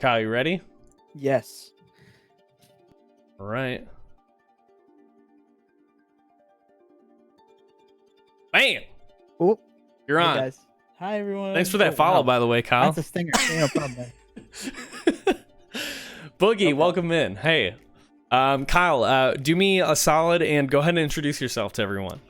Kyle, you ready? Yes. All right. Bam! Oh, You're hey on. guys. Hi everyone. Thanks for that follow, wow. by the way, Kyle. That's a stinger. Yeah, no problem. Boogie, No welcome in. Hey. Kyle, do me a solid and go ahead and introduce yourself to everyone.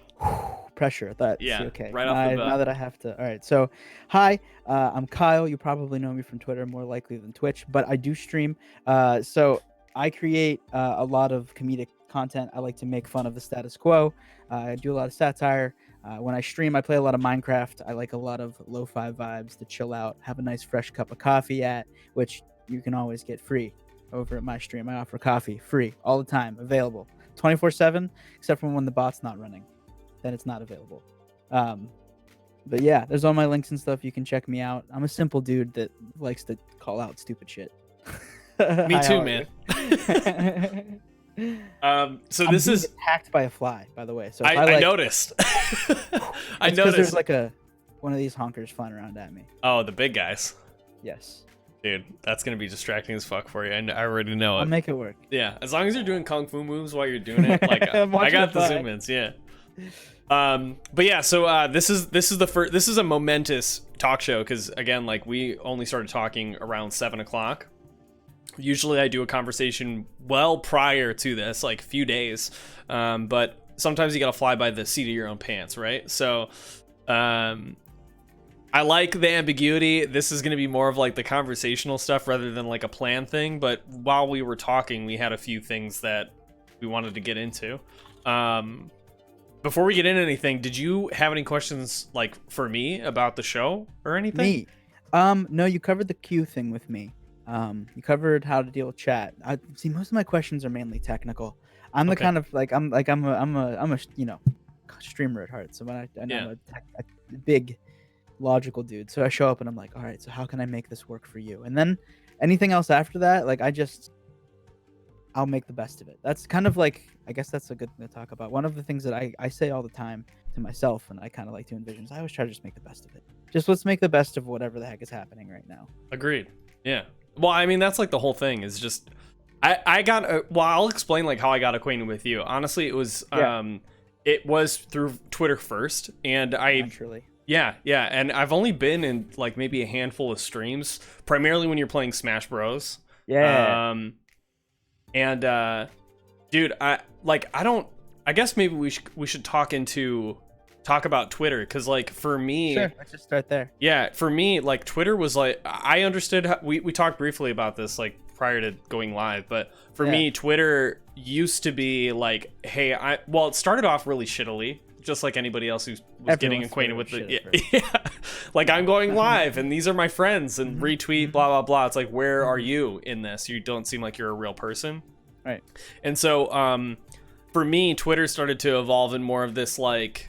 Pressure. That's Yeah, okay. right off the bat. Now that I have to. All right. So, hi. I'm Kyle. You probably know me from Twitter more likely than Twitch, but I do stream. So I create a lot of comedic content. I like to make fun of the status quo. I do a lot of satire. When I stream, I play a lot of Minecraft. I like a lot of lo-fi vibes to chill out, have a nice fresh cup of coffee at, which you can always get free over at my stream. I offer coffee free all the time, available 24/7, except for when the bot's not running. Then it's not available. But yeah, there's all my links and stuff. You can check me out. I'm a simple dude that likes to call out stupid shit. Me Hi, too, how are man. you? So I'm this being is attacked by a fly, by the way. So if I noticed. I it's 'cause noticed. there's like one of these honkers flying around at me. Oh, the big guys. Yes. Dude, that's gonna be distracting as fuck for you. I already know I'll it. make it work. Yeah, as long as you're doing kung fu moves while you're doing it, like I'm I watching got it the fly. zoom ins, yeah. But yeah, so this is a momentous talk show because again, like we only started talking around 7 o'clock. Usually I do a conversation well prior to this, like a few days, but sometimes you gotta fly by the seat of your own pants, right? So I like the ambiguity. This is going to be more of like the conversational stuff rather than like a plan thing. But while we were talking, we had a few things that we wanted to get into. Before we get into anything, did you have any questions like for me about the show or anything? Me? No, you covered the Q thing with me. You covered how to deal with chat. I see most of my questions are mainly technical. I'm the Okay. kind of like I'm a streamer at heart. So when I'm a big logical dude. So I show up and I'm like, all right, so how can I make this work for you? And then anything else after that, like I'll make the best of it. That's kind of like, I guess that's a good thing to talk about. One of the things that I say all the time to myself and I kind of like to envision is I always try to just make the best of it. Just let's make the best of whatever the heck is happening right now. Agreed. Yeah. Well, I mean, that's like the whole thing is just, I'll explain like how I got acquainted with you. Honestly, it was, it was through Twitter first and Naturally. Yeah, and I've only been in like maybe a handful of streams, primarily when you're playing Smash Bros. Yeah. Dude, I guess maybe we should talk about Twitter because like for me, Sure, let's just start there. Yeah, for me, like Twitter was like I understood we talked briefly about this like prior to going live, but for me, Twitter used to be like, hey, it started off really shittily. Just like anybody else who was getting acquainted with yeah. Like I'm going live and these are my friends and retweet blah blah blah. It's like, where are you in this? You don't seem like you're a real person, right? And so for me, Twitter started to evolve in more of this like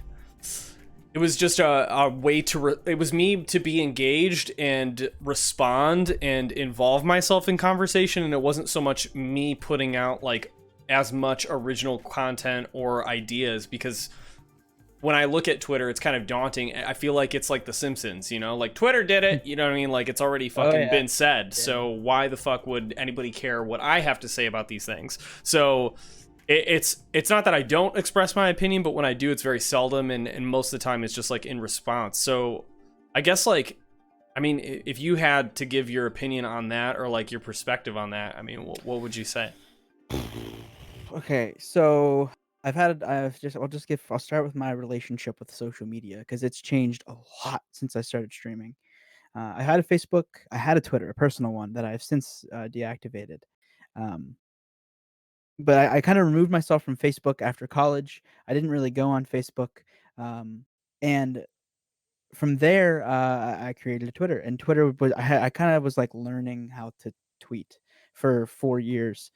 it was just a way to it was me to be engaged and respond and involve myself in conversation, and it wasn't so much me putting out like as much original content or ideas because when I look at Twitter, it's kind of daunting. I feel like it's like The Simpsons, you know, like Twitter did it, you know what I mean? Like it's already fucking been said. Yeah. So why the fuck would anybody care what I have to say about these things? So it's not that I don't express my opinion, but when I do, it's very seldom. And most of the time it's just like in response. So I guess like, I memean, if you had to give your opinion on that or like your perspective on that, I mean, what would you say? Okay, so I'll start with my relationship with social media because it's changed a lot since I started streaming. I had a Facebook, I had a Twitter, a personal one that I've since deactivated. But I kind of removed myself from Facebook after college. I didn't really go on Facebook. And from there, I created a Twitter. And Twitter was, I kind of was like learning how to tweet for 4 years.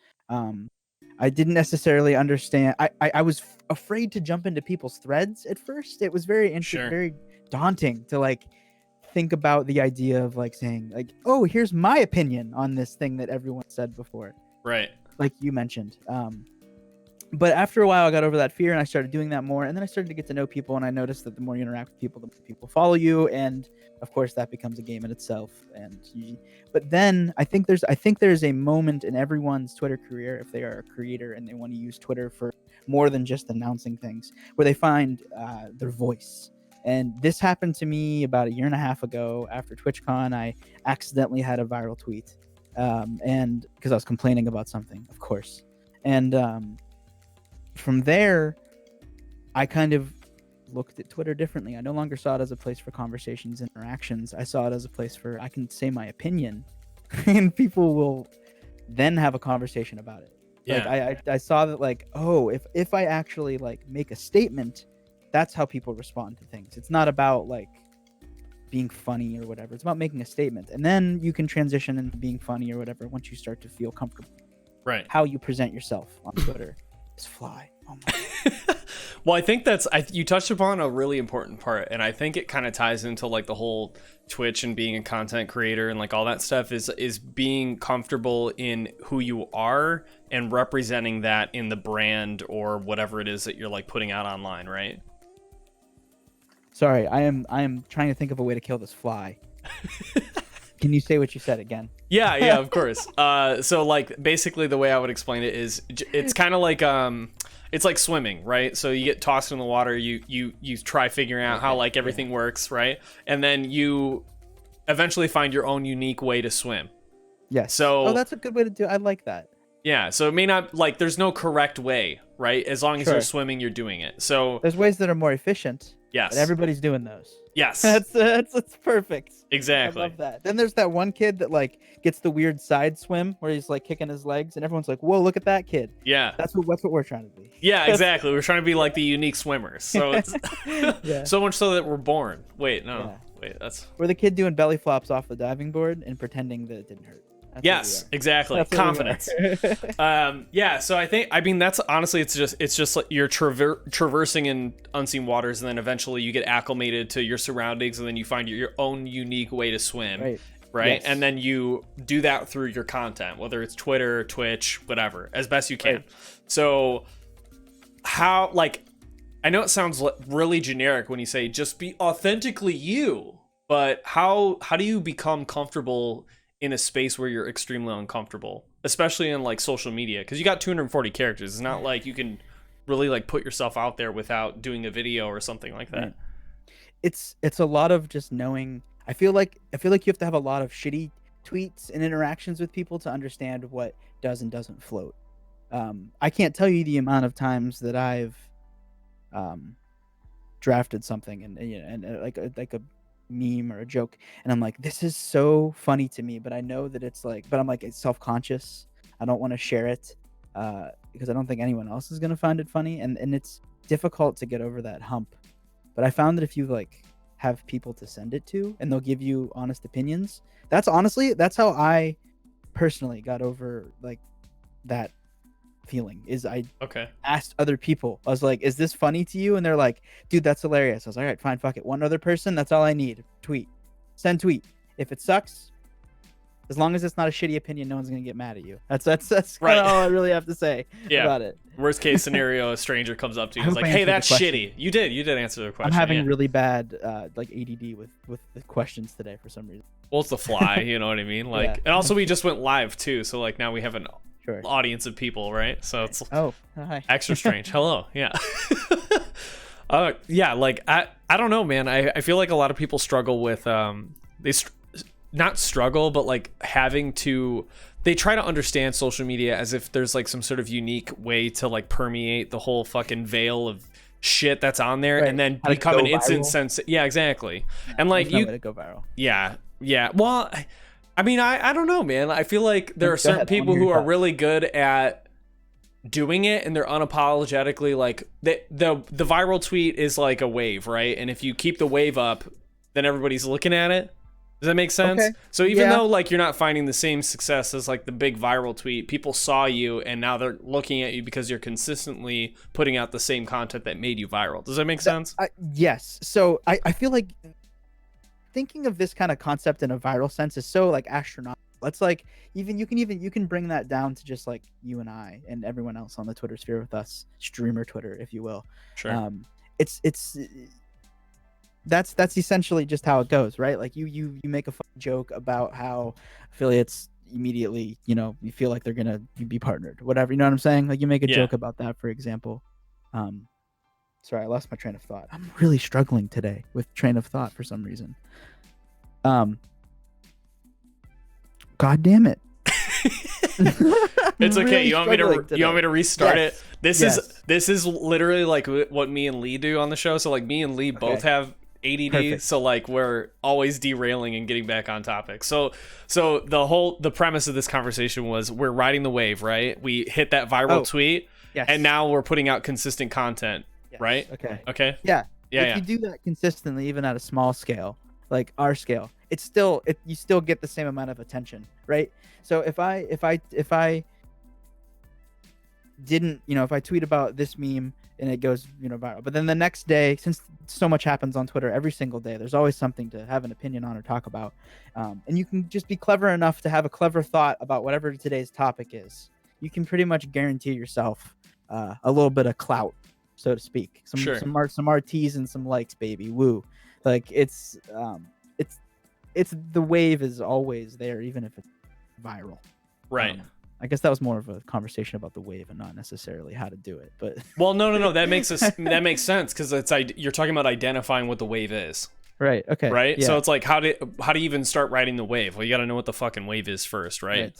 I didn't necessarily understand. I was afraid to jump into people's threads at first. It was very very daunting to like think about the idea of like saying like, oh, here's my opinion on this thing that everyone said before. Right. Like you mentioned. But after a while, I got over that fear and I started doing that more. And then I started to get to know people, and I noticed that the more you interact with people, the more people follow you. And of course, that becomes a game in itself. But then I think there's a moment in everyone's Twitter career, if they are a creator and they want to use Twitter for more than just announcing things, where they find their voice. And this happened to me about 1.5 years ago after TwitchCon. I accidentally had a viral tweet, and because I was complaining about something, of course. And from there, I kind of looked at Twitter differently. I no longer saw it as a place for conversations, interactions. I saw it as a place for I can say my opinion, and people will then have a conversation about it. Yeah. Like I saw that, like, oh, if I actually like make a statement, that's how people respond to things. It's not about like being funny or whatever. It's about making a statement, and then you can transition into being funny or whatever once you start to feel comfortable. Right. How you present yourself on Twitter. This fly. Oh my. Well, I think you touched upon a really important part, and I think it kind of ties into like the whole Twitch and being a content creator and like all that stuff is being comfortable in who you are and representing that in the brand or whatever it is that you're like putting out online, right? Sorry, I am trying to think of a way to kill this fly. Can you say what you said again? Yeah, of course. So like basically the way I would explain it is it's kind of like it's like swimming, right? So you get tossed in the water, you try figuring out how like everything works, right? And then you eventually find your own unique way to swim. Yes. So that's a good way to do it. I like that. Yeah, so it may not like there's no correct way, right? As long as you're swimming, you're doing it. So there's ways that are more efficient. Yes. But everybody's doing those. Yes. That's perfect. Exactly. I love that. Then there's that one kid that like gets the weird side swim where he's like kicking his legs, and everyone's like, "Whoa, look at that kid!" Yeah. That's what we're trying to be. Yeah, exactly. We're trying to be like the unique swimmers. So it's so much so that we're born. Wait, that's we're the kid doing belly flops off the diving board and pretending that it didn't hurt. Yes, exactly. That's confidence. Yeah, so I mean that's honestly it's just like you're traversing in unseen waters, and then eventually you get acclimated to your surroundings, and then you find your own unique way to swim. Right? Yes. And then you do that through your content, whether it's Twitter, Twitch, whatever, as best you can. Right. So how, like, I know it sounds really generic when you say just be authentically you, but how do you become comfortable in a space where you're extremely uncomfortable, especially in like social media? Because you got 240 characters. It's not like you can really like put yourself out there without doing a video or something like that. Right. It's a lot of just knowing. I feel like you have to have a lot of shitty tweets and interactions with people to understand what does and doesn't float. I can't tell you the amount of times that I've drafted something and like a meme or a joke, and I'm like, this is so funny to me, but I know that it's like, but I'm like, it's self-conscious. I don't want to share it because I don't think anyone else is gonna find it funny, and it's difficult to get over that hump. But I found that if you like have people to send it to and they'll give you honest opinions, that's how I personally got over like that feeling. Is I asked other people, I was like, is this funny to you? And they're like, dude, that's hilarious. I was like, all right, fine, fuck it, one other person, that's all I need. Send tweet. If it sucks, as long as it's not a shitty opinion, no one's gonna get mad at you. That's right. All I really have to say about it. Worst case scenario, a stranger comes up to you and is like, hey, that's shitty. You did answer the question. I'm having really bad like ADD with the questions today for some reason. Well, it's the fly, you know what I mean? Like, and also we just went live too, so like now we have an audience of people, right? So it's hi. Extra strange. Hello. Yeah. Yeah, like I don't know, man. I feel like a lot of people struggle with not struggle, but like they try to understand social media as if there's like some sort of unique way to like permeate the whole fucking veil of shit that's on there, and then become an instant sense. Yeah, exactly. And like you to go viral. Yeah. Well, I mean, I don't know, man. I feel like there are certain people who are really good at doing it, and they're unapologetically like the viral tweet is like a wave, right? And if you keep the wave up, then everybody's looking at it. Does that make sense? Okay. So even though like you're not finding the same success as like the big viral tweet, people saw you and now they're looking at you because you're consistently putting out the same content that made you viral. Does that make sense? Yes. So I feel like thinking of this kind of concept in a viral sense is so like astronomical. let's like you can bring that down to just like you and I and everyone else on the Twitter sphere with us, streamer Twitter, if you will. Sure. It's that's essentially just how it goes, right? Like you make a fun joke about how affiliates immediately, you feel like they're gonna be partnered, whatever. You know what I'm saying? Like you make a joke about that, for example. Sorry, I lost my train of thought. I'm really struggling today with train of thought for some reason. God damn it. It's okay. Really You want me to restart Yes. it? This is literally like what me and Lee do on the show. So like me and Lee both have ADD. Perfect. So like we're always derailing and getting back on topic. So the premise of this conversation was we're riding the wave, right? We hit that viral tweet, and now we're putting out consistent content, right? Okay. Yeah. Yeah. If you do that consistently, even at a small scale, like our scale, you still get the same amount of attention, right? So if I didn't, if I tweet about this meme and it goes, viral, but then the next day, since so much happens on Twitter every single day, there's always something to have an opinion on or talk about, and you can just be clever enough to have a clever thought about whatever today's topic is. You can pretty much guarantee yourself a little bit of clout, so to speak. Some RTs and some likes, baby. Woo. Like it's the wave is always there, even if it's viral. Right. I guess that was more of a conversation about the wave and not necessarily how to do it. But well, no, that makes sense because you're talking about identifying what the wave is. Right. Okay. Right. Yeah. So it's like how do you even start riding the wave? Well, you got to know what the fucking wave is first, right?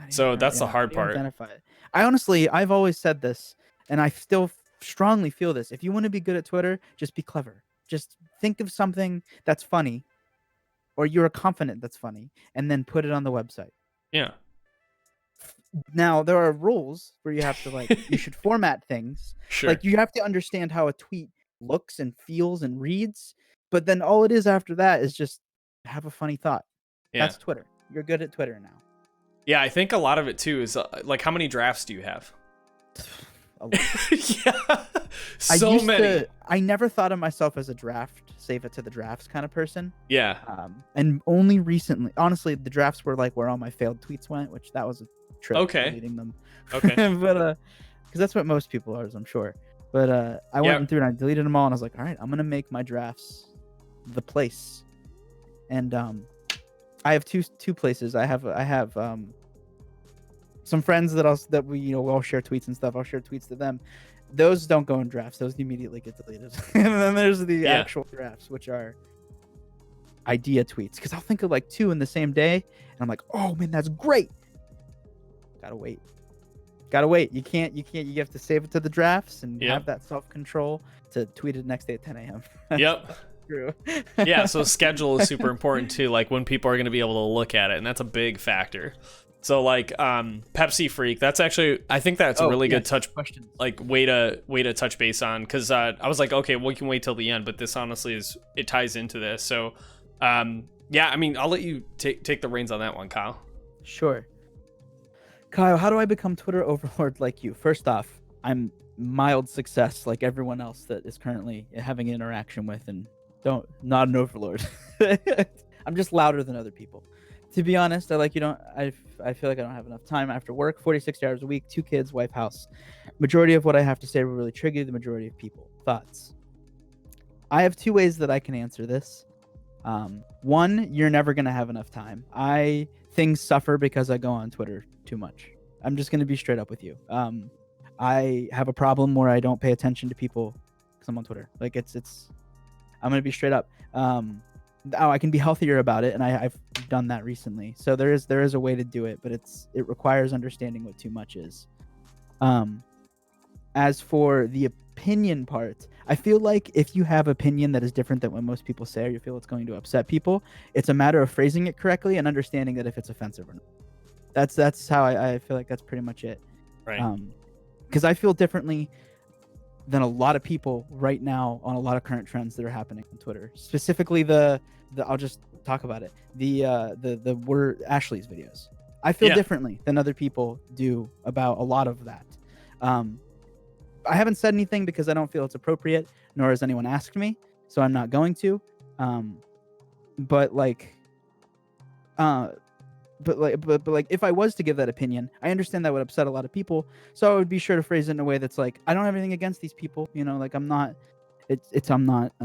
So that's the hard part. Identify it. I've always said this, and I still strongly feel this. If you want to be good at Twitter, just be clever. Just think of something that's funny, or you're confident that's funny, and then put it on the website. Yeah. Now there are rules where you have to you should format things. Sure. Like you have to understand how a tweet looks and feels and reads, but then all it is after that is just have a funny thought. Yeah. That's Twitter. You're good at Twitter now. Yeah, I think a lot of it too is like how many drafts do you have? Yeah. So many. I never thought of myself as a save it to the drafts kind of person. Yeah. And only recently, honestly, the drafts were like where all my failed tweets went, which that was a trip. Okay. Deleting them. Okay. But because that's what most people are, I'm sure. But I went through and I deleted them all, and I was like, all right, I'm gonna make my drafts the place. And I have two places. I have some friends that we all share tweets and stuff. I'll share tweets to them. Those don't go in drafts. Those immediately get deleted. And then there's the actual drafts, which are idea tweets. Because I'll think of like two in the same day, and I'm like, oh man, that's great. Gotta wait. You can't. You have to save it to the drafts and have that self-control to tweet it next day at 10 a.m. Yep. True. Yeah. So schedule is super important too. Like when people are going to be able to look at it, and that's a big factor. So like Pepsi Freak, that's actually, I think that's a really good way to touch base on, because I was like, okay, we can wait till the end, but this honestly it ties into this. So yeah, I mean, I'll let you take the reins on that one, Kyle. Sure. Kyle, how do I become Twitter overlord like you? First off, I'm mild success like everyone else that is currently having interaction with, and not an overlord. I'm just louder than other people. To be honest, I feel like I don't have enough time after work. 46 hours a week, 2 kids, wife, house. Majority of what I have to say will really trigger the majority of people. Thoughts? I have 2 ways that I can answer this. One, you're never gonna have enough time. Things suffer because I go on Twitter too much. I'm just gonna be straight up with you. I have a problem where I don't pay attention to people because I'm on Twitter. Like I'm gonna be straight up. I can be healthier about it, and I've done that recently. So there is a way to do it, but it requires understanding what too much is. As for the opinion part, I feel like if you have opinion that is different than what most people say, or you feel it's going to upset people, it's a matter of phrasing it correctly and understanding that if it's offensive or not. That's how I feel like that's pretty much it. Right. Because I feel differently than a lot of people right now on a lot of current trends that are happening on Twitter. Specifically I'll just talk about it. The word Ashley's videos. I feel differently than other people do about a lot of that. I haven't said anything because I don't feel it's appropriate, nor has anyone asked me, so I'm not going to. But like, but if I was to give that opinion, I understand that would upset a lot of people. So I would be sure to phrase it in a way that's like, I don't have anything against these people. Like I'm not. I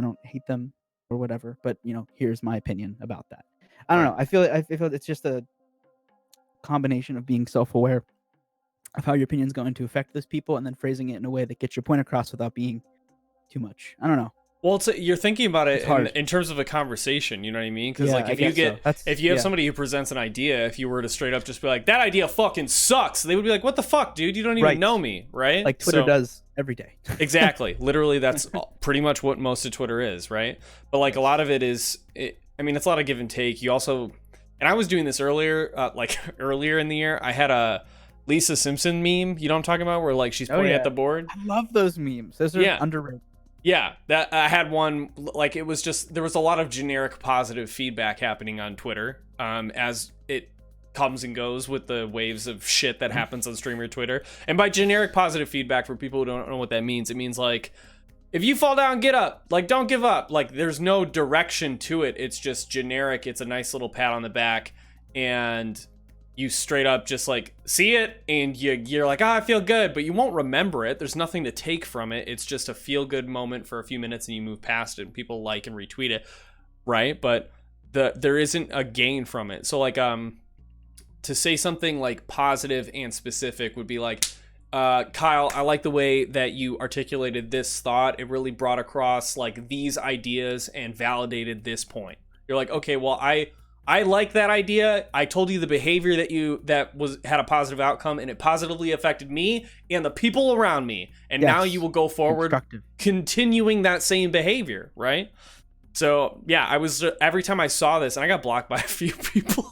don't hate them or whatever. But here's my opinion about that. I don't know. I feel it's just a combination of being self-aware of how your opinion is going to affect those people, and then phrasing it in a way that gets your point across without being too much. I don't know. Well, you're thinking about it in terms of a conversation, you know what I mean? Because if you have somebody who presents an idea, if you were to straight up just be like, that idea fucking sucks, they would be like, what the fuck, dude? You don't even know me, right? Like Twitter does every day. Exactly. Literally, that's pretty much what most of Twitter is, right? But like a lot of it is, it's a lot of give and take. You also, and I was doing this earlier in the year, I had a Lisa Simpson meme, you know what I'm talking about, where like she's pointing at the board. I love those memes. Those are underrated. Yeah, that I had one, like it was just, there was a lot of generic positive feedback happening on Twitter as it comes and goes with the waves of shit that happens on streamer Twitter. And by generic positive feedback, for people who don't know what that means, it means like, if you fall down, get up, like don't give up. Like there's no direction to it. It's just generic. It's a nice little pat on the back, and you straight up just like see it and you're like, I feel good, but you won't remember it. There's nothing to take from it. It's just a feel good moment for a few minutes and you move past it and people like and retweet it, right? But there isn't a gain from it. So like to say something like positive and specific would be like, Kyle, I like the way that you articulated this thought. It really brought across like these ideas and validated this point. You're like, okay, well, I like that idea. I told you the behavior that had a positive outcome, and it positively affected me and the people around me. And now you will go forward continuing that same behavior, right? So yeah, I was every time I saw this, and I got blocked by a few people.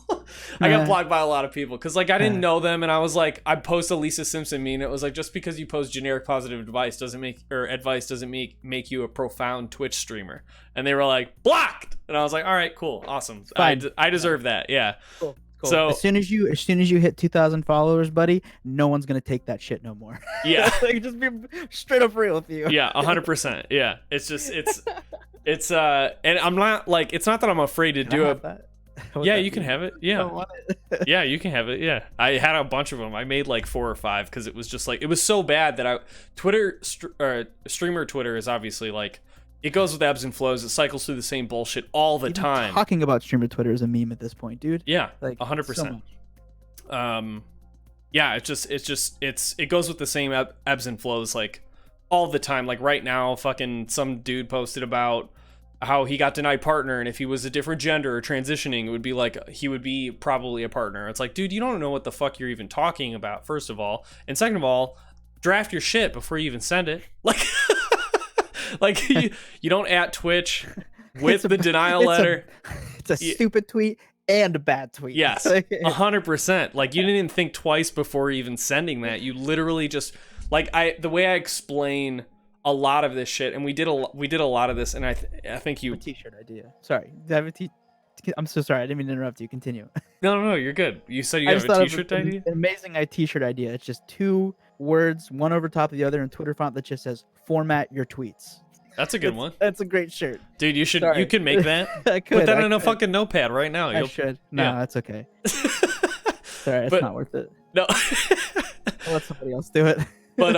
I got blocked by a lot of people because like I didn't know them, and I was like, I post a Lisa Simpson meme. It was like, just because you post generic positive advice doesn't make you a profound Twitch streamer. And they were like, blocked, and I was like, all right, cool, awesome. I deserve that. Yeah. Cool. So as soon as you hit 2,000 followers, buddy, no one's gonna take that shit no more. Yeah. Like, just be straight up real with you. Yeah, 100%. Yeah. It's and I'm not like, it's not that I'm afraid to do it. Yeah, you can have it. Yeah. I don't want it. Yeah, you can have it. Yeah. I had a bunch of them. I made like 4 or 5 because it was just like, it was so bad that streamer Twitter is obviously like, it goes with ebbs and flows. It cycles through the same bullshit all the time. Talking about streamer Twitter is a meme at this point, dude. Yeah, like 100%. Yeah, it goes with the same ebbs and flows like all the time. Like right now, fucking some dude posted about how he got denied partner, and if he was a different gender or transitioning, it would be like he would be probably a partner. It's like, dude, you don't know what the fuck you're even talking about, first of all, and second of all, draft your shit before you even send it. Like, like you don't at Twitch with the denial letter. It's a stupid tweet and a bad tweet. Yes, 100%. Like you didn't think twice before even sending that. You literally just like the way I explain a lot of this shit, and we did a lot of this, and I think you. A t-shirt idea. Sorry, I'm so sorry. I didn't mean to interrupt you. Continue. No, you're good. You said you have a t-shirt idea. An amazing t-shirt idea. It's just 2 words, one over top of the other in Twitter font that just says "Format your tweets." That's a good one. That's a great shirt, dude. You should. Sorry. You can make that. I could. Put that in a fucking notepad right now. I should. No, that's okay. Sorry, it's not worth it. No. I'll let somebody else do it. But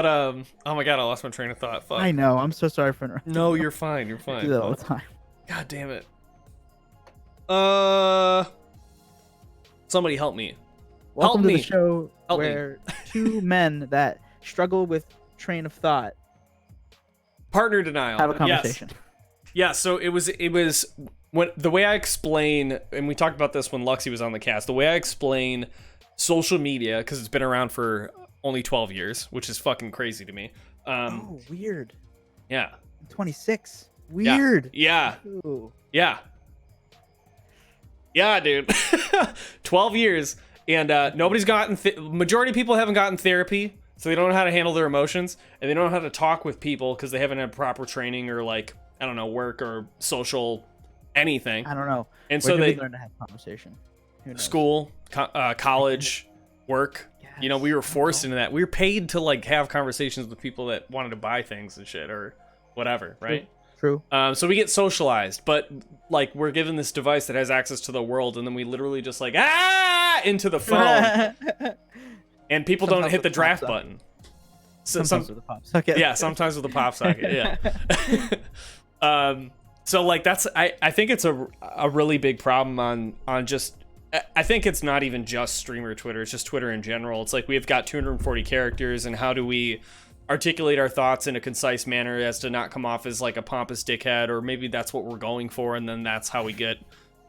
oh my god, I lost my train of thought. Fuck. I know. I'm so sorry for interrupting. No, you're fine. You're fine. I do that all the time. God damn it. Somebody help me. Welcome to the show where 2 men that struggle with train of thought, partner denial, have a conversation. Yes. Yeah. So it was when the way I explain, and we talked about this when Luxy was on the cast. The way I explain social media, because it's been around for only 12 years, which is fucking crazy to me. Oh, weird. Yeah. 26. Weird. Yeah. Ooh. Yeah. Yeah, dude. 12 years. And nobody's gotten... majority of people haven't gotten therapy, so they don't know how to handle their emotions, and they don't know how to talk with people because they haven't had proper training or, like, I don't know, work or social anything. I don't know. And Where so they learn to have conversation. School, college, work. Yes. You know, we were forced into that. We were paid to, like, have conversations with people that wanted to buy things and shit or whatever, right? True. So we get socialized, but like we're given this device that has access to the world, and then we literally just like into the phone, and people don't hit the draft button. Sometimes with a pop socket. Yeah, sometimes with a pop socket. Yeah. So like that's I think it's a really big problem on just. I think it's not even just streamer Twitter, it's just Twitter in general. It's like we've got 240 characters, and how do we articulate our thoughts in a concise manner as to not come off as like a pompous dickhead, or maybe that's what we're going for, and then that's how we get,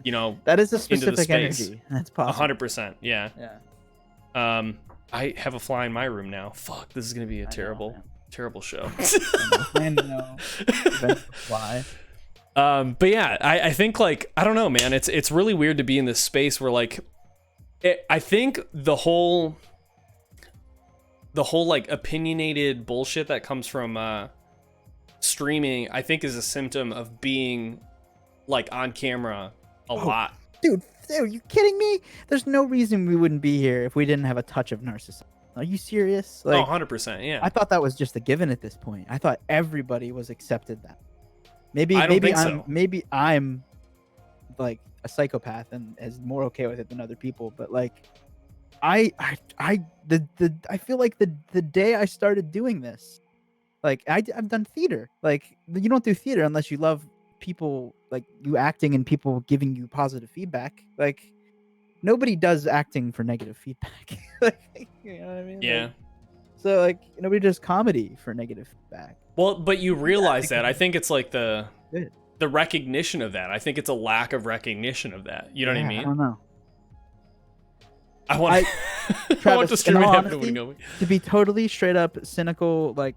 that is a into the specific space. energy. That's possible. 100%, yeah. I have a fly in my room now. Fuck, this is gonna be a terrible show. Fly. But yeah, I think like, I don't know, man, it's really weird to be in this space where like, I think the whole like opinionated bullshit that comes from streaming, I think is a symptom of being like on camera a lot. Dude, are you kidding me? There's no reason we wouldn't be here if we didn't have a touch of narcissism. Are you serious? Like, 100%, yeah. I thought that was just a given at this point. I thought everybody was accepted that. Maybe I'm like a psychopath and is more okay with it than other people, but like I feel like the day I started doing this, like I've done theater. Like you don't do theater unless you love people, like you acting and people giving you positive feedback. Like nobody does acting for negative feedback. Like, you know what I mean? Yeah. Like, so like nobody does comedy for negative feedback. Well, but you realize that. I think it's like the recognition of that. I think it's a lack of recognition of that. You know what I mean? I don't know. I want to stream to be totally straight up cynical, like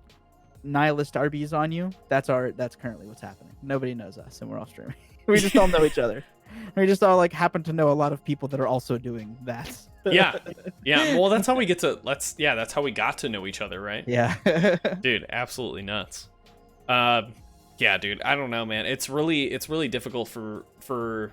nihilist RBs on you. That's currently what's happening. Nobody knows us, and we're all streaming. We just all know each other. We just all like happen to know a lot of people that are also doing that. Yeah. Well, that's how we get to. That's how we got to know each other, right? Yeah. Dude, absolutely nuts. Yeah, dude. I don't know, man. It's really difficult for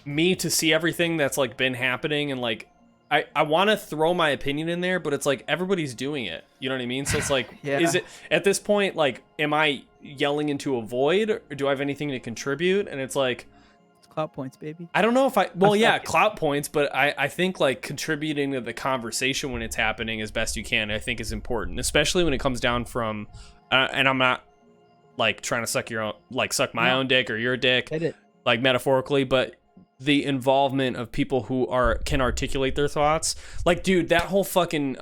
me to see everything that's like been happening, and like I want to throw my opinion in there, but it's like everybody's doing it. You know what I mean? So it's like, is it at this point, like, am I yelling into a void, or do I have anything to contribute? And it's like, it's clout points, baby. I don't know if clout points, but I think like contributing to the conversation when it's happening as best you can, I think is important, especially when it comes down from, and I'm not like trying to suck my own dick or your dick, like metaphorically, but the involvement of people who can articulate their thoughts. Like, dude, that whole fucking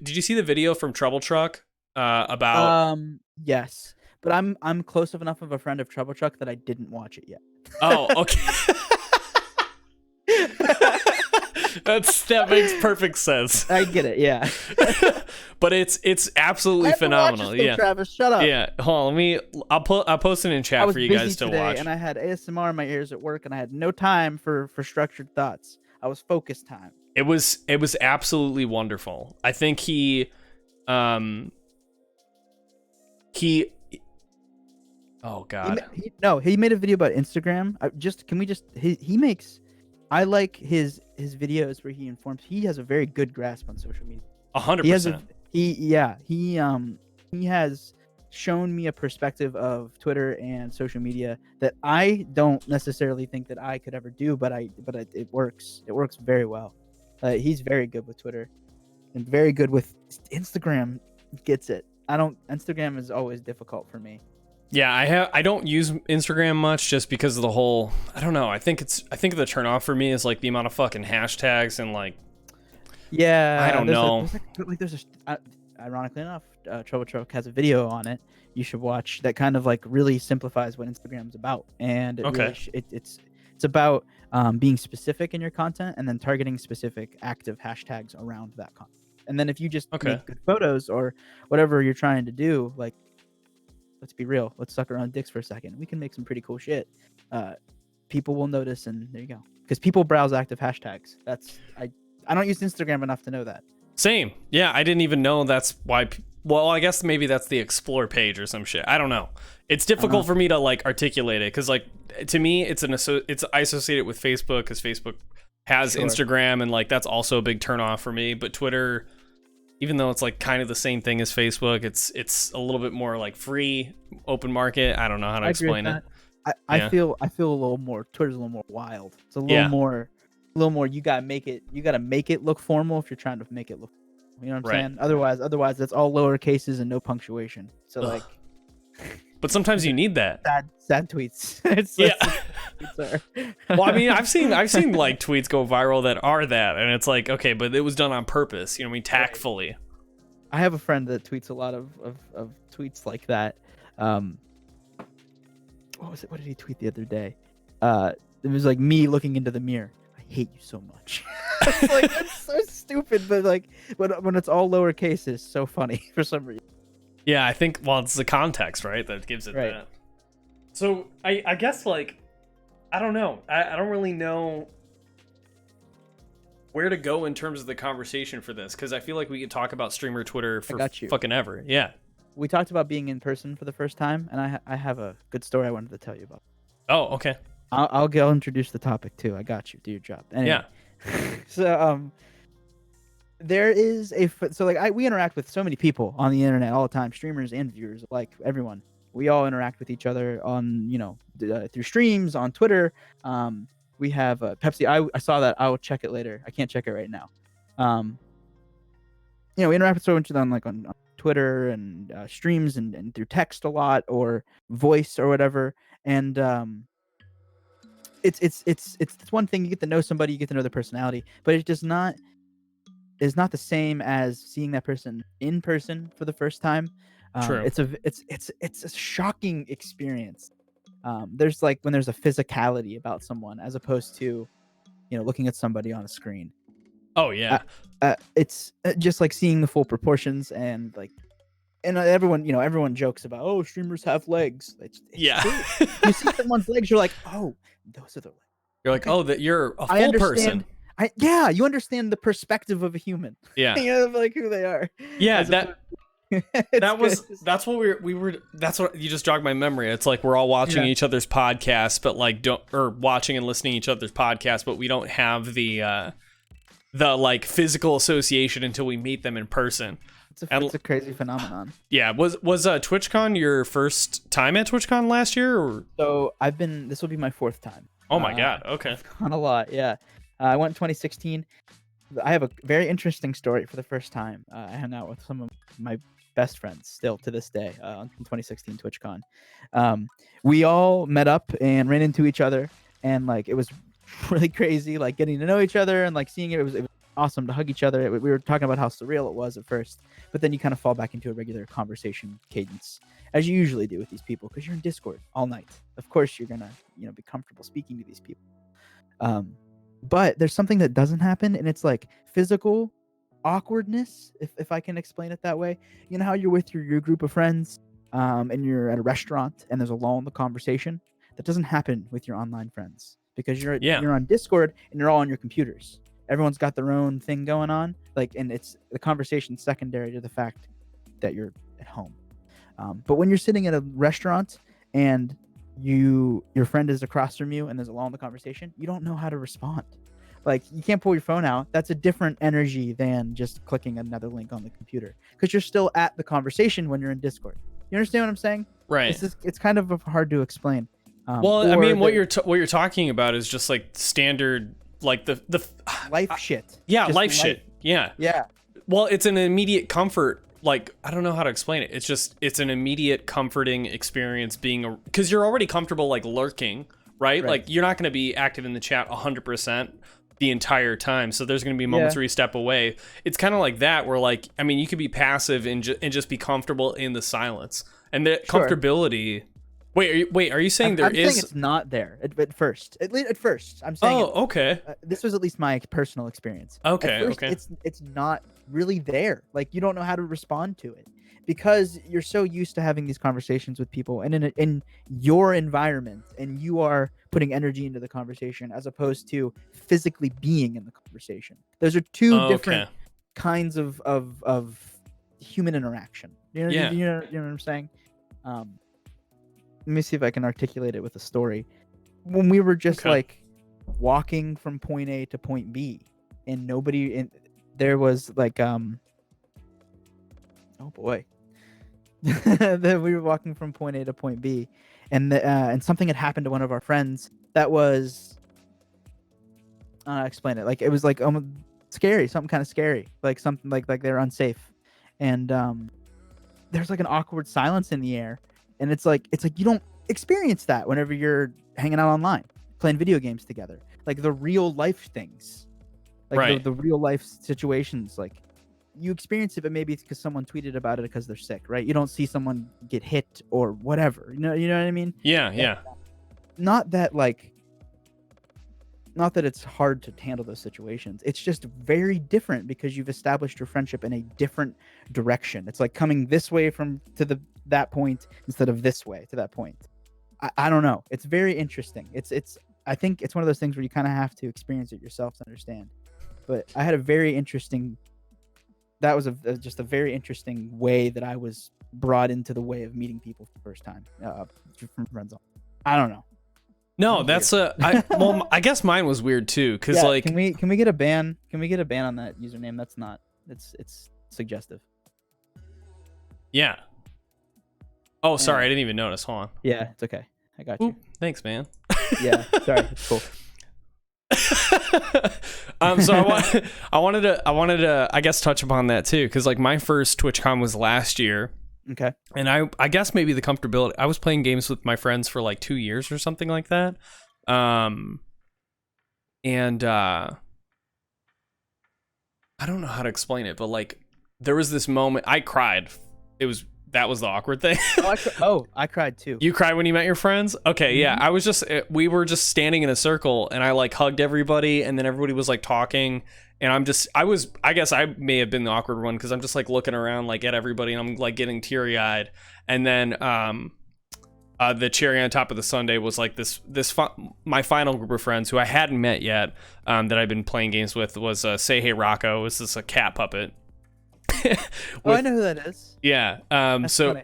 did you see the video from Trouble Truck about yes, but I'm close enough of a friend of Trouble Truck that I didn't watch it yet. Oh, okay. That makes perfect sense. I get it, yeah. But it's absolutely phenomenal. Yeah, Travis, shut up. Yeah, hold on, I'll post it in chat for you guys to watch. And I had ASMR in my ears at work, and I had no time for structured thoughts. I was focused time. It was absolutely wonderful. I think he oh god. He made a video about Instagram. I like his videos where he informs. He has a very good grasp on social media. 100%. He has shown me a perspective of Twitter and social media that I don't necessarily think that I could ever do, but it works. It works very well. He's very good with Twitter and very good with Instagram. Gets it. Instagram is always difficult for me. Yeah, I don't use Instagram much just because of the whole, I don't know. I think the turn off for me is like the amount of fucking hashtags and like, yeah, I don't know. Ironically enough, Trouble Truck has a video on it. You should watch that. Kind of like really simplifies what Instagram's about, and it's about being specific in your content and then targeting specific active hashtags around that content. And then if you just make good photos or whatever you're trying to do, like, let's be real, let's suck around dicks for a second. We can make some pretty cool shit. People will notice, and there you go. Because people browse active hashtags. I don't use Instagram enough to know that. Same. Yeah, I didn't even know that's why. Well, I guess maybe that's the explore page or some shit. I don't know. It's difficult for me to like articulate it because like to me it's I associate it with Facebook because Facebook has Instagram, and like that's also a big turn off for me. But Twitter, even though it's like kind of the same thing as Facebook, it's a little bit more like free, open market. I don't know how to explain it. I feel a little more, Twitter's a little more wild. It's a little more you gotta make it look formal if you're trying to make it look, you know what I'm saying? Otherwise it's all lower cases and no punctuation. So like, but sometimes you need that. Sad tweets. Well, I mean, I've seen like tweets go viral that are that, and it's like, okay, but it was done on purpose. You know what I mean? Tactfully. I have a friend that tweets a lot of tweets like that. What was it? What did he tweet the other day? It was like me looking into the mirror. I hate you so much. It's like, that's so stupid, but like when it's all lowercase, it's so funny for some reason. Yeah, I think, well, it's the context, right, that gives it that. So I guess, like, I don't know. I don't really know where to go in terms of the conversation for this, because I feel like we could talk about streamer Twitter for fucking ever. Yeah. We talked about being in person for the first time, and I have a good story I wanted to tell you about. Oh, okay. I'll introduce the topic too. I got you. Do your job. Anyway. Yeah. So there is we interact with so many people on the internet all the time, streamers and viewers, like everyone. We all interact with each other on, through streams, on Twitter. We have Pepsi. I saw that. I will check it later. I can't check it right now. We interact with so much of them, like on Twitter and streams and through text a lot, or voice or whatever. And it's one thing, you get to know somebody, you get to know their personality, but it is not the same as seeing that person in person for the first time. True. It's a shocking experience. There's like when there's a physicality about someone as opposed to, looking at somebody on a screen. Oh yeah. It's just like seeing the full proportions, and like, and everyone jokes about, oh, streamers have legs. It's true. You see someone's legs, you're like, oh, those are the legs. You're like, oh, that you're a full person. You understand the perspective of a human. Yeah. Like who they are. Yeah, that's what we were. That's what you just jogged my memory. It's like we're all watching each other's podcasts, but like watching and listening to each other's podcasts, but we don't have the like physical association until we meet them in person. It's a crazy phenomenon. Yeah. Was TwitchCon your first time at TwitchCon last year? Or? So this will be my fourth time. Oh my God. Okay. I've gone a lot. Yeah. I went in 2016. I have a very interesting story for the first time. I hung out with some of my best friends still to this day in 2016 TwitchCon. We all met up and ran into each other, and like it was really crazy, like getting to know each other and like seeing it. It was awesome to hug each other. We were talking about how surreal it was at first, but then you kind of fall back into a regular conversation cadence, as you usually do with these people, because you're in Discord all night. Of course, you're gonna be comfortable speaking to these people. But there's something that doesn't happen, and it's like physical awkwardness, if I can explain it that way. You know how you're with your group of friends, and you're at a restaurant, and there's a lull in the conversation? That doesn't happen with your online friends, because you're on Discord and you're all on your computers. Everyone's got their own thing going on, like, and it's the conversation secondary to the fact that you're at home. But when you're sitting at a restaurant and your friend is across from you and there's a lull in the conversation, you don't know how to respond. Like, you can't pull your phone out. That's a different energy than just clicking another link on the computer, because you're still at the conversation when you're in Discord. You understand what I'm saying? Right. It's kind of hard to explain. Well, I mean, what you're talking about is just like standard, like the life shit. Yeah, life shit. Yeah. Yeah. Well, it's an immediate comfort. Like, I don't know how to explain it. It's an immediate comforting experience because you're already comfortable, like, lurking, right? Like, you're not going to be active in the chat 100% the entire time. So there's going to be moments where you step away. It's kind of like that, where, like, I mean, you could be passive and just be comfortable in the silence. And the comfortability. Wait, are you saying I'm saying it's not there at first. At first, I'm saying. Oh, okay. This was at least my personal experience. Okay, okay. It's not really there. Like, you don't know how to respond to it, because you're so used to having these conversations with people and in your environment, and you are putting energy into the conversation as opposed to physically being in the conversation. Those are two different kinds of human interaction. You know what I'm saying? Let me see if I can articulate it with a story. When we were just like walking from point A to point B, and there was like Oh boy. Then we were walking from point A to point B, and something had happened to one of our friends that was explain it, like it was like scary, something kind of scary, like something like they're unsafe, and there's like an awkward silence in the air, and it's like you don't experience that whenever you're hanging out online playing video games together, like the real life things, like Right. the real life situations, like you experience it, but maybe it's because someone tweeted about it because they're sick, right? You don't see someone get hit or whatever, you know what I mean? Yeah. Not that like, not that it's hard to handle those situations, it's just very different because you've established your friendship in a different direction. It's like coming this way that point instead of this way to that point. I don't know, it's very interesting. It's I think it's one of those things where you kind of have to experience it yourself to understand. But I had a very interesting, that was just a very interesting way that I was brought into the way of meeting people for the first time, from friends on. I don't know. No, that's I guess mine was weird too, because Yeah, like, can we get a ban? Can we get a ban on that username? That's not. It's suggestive. yeah. Oh, sorry, I didn't even notice. Hold on. Yeah, it's okay. I got you. Oop, thanks, man. Yeah, sorry. It's cool. So I wanted to I guess touch upon that too, because like my first TwitchCon was last year. Okay. And I guess maybe the comfortability, I was playing games with my friends for like 2 years or something like that. And I don't know how to explain it, but like there was this moment I cried. That was the awkward thing. I cried too. You cried when you met your friends? Okay, yeah. I was just, we were just standing in a circle and I like hugged everybody, and then everybody was like talking, and I guess I may have been the awkward one because I'm just like looking around like at everybody and I'm like getting teary eyed. And then the cherry on top of the sundae was like my final group of friends who I hadn't met yet, that I've been playing games with, was Say Hey Rocco. It was this a cat puppet. I know who that is. Yeah. That's funny.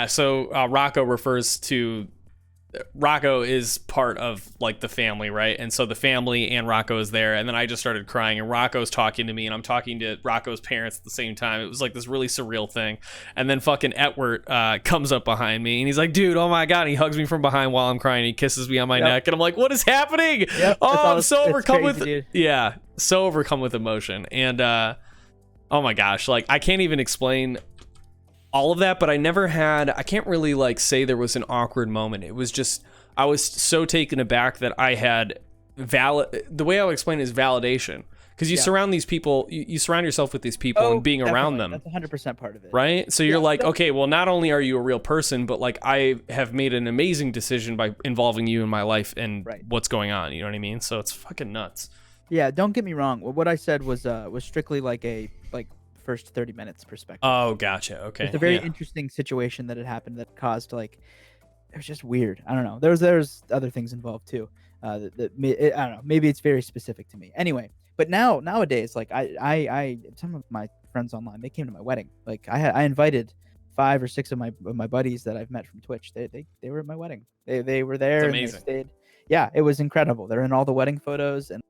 So Rocco is part of like the family, right? And so the family and Rocco is there, and then I just started crying, and Rocco's talking to me, and I'm talking to Rocco's parents at the same time. It was like this really surreal thing. And then fucking Etwert comes up behind me, and he's like, dude, oh my god, and he hugs me from behind while I'm crying, and he kisses me on my neck, and I'm like, what is happening? Yep, I'm so overcome crazy, so overcome with emotion. And oh my gosh, like I can't even explain all of that, but I can't really like say there was an awkward moment. It was just, I was so taken aback that I had the way I would explain it is validation, because you surround these people, you surround yourself with these people and being around them. That's 100% part of it. Right? So you're like, okay, well, not only are you a real person, but like I have made an amazing decision by involving you in my life and what's going on. You know what I mean? So it's fucking nuts. Yeah, don't get me wrong. What I said was strictly like a first 30 minutes perspective. Oh, gotcha. Okay. It's a very interesting situation that had happened that caused like, it was just weird. I don't know. There's other things involved too. I don't know. Maybe it's very specific to me. Anyway, but nowadays, like I some of my friends online, they came to my wedding. Like I invited 5 or 6 of my buddies that I've met from Twitch. They were at my wedding. They were there. That's and amazing. they stayed. Yeah, it was incredible. They're in all the wedding photos, and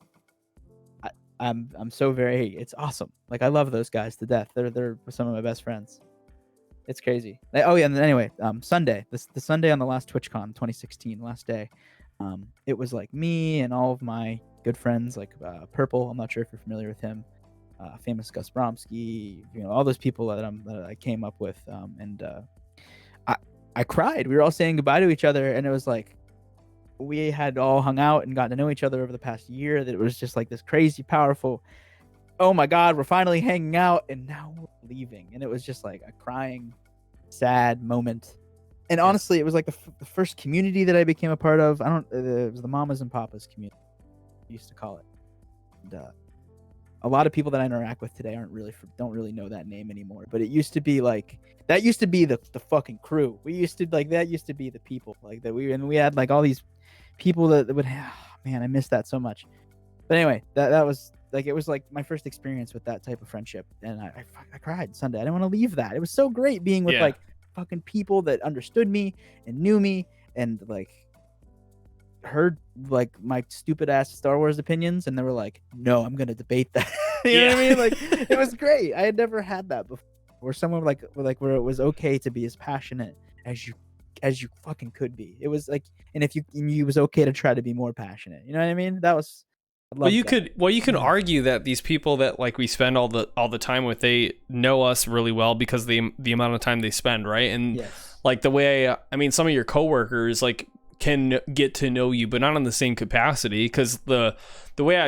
I'm so it's awesome. Like I love those guys to death. They're some of my best friends. It's crazy. Oh yeah, and then anyway, Sunday, the Sunday on the last TwitchCon 2016, last day, it was like me and all of my good friends, like Purple. I'm not sure if you're familiar with him. Famous Gus Bromsky, all those people that I came up with, and I cried. We were all saying goodbye to each other, and it was like, we had all hung out and gotten to know each other over the past year, that it was just like this crazy powerful, oh my god, we're finally hanging out, and now we're leaving. And it was just like a crying, sad moment. And honestly, it was like the first community that I became a part of. It was the Mamas and Papas community, we used to call it. And a lot of people that I interact with today don't really know that name anymore. But it used to be like, that used to be the fucking crew. We used to like, that used to be the people like that. We had like all these people that would, man, I miss that so much. But anyway, that was like, it was like my first experience with that type of friendship, and I cried Sunday. I didn't want to leave that. It was so great being with like fucking people that understood me and knew me, and like heard like my stupid ass Star Wars opinions, and they were like, no, I'm gonna debate that. You know what I mean? Like, it was great. I had never had that before. where someone like where it was okay to be as passionate as you fucking could be. It was like, and it was okay to try to be more passionate. You know what I mean? I Well, love that. you could argue that these people that like we spend all the time with, they know us really well because the amount of time they spend, right? And Yes. like the way I mean, some of your coworkers like can get to know you, but not in the same capacity, because the way I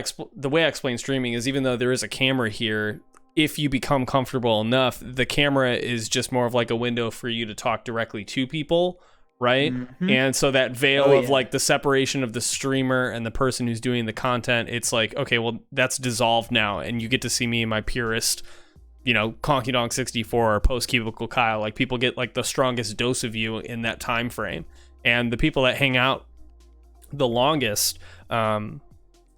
explain streaming is, even though there is a camera here, if you become comfortable enough, the camera is just more of like a window for you to talk directly to people, right? Mhm. And so that veil Oh, of yeah. like the separation of the streamer and the person who's doing the content, it's like, okay, well, that's dissolved now, and you get to see me in my purest, you know, KonkyTalks 64 or PostCubicleKyle. Like, people get like the strongest dose of you in that time frame. And the people that hang out the longest,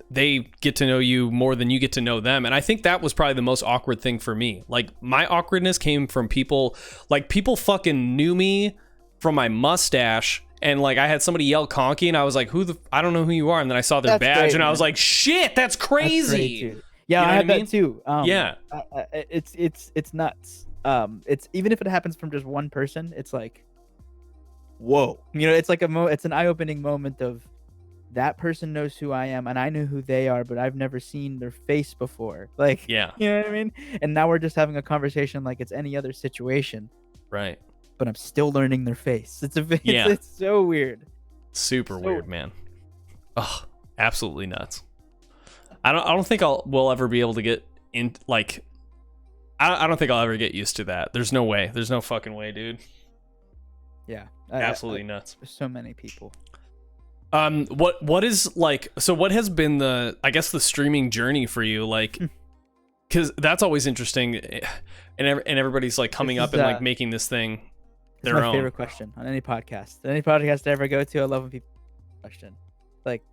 they get to know you more than you get to know them. And I think that was probably the most awkward thing for me. Like, my awkwardness came from people fucking knew me from my mustache, and like I had somebody yell Konky, and I was like, I don't know who you are. And then I saw their That's badge, great, and I man. was like, shit, that's crazy. That's great, dude. Yeah, You know I what had I mean? that too. Yeah. It's nuts. It's, even if it happens from just one person, it's like, whoa. You know, it's like it's an eye-opening moment of, that person knows who I am and I know who they are, but I've never seen their face before. Like, Yeah. you know what I mean? And now we're just having a conversation like it's any other situation, Right. but I'm still learning their face. Yeah. It's so weird. Super So weird, man. Oh, absolutely nuts. I don't think we'll ever be able to get in, like, I don't think I'll ever get used to that. There's no way. There's no fucking way, dude. Yeah. Absolutely nuts. There's so many people. What is, like, so what has been the, I guess, the streaming journey for you? Like, because that's always interesting, and everybody's like coming This up is, and like making this thing It's their my own. favorite question on any podcast. Any podcast I ever go to, I love when people question, like,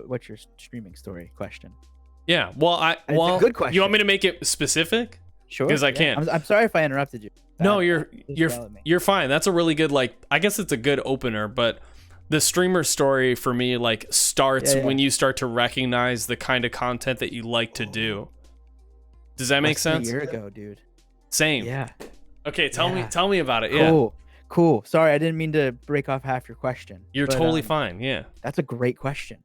what's your streaming story question. Yeah. Well, It's a good question. You want me to make it specific? Sure. 'Cause I yeah. can't. I'm sorry if I interrupted you. No, Just yell at me. you're fine. That's a really good, like, I guess it's a good opener, but the streamer story for me, like, starts when you start to recognize the kind of content that you like to do. Does that make Less than sense? A year ago, dude. Same. Yeah. Okay, tell me about it. Yeah. Cool. Sorry, I didn't mean to break off half your question. You're totally fine. Yeah. That's a great question.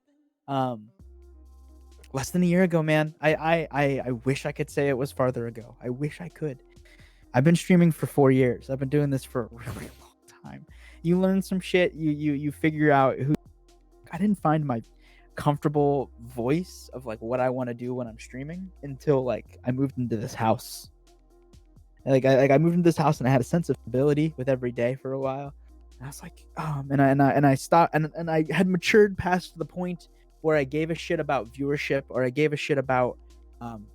Less than a year ago, man. I wish I could say it was farther ago. I wish I could. I've been streaming for 4 years. I've been doing this for a really long time. You learn some shit. You figure out who. I didn't find my comfortable voice of like what I want to do when I'm streaming until like I moved into this house. I moved into this house and I had a sense of stability with every day for a while. And I was like, and I stopped and I had matured past the point where I gave a shit about viewership, or I gave a shit about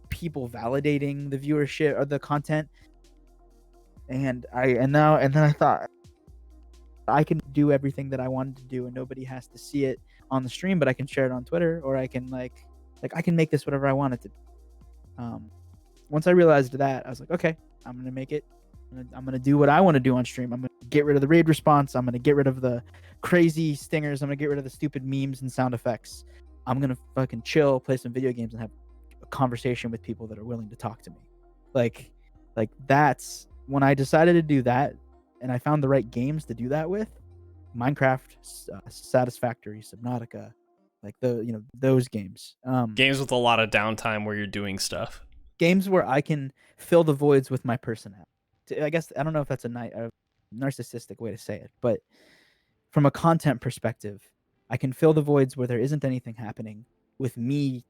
people validating the viewership or the content. And then I thought, I can do everything that I wanted to do and nobody has to see it on the stream, but I can share it on Twitter, or I can like I can make this whatever I want it to be. Once I realized that, I was like, okay, I'm gonna make it. I'm gonna do what I want to do on stream. I'm gonna get rid of the raid response. I'm gonna get rid of the crazy stingers. I'm gonna get rid of the stupid memes and sound effects. I'm gonna fucking chill, play some video games, and have a conversation with people that are willing to talk to me. Like that's when I decided to do that, and I found the right games to do that with. Minecraft, Satisfactory, Subnautica, like those games. Games with a lot of downtime where you're doing stuff. Games where I can fill the voids with my personality. I guess I don't know if that's a narcissistic way to say it, but from a content perspective, I can fill the voids where there isn't anything happening with me.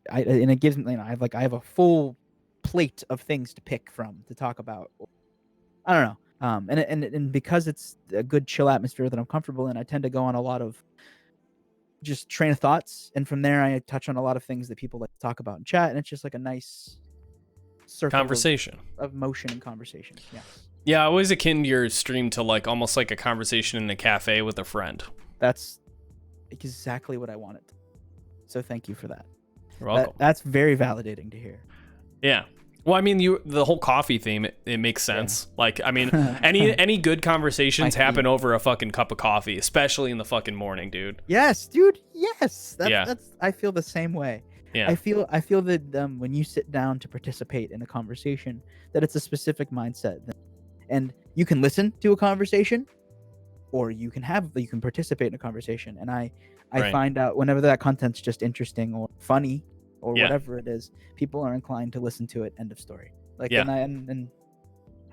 And it gives me, I have a full plate of things to pick from to talk about. I don't know. And because it's a good chill atmosphere that I'm comfortable in, I tend to go on a lot of just train of thoughts, and from there I touch on a lot of things that people like to talk about in chat, and it's just like a nice circle Conversation of motion and conversation. Yeah, I always akin your stream to like almost like a conversation in a cafe with a friend. That's exactly what I wanted. So thank you for that. You're welcome. That's very validating to hear. Yeah. Well, I mean, the whole coffee theme, it makes sense. Yeah. Like, I mean, any good conversations happen over a fucking cup of coffee, especially in the fucking morning, dude. Yes, dude. Yes. That's I feel the same way. Yeah. I feel that when you sit down to participate in a conversation, that it's a specific mindset, and you can listen to a conversation, or you can participate in a conversation. And I Right. find out whenever that content's just interesting or funny or Yeah. whatever it is, people are inclined to listen to it. End of story. Like, Yeah. and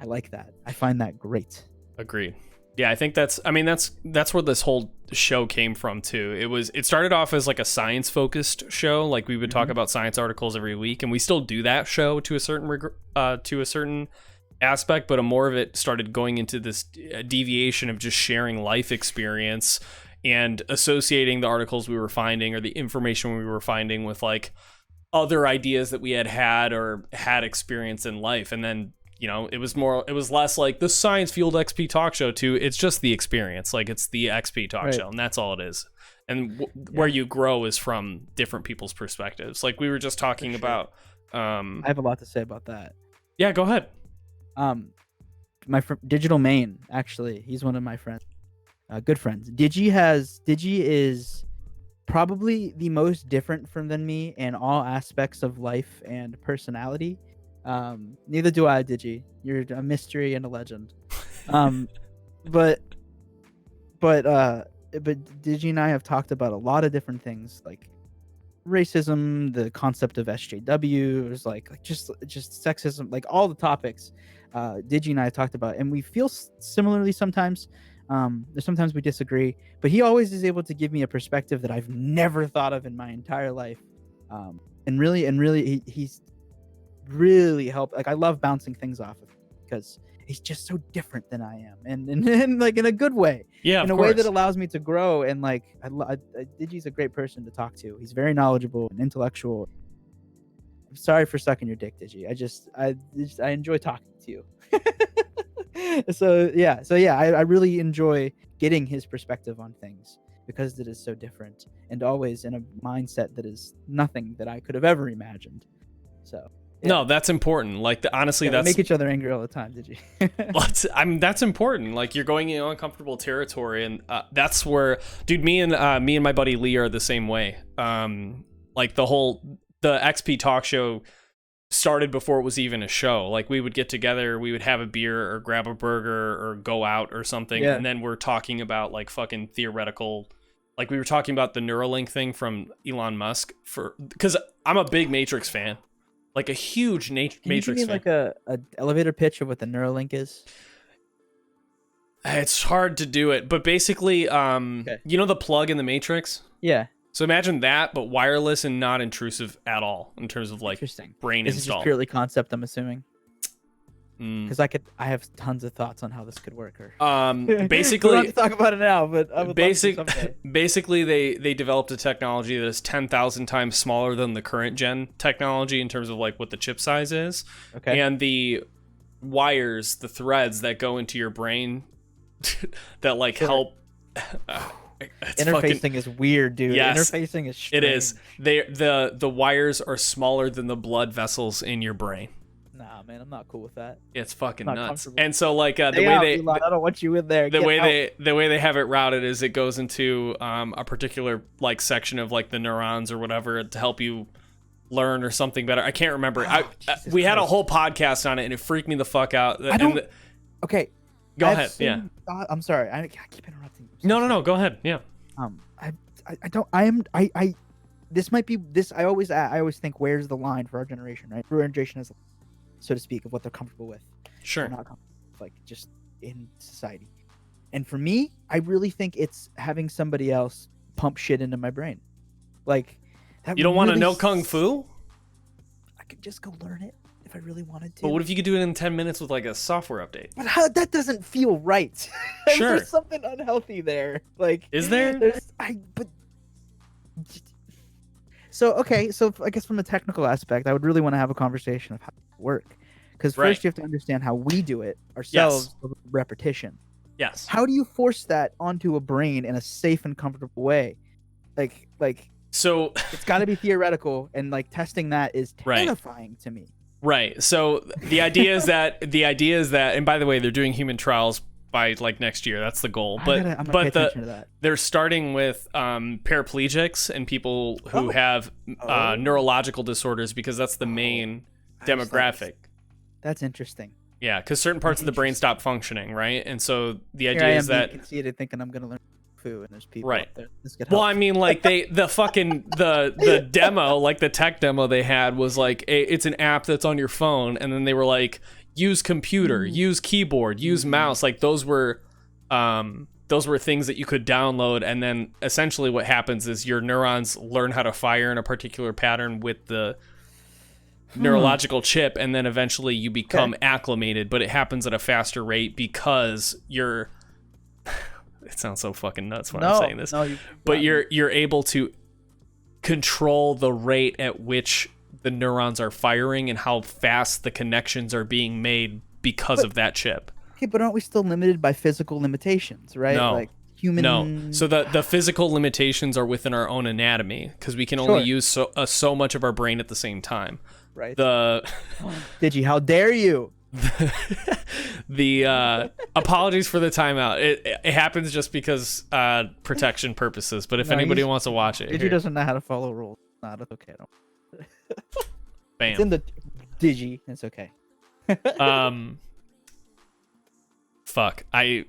I like that. I find that great. Agreed. Yeah, I think that's where this whole show came from too. It started off as like a science focused show. Like we would talk about science articles every week, and we still do that show to a certain aspect, but more of it started going into this deviation of just sharing life experience and associating the articles we were finding or the information we were finding with like other ideas that we had or had experience in life. And then, you know, it was less like the science fueled XP talk show too. It's just the experience. Like it's the XP talk show, and that's all it is. And where you grow is from different people's perspectives. Like we were just talking about. I have a lot to say about that. Yeah, go ahead. My Digital Main, actually, he's one of my friends, good friends. Digi is probably the most different than me in all aspects of life and personality. Neither do I, Digi. You're a mystery and a legend. But Digi and I have talked about a lot of different things, like racism, the concept of SJWs, like just sexism, like all the topics. Digi and I have talked about, and we feel similarly sometimes. Sometimes we disagree, but he always is able to give me a perspective that I've never thought of in my entire life. And really, he's really helped. Like I love bouncing things off of him because he's just so different than I am, and like in a good way. Yeah, in a way that allows me to grow. And like, Digi's a great person to talk to. He's very knowledgeable and intellectual. I'm sorry for sucking your dick, Digi. I enjoy talking to you. So yeah, I really enjoy getting his perspective on things because it is so different and always in a mindset that is nothing that I could have ever imagined. So yeah. No, that's important. Like honestly, we make each other angry all the time, Digi. That's important. Like you're going in uncomfortable territory, and that's where, dude. Me and my buddy Lee are the same way. Like the XP talk show started before it was even a show. Like we would get together, we would have a beer or grab a burger or go out or something, and then we're talking about like fucking theoretical. Like we were talking about the Neuralink thing from Elon Musk because I'm a big Matrix fan. Like a huge Matrix fan. Can you give me like a elevator pitch of what the Neuralink is? It's hard to do it, but basically, okay. You know the plug in the Matrix? Yeah. So imagine that, but wireless and not intrusive at all in terms of like brain this install. Is just purely concept, I'm assuming. Because I have tons of thoughts on how this could work. Basically, we don't have to talk about it now, but I would basically they developed a technology that is 10,000 times smaller than the current gen technology in terms of like what the chip size is. Okay. And the wires, the threads that go into your brain that like help. Interfacing is weird, dude. Yes, interfacing is strange. It is. The wires are smaller than the blood vessels in your brain. Nah, man, I'm not cool with that. It's fucking nuts. And so like the way Elon, I don't want you in there. The way they have it routed is it goes into a particular like section of like the neurons or whatever to help you learn or something better. I can't remember. We had a whole podcast on it and it freaked me the fuck out. Okay. Go ahead. Yeah. I'm sorry. I keep interrupting. No. Go ahead. Yeah. This might be this. I always think, where's the line for our generation, right? For our generation is, so to speak, of what they're comfortable with. Sure. Not comfortable with, like just in society. And for me, I really think it's having somebody else pump shit into my brain. Like that. You don't want to know kung fu? I could just go learn it if I really wanted to. But what if you could do it in 10 minutes with like a software update? But that doesn't feel right. Sure. There's something unhealthy there. Like, is there? So I guess from a technical aspect, I would really want to have a conversation of how it work. Because first you have to understand how we do it ourselves with repetition. Yes. How do you force that onto a brain in a safe and comfortable way? So it's got to be theoretical, and like testing that is terrifying to me. Right. So the idea is that, and by the way, they're doing human trials by like next year. That's the goal. I'm gonna pay attention to that. They're starting with paraplegics and people who have neurological disorders, because that's the main demographic. That's interesting. Yeah, because certain parts of the brain stop functioning, right? And so the idea is that you can see it thinking I'm gonna learn food, and there's people right. out there. This could help. Well, I mean, like the demo, like the tech demo they had was like it's an app that's on your phone, and then they were like, use computer, use keyboard, use mouse. Like those were things that you could download, and then essentially what happens is your neurons learn how to fire in a particular pattern with the neurological chip, and then eventually you become acclimated, but it happens at a faster rate because you're it sounds so fucking nuts when I'm saying this, but you're able to control the rate at which the neurons are firing and how fast the connections are being made because of that chip. Okay, but aren't we still limited by physical limitations, right? No. Like human. No. So the physical limitations are within our own anatomy, because we can only use so much of our brain at the same time. Right. Digi, how dare you? The apologies for the timeout. It happens just because protection purposes. But if anybody wants to watch it, Digi doesn't know how to follow rules. Nah, that's okay. Bam. It's in the Digi. It's okay. Fuck. I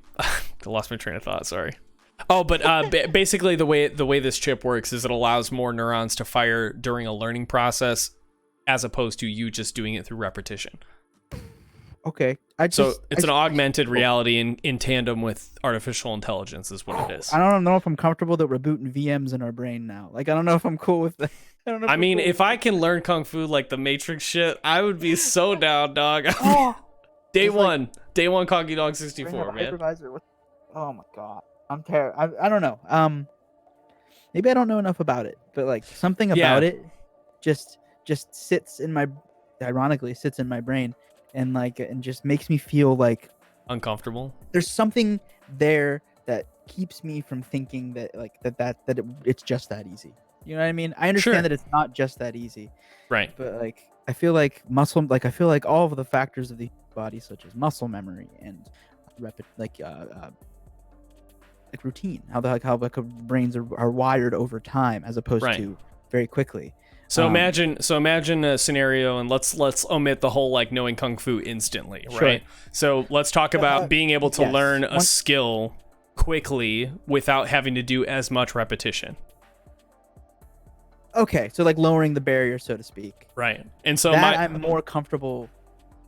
lost my train of thought. Sorry. Oh, but basically the way this chip works is it allows more neurons to fire during a learning process, as opposed to you just doing it through repetition. Okay. It's an augmented reality in tandem with artificial intelligence is what it is. I don't know if I'm comfortable that we're booting VMs in our brain now. Like, I don't know if I'm cool with that. I mean, if I can learn Kung Fu like the Matrix shit, I would be so down, dog. Day one KonkyTalks 64, man. Oh my god. I'm terrified. I don't know. Maybe I don't know enough about it, but like something about it just sits in my brain and just makes me feel like uncomfortable. There's something there that keeps me from thinking that it's just that easy. You know what I mean? I understand that it's not just that easy. Right. But like I feel like all of the factors of the body, such as muscle memory and routine, how brains are wired over time as opposed to very quickly. So imagine a scenario, and let's omit the whole like knowing Kung Fu instantly, right? So let's talk about being able to learn a skill quickly without having to do as much repetition. Okay, so like lowering the barrier, so to speak. Right. And so I'm more comfortable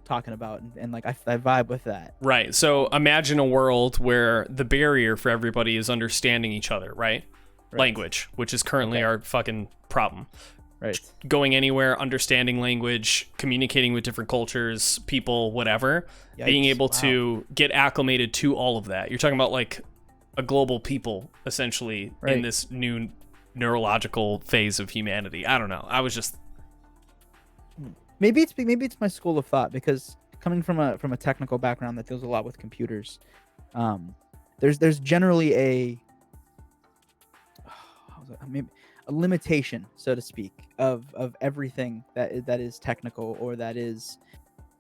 talking about, and like I vibe with that. Right. So imagine a world where the barrier for everybody is understanding each other, right? Language, which is currently our fucking problem. Right. Going anywhere, understanding language, communicating with different cultures, people, whatever. Yikes. Being able to get acclimated to all of that. You're talking about like a global people, essentially, in this new neurological phase of humanity. I don't know. I was just... Maybe it's my school of thought, because coming from a technical background that deals a lot with computers, there's generally a limitation, so to speak, of everything that is technical or that is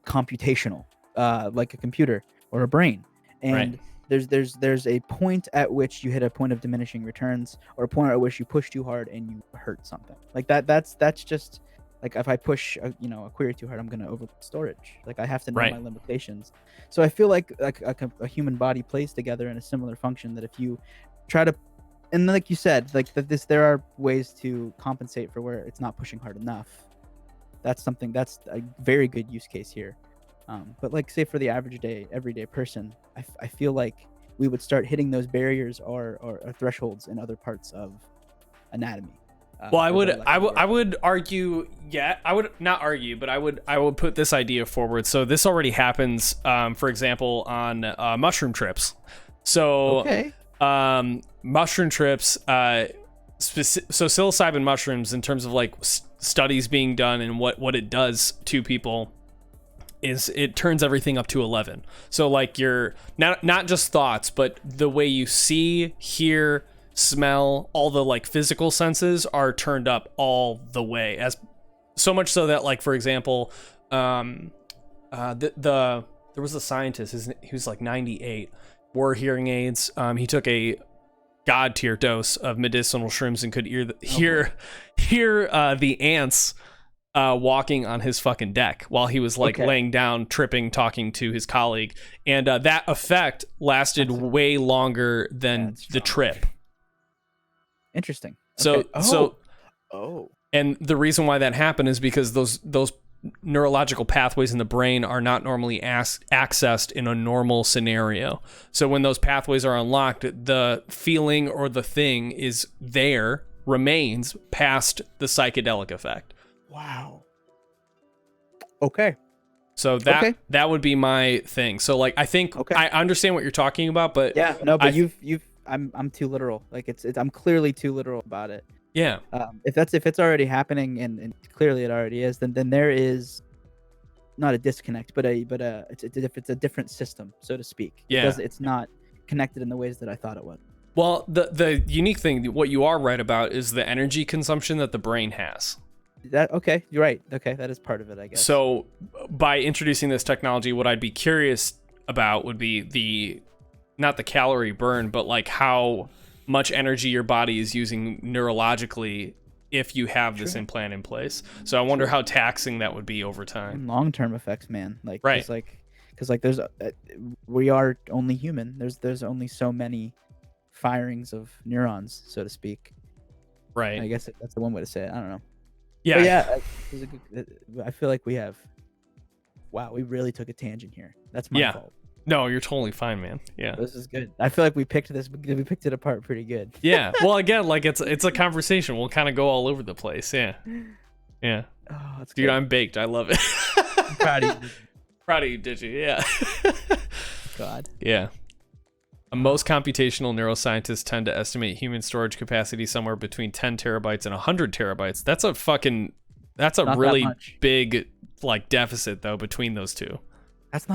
computational, like a computer or a brain. And there's a point at which you hit a point of diminishing returns, or a point at which you push too hard and you hurt something. Like that's just like, if I push a query too hard, I'm gonna overload storage. Like I have to know my limitations. So I feel like a human body plays together in a similar function, that if you try to, and like you said, like there are ways to compensate for where it's not pushing hard enough. That's a very good use case here. But like, say for the everyday person, I feel like we would start hitting those barriers or thresholds in other parts of anatomy. Well, I would argue, I would not argue, but I would put this idea forward. So this already happens, for example, on mushroom trips. So mushroom trips, so psilocybin mushrooms, in terms of like studies being done and what it does to people, is it turns everything up to 11. So like you're not just thoughts, but the way you see, hear, smell, all the like physical senses are turned up all the way, as so much so that, like, for example, there was a scientist, he was like 98, wore hearing aids. He took a god tier dose of medicinal shrooms and could hear the ants walking on his fucking deck while he was like laying down, tripping, talking to his colleague, and that effect lasted way longer than the trip. Interesting. So and the reason why that happened is because those neurological pathways in the brain are not normally accessed in a normal scenario. So when those pathways are unlocked, the feeling or the thing remains past the psychedelic effect. Wow. Okay. So that would be my thing. So like I think I understand what you're talking about, but I'm too literal. Like it's I'm clearly too literal about it. Yeah. If it's already happening and clearly it already is, then there is not a disconnect, but it's a different system, so to speak. Yeah. It's not connected in the ways that I thought it was. Well, the unique thing, what you are right about, is the energy consumption that the brain has. You're right. Okay, that is part of it, I guess. So by introducing this technology, what I'd be curious about would be not the calorie burn, but like how much energy your body is using neurologically if you have this implant in place. So I wonder how taxing that would be over time. And long-term effects, man. Like, right. Because there's we are only human. There's only so many firings of neurons, so to speak. Right. I guess that's the one way to say it. I don't know. Yeah. I feel like we have. Wow, we really took a tangent here. That's my fault. No, you're totally fine, man. Yeah. This is good. I feel like we picked it apart pretty good. Yeah. Well, again, like it's a conversation. We'll kind of go all over the place. Yeah. Yeah. Oh, that's Dude, good. I'm baked. I love it. I'm proud of you. Proud of you, Digi. Yeah. God. Yeah. Most computational neuroscientists tend to estimate human storage capacity somewhere between 10 terabytes and 100 terabytes. That's a really big like deficit though between those two. That's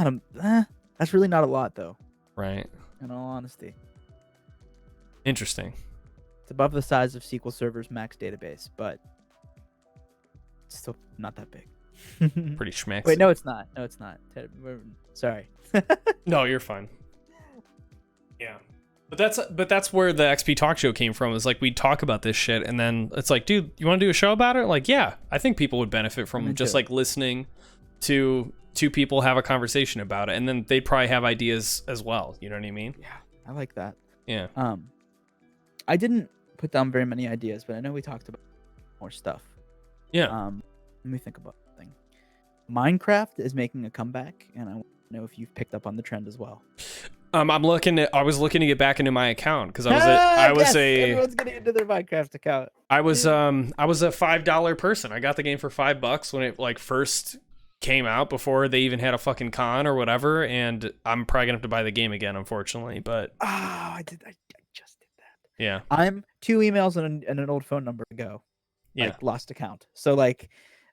really not a lot though. Right. In all honesty. Interesting. It's above the size of SQL Server's max database, but it's still not that big. Pretty schmacks. Wait, no, it's not. Sorry. No, you're fine. Yeah. But that's where the XP Talk Show came from. Is like we'd talk about this shit, and then it's like, dude, you want to do a show about it? Like, yeah, I think people would benefit from just like listening to two people have a conversation about it, and then they'd probably have ideas as well. You know what I mean? Yeah, I like that. Yeah. I didn't put down very many ideas, but I know we talked about more stuff. Yeah. Let me think about something. Minecraft is making a comeback, and I want to know if you've picked up on the trend as well. I was looking to get back into my account because everyone's getting into their Minecraft account. I was a $5 person. I got the game for $5 when it like first came out before they even had a fucking con or whatever, and I'm probably gonna have to buy the game again, unfortunately. But I just did that. Yeah. I'm 2 emails and an old phone number to go. Like lost account. So like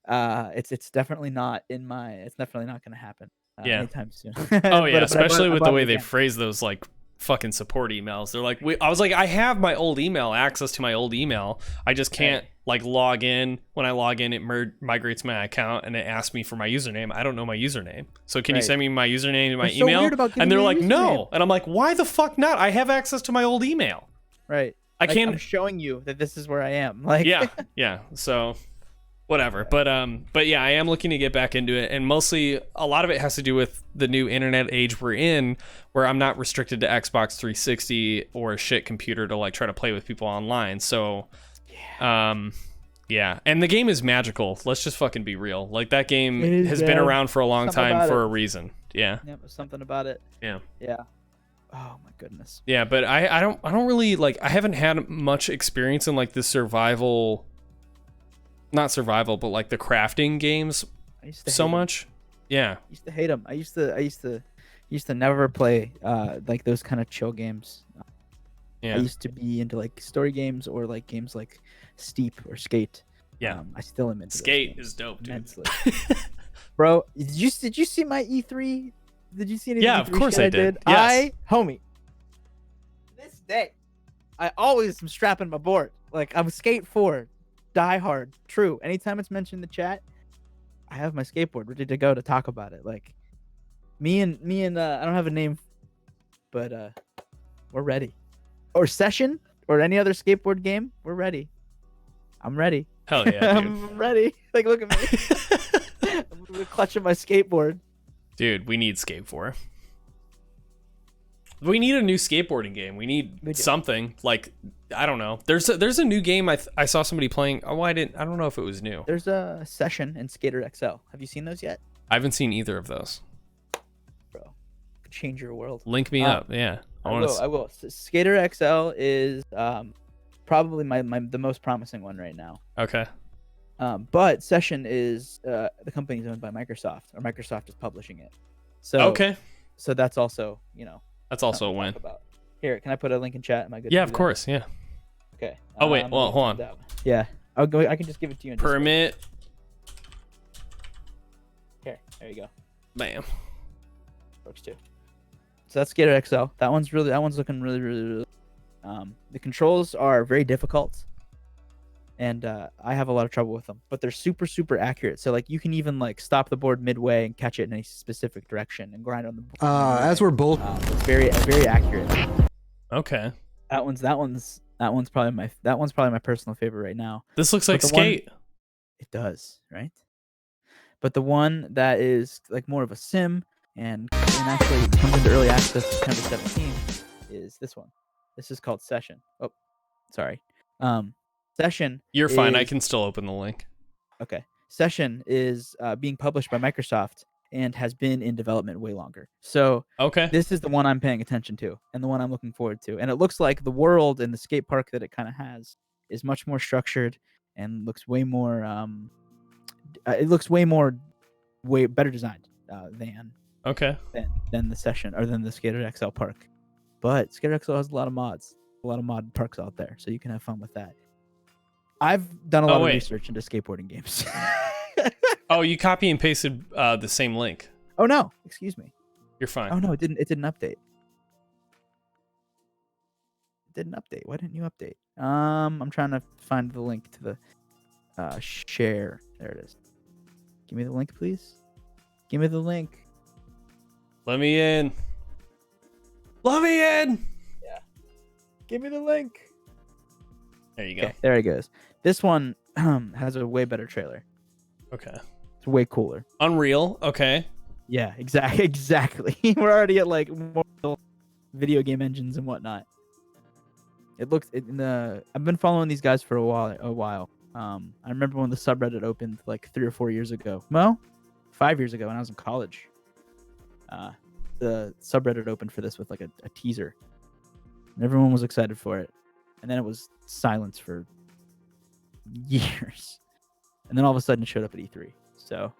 it's definitely not it's definitely not gonna happen. Anytime soon. Oh yeah, especially with the way they phrase those like fucking support emails. They're like, I was like, I have my old email, access to my old email. I just can't like log in. When I log in, it migrates my account and it asks me for my username. I don't know my username. So can you send me my username to my email? And they're like, no. And I'm like, why the fuck not? I have access to my old email. Right. I can't. I'm showing you that this is where I am. Like yeah. So whatever. But yeah, I am looking to get back into it, and mostly a lot of it has to do with the new internet age we're in, where I'm not restricted to Xbox 360 or a shit computer to like try to play with people online. So yeah, and the game is magical. Let's just fucking be real. Like that game has been around for a long time for a reason. Yeah. Yeah, something about it. Yeah. Yeah. Oh my goodness. Yeah, but I don't really like, I haven't had much experience in like the not survival, but like the crafting games so much. Yeah. I used to hate them. I used to never play like those kind of chill games. Yeah. I used to be into like story games or like games like Steep or Skate. Yeah. I still am into Skate is dope, dude. Immensely. Bro, did you see my E3? Did you see any? Yeah, of course I did. Yes. Homie, this day, I always am strapping my board. Like I'm Skate 4. Die hard, true. Anytime it's mentioned in the chat, I have my skateboard ready to go to talk about it. Like me and I don't have a name, but we're ready. Or Session or any other skateboard game, we're ready. I'm ready. Hell yeah, dude. I'm ready. Like, look at me. I'm clutching my skateboard. Dude, we need Skate 4. We need a new skateboarding game. We need something like, I don't know. There's a new game I saw somebody playing. Oh, I don't know if it was new. There's a Session and Skater XL. Have you seen those yet? I haven't seen either of those. Bro, change your world. Link me up. Yeah. I will. Skater XL is probably the most promising one right now. Okay. But Session is the company's owned by Microsoft, or Microsoft is publishing it. So okay. So that's also, that's also a win. Here, can I put a link in chat? Am I good? Yeah, of course. Yeah. Okay. Oh wait, well, hold on. Yeah, I'll go. I can just give it to you. In Permit. Here, there you go. Bam. Works too. So that's Skater XL. That one's looking really. The controls are very difficult, and I have a lot of trouble with them. But they're super accurate. So like you can even like stop the board midway and catch it in a specific direction and grind on the board. As we're both. It's very accurate. Okay. That one's probably my personal favorite right now. This looks like Skate. It does, right? But the one that is like more of a sim and actually comes into early access September 17th is this one. This is called Session. Oh, sorry. Session. You're fine. I can still open the link. Okay. Session is being published by Microsoft and has been in development way longer. So okay, this is the one I'm paying attention to and the one I'm looking forward to. And it looks like the world and the skate park that it kind of has is much more structured and looks way more. Way better designed than the Session or than the Skater XL park. But Skater XL has a lot of mods, a lot of mod parks out there, so you can have fun with that. I've done a lot of research into skateboarding games. Oh, you copy and pasted the same link. Oh no, excuse me. You're fine. Oh no, it didn't update. It didn't update. Why didn't you update? I'm trying to find the link to the share. There it is. Give me the link, please. Give me the link. Let me in. Let me in. Yeah. Give me the link. There you go. Okay, there it goes. This one has a way better trailer. Okay. It's way cooler. Unreal. Okay. Yeah, exactly. We're already at like more video game engines and whatnot. It looks. I've been following these guys for a while. I remember when the subreddit opened like 3 or 4 years ago. Well, 5 years ago when I was in college. The subreddit opened for this with like a teaser, and everyone was excited for it. And then it was silence for years, and then all of a sudden it showed up at E3. So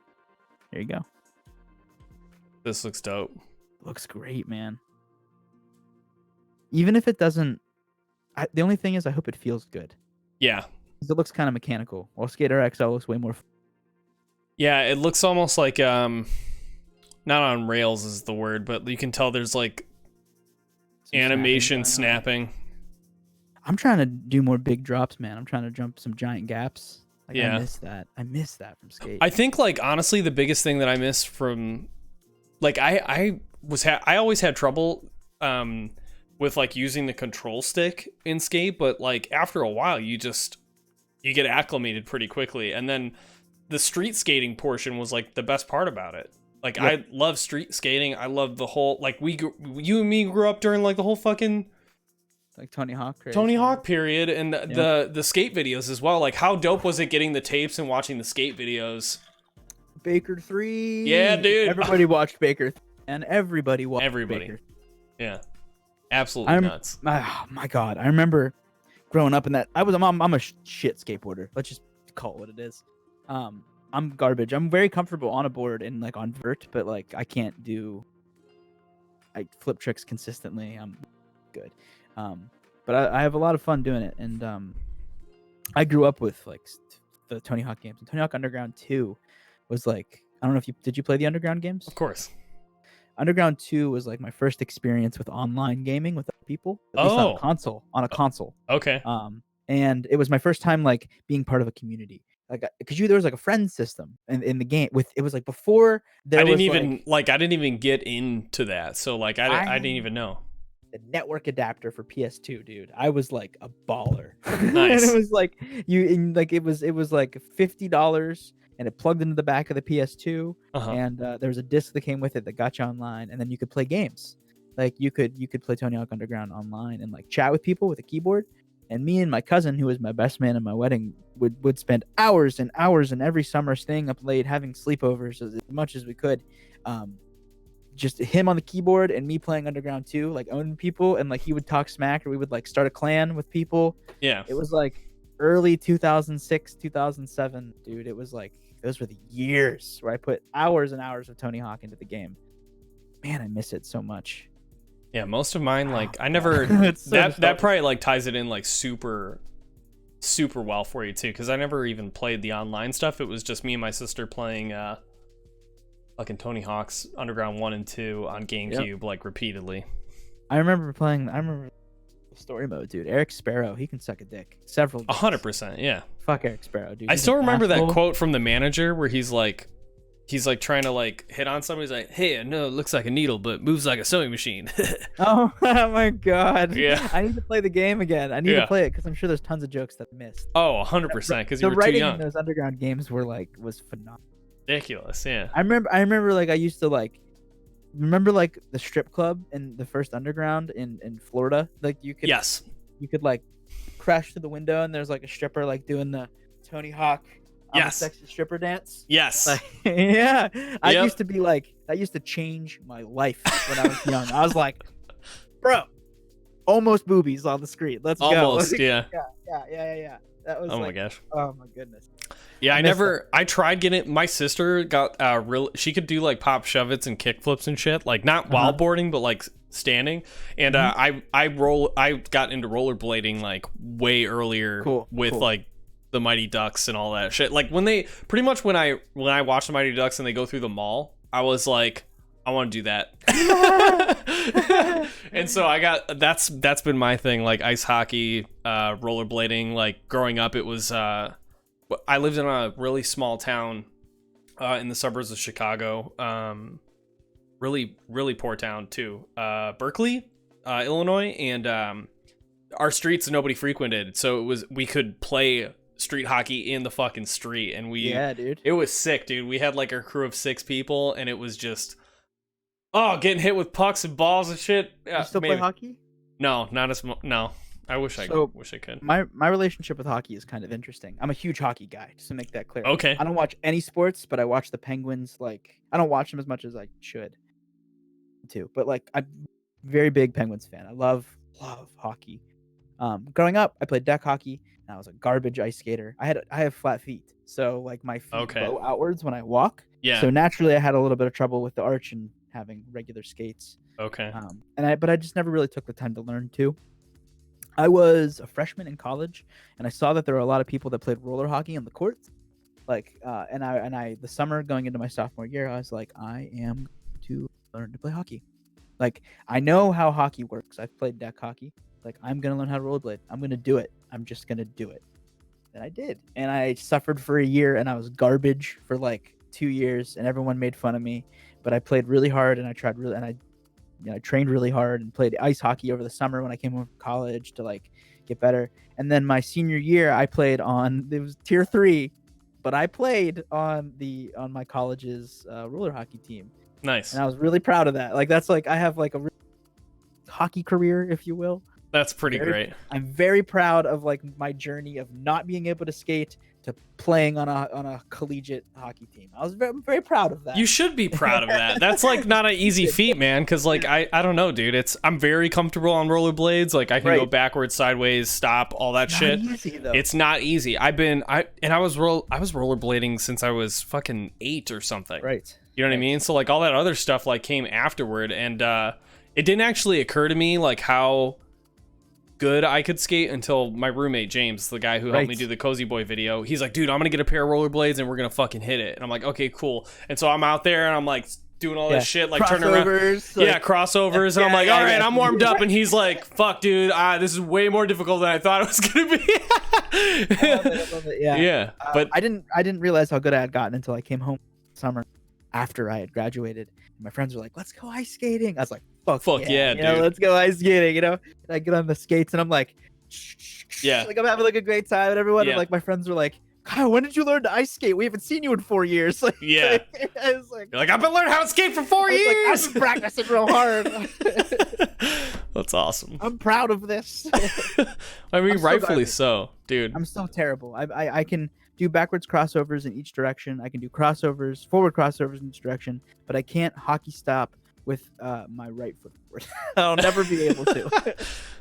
there you go. This looks dope. Looks great, man. Even if it doesn't, the only thing is I hope it feels good. Yeah. It looks kind of mechanical, while Skater XL looks way more. Yeah, it looks almost like not on rails is the word, but you can tell there's like some animation snapping. I'm trying to do more big drops, man. I'm trying to jump some giant gaps. Like, yeah. I miss that from Skate. I think like honestly the biggest thing that I miss from like I always had trouble with like using the control stick in Skate, but like after a while you get acclimated pretty quickly, and then the street skating portion was like the best part about it. Like, yep. I love street skating. I love the whole like you and me grew up during like the whole fucking like Tony Hawk period, and the skate videos as well. Like, how dope was it getting the tapes and watching the skate videos? Baker 3. Yeah, dude. Everybody watched Baker, and everybody watched Baker. Yeah, absolutely nuts. Oh my god, I remember growing up in that. I'm a shit skateboarder. Let's just call it what it is. I'm garbage. I'm very comfortable on a board and like on vert, but like I can't do like flip tricks consistently. I'm good. But I have a lot of fun doing it, and I grew up with like the Tony Hawk games. And Tony Hawk Underground 2 was like, I don't know if did you play the Underground games? Of course. Underground 2 was like my first experience with online gaming with other people. At least on a console. Okay. And it was my first time like being part of a community. Like, because there was like a friend system in the game it was like before there. I didn't even get into that, so like I didn't even know. the network adapter for PS2, dude. I was like a baller. Nice. And it was like it was like $50, and it plugged into the back of the PS2, and there was a disc that came with it that got you online, and then you could play games. Like you could play Tony Hawk Underground online and like chat with people with a keyboard. And me and my cousin, who was my best man in my wedding, would spend hours and hours and every summer staying up late, having sleepovers as much as we could. Just him on the keyboard and me playing Underground 2, like owning people, and like he would talk smack, or we would like start a clan with people. Yeah. It was like early 2006, 2007, dude. It was like those were the years where I put hours and hours of Tony Hawk into the game. Man, I miss it so much. Yeah, most of mine, like I never that probably like ties it in like super well for you too, because I never even played the online stuff. It was just me and my sister playing fucking Tony Hawk's Underground 1 and 2 on GameCube, like repeatedly. I remember story mode, dude. Eric Sparrow, he can suck a dick. 100%, yeah. Fuck Eric Sparrow, dude. I still remember that quote from the manager where he's like trying to like hit on somebody. He's like, "Hey, I know it looks like a needle, but moves like a sewing machine." Oh my god. Yeah. I need to play the game again. I need to play it because I'm sure there's tons of jokes that I missed. Oh, 100%, because you were too writing young. in those Underground games was phenomenal. Ridiculous, yeah. I remember like I used to like remember like the strip club in the first Underground in Florida. Like you could like crash through the window and there's like a stripper like doing the Tony Hawk sexy stripper dance. Yes. Like, yeah. I used to be like, that used to change my life when I was young. I was like, bro, almost boobies on the screen. Let's go. Almost, yeah. Yeah. That was my gosh. Oh my goodness. Yeah, I tried getting, my sister got she could do like pop shove-its and kick flips and shit, like not while boarding, but like standing. And I got into rollerblading like way earlier with like the Mighty Ducks and all that shit. Like when I watch the Mighty Ducks and they go through the mall, I was like, I want to do that. And so that's been my thing, like ice hockey, rollerblading. Like growing up, it was I lived in a really small town in the suburbs of Chicago. Really, really poor town too. Berkeley, Illinois, and our streets nobody frequented, so we could play street hockey in the fucking street, and dude, it was sick, dude. We had like our crew of 6 people, and it was just getting hit with pucks and balls and shit. You still play hockey? No, not as no. I wish I could. My relationship with hockey is kind of interesting. I'm a huge hockey guy, just to make that clear. Okay. I don't watch any sports, but I watch the Penguins. Like I don't watch them as much as I should, too. But like I'm a very big Penguins fan. I love hockey. Growing up, I played deck hockey. And I was a garbage ice skater. I have flat feet, so like my feet go outwards when I walk. Yeah. So naturally, I had a little bit of trouble with the arch and having regular skates. Okay. But I just never really took the time to learn to. I was a freshman in college, and I saw that there were a lot of people that played roller hockey on the courts. Like, and I the summer going into my sophomore year, I was like, I am going to learn to play hockey. Like, I know how hockey works. I've played deck hockey. Like, I'm gonna learn how to rollerblade. I'm gonna do it. I'm just gonna do it. And I did. And I suffered for a year, and I was garbage for like 2 years, and everyone made fun of me. But I played really hard, and I trained really hard and played ice hockey over the summer when I came home from college to like get better. And then my senior year, I played it was tier 3, but I played on my college's roller hockey team. Nice. And I was really proud of that. Like that's like I have like a hockey career, if you will. That's pretty great. I'm very proud of like my journey of not being able to skate to playing on a collegiate hockey team. I was very proud of that. You should be proud of that. That's like not an easy feat, man. Because like I don't know, dude. I'm very comfortable on rollerblades. Like I can go backwards, sideways, stop, all that shit. Not easy, though. It's not easy. I was rollerblading since I was fucking 8 or something. Right. You know what I mean? So like all that other stuff like came afterward, and it didn't actually occur to me like how good I could skate until my roommate James, the guy who helped me do the Cozy Boy video, he's like, dude, I'm gonna get a pair of rollerblades and we're gonna fucking hit it. And I'm like, okay, cool. And so I'm out there and I'm like doing all this shit, like turning around, crossovers, and I'm like, all right, I'm warmed up, and he's like, fuck, dude, this is way more difficult than I thought it was gonna be. I love it. Yeah. But I didn't realize how good I had gotten until I came home summer, after I had graduated. My friends were like, "Let's go ice skating." I was like, "Fuck yeah, you know, dude. let's go ice skating." You know, and I get on the skates and I'm like, Yeah. like I'm having like a great time and everyone. Yeah. And like my friends were like, "Kyle, when did you learn to ice skate? We haven't seen you in 4 years." Like, Yeah. I was like, You're like, I've been learning how to skate for 4 years. like, I've been practicing real hard. That's awesome. I'm proud of this. I mean, I'm so rightfully bad. so, dude. I'm so terrible. I can do backwards crossovers in each direction. I can do crossovers, forward crossovers in each direction, but I can't hockey stop with my right foot forward. I'll never be able to.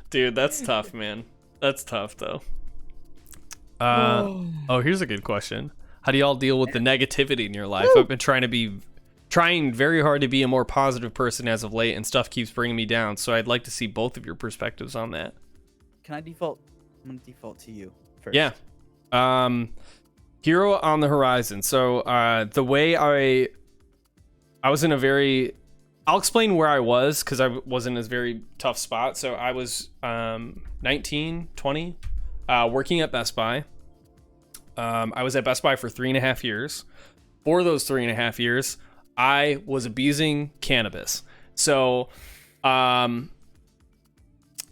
Dude, that's tough, man. That's tough, though. Oh, here's a good question. How do y'all deal with the negativity in your life? Woo! I've been trying very hard to be a more positive person as of late, and stuff keeps bringing me down. So I'd like to see both of your perspectives on that. Can I default? I'm gonna default to you first. Yeah. Hero on the horizon. So the way I was in a very, I'll explain where I was, because I was in this very tough spot. So I was 19, 20, working at Best Buy. I was at Best Buy for 3.5 years. For those 3.5 years, I was abusing cannabis. So,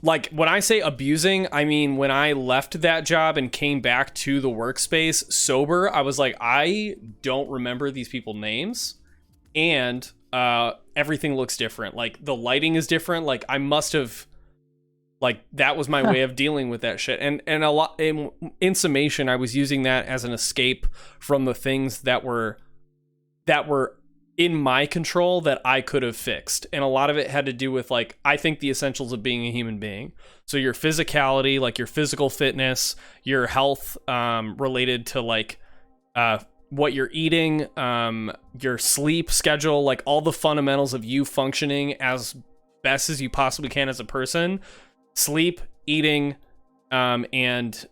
like, when I say abusing, I mean when I left that job and came back to the workspace sober, I was like, I don't remember these people's names, and everything looks different. Like, the lighting is different. Like, I must have, like, that was my way of dealing with that shit. And a lot in summation, I was using that as an escape from the things that were in my control that I could have fixed. And a lot of it had to do with, like, I think the essentials of being a human being. So your physicality, like your physical fitness, your health, related to, like, what you're eating, your sleep schedule, like all the fundamentals of you functioning as best as you possibly can as a person. Sleep, eating, and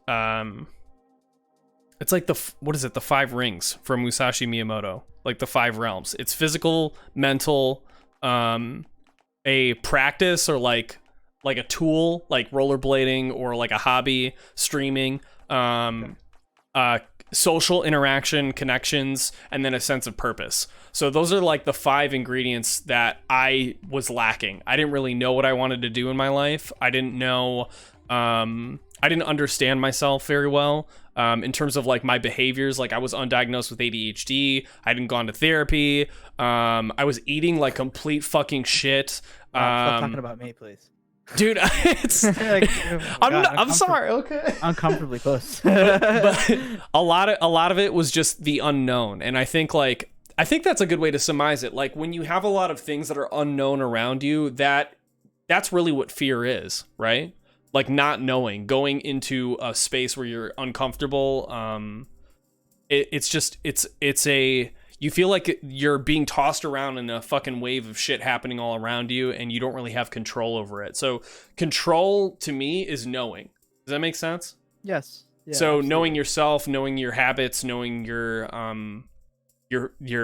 it's like the 5 rings from Musashi Miyamoto, like the 5 realms. It's physical, mental, a practice, or like a tool, like rollerblading, or like a hobby, streaming, social interaction, connections, and then a sense of purpose. So those are like the 5 ingredients that I was lacking. I didn't really know what I wanted to do in my life. I didn't know, I didn't understand myself very well, in terms of like my behaviors. Like, I was undiagnosed with ADHD. I hadn't gone to therapy. I was eating like complete fucking shit. Stop talking about me, please. Dude, it's Like, I'm sorry. Okay. Uncomfortably close. But a lot of it was just the unknown. And I think that's a good way to surmise it. Like, when you have a lot of things that are unknown around you, that's really what fear is, right? Like, not knowing, going into a space where you're uncomfortable. You feel like you're being tossed around in a fucking wave of shit happening all around you, and you don't really have control over it. So control to me is knowing. Does that make sense? Yes. Yeah, So absolutely. knowing yourself, knowing your habits, knowing your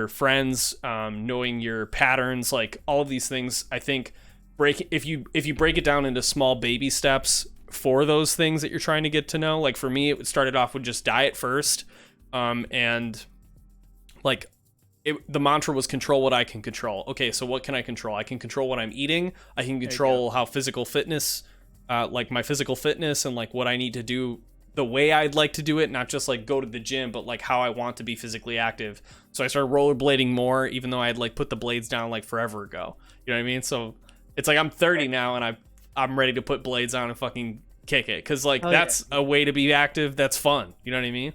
friends, knowing your patterns, like all of these things, I think if you break it down into small baby steps for those things that you're trying to get to know. Like, for me, it started off with just diet first, and like, the mantra was control what I can control. Okay, so what can I control? I can control what I'm eating. I can control how physical fitness, like my physical fitness, and like what I need to do the way I'd like to do it, not just like go to the gym, but like how I want to be physically active. So I started rollerblading more, even though I had like put the blades down like forever ago. You know what I mean? So it's like I'm 30 now, and I'm ready to put blades on and fucking kick it, because like that's a way to be active. That's fun. You know what I mean?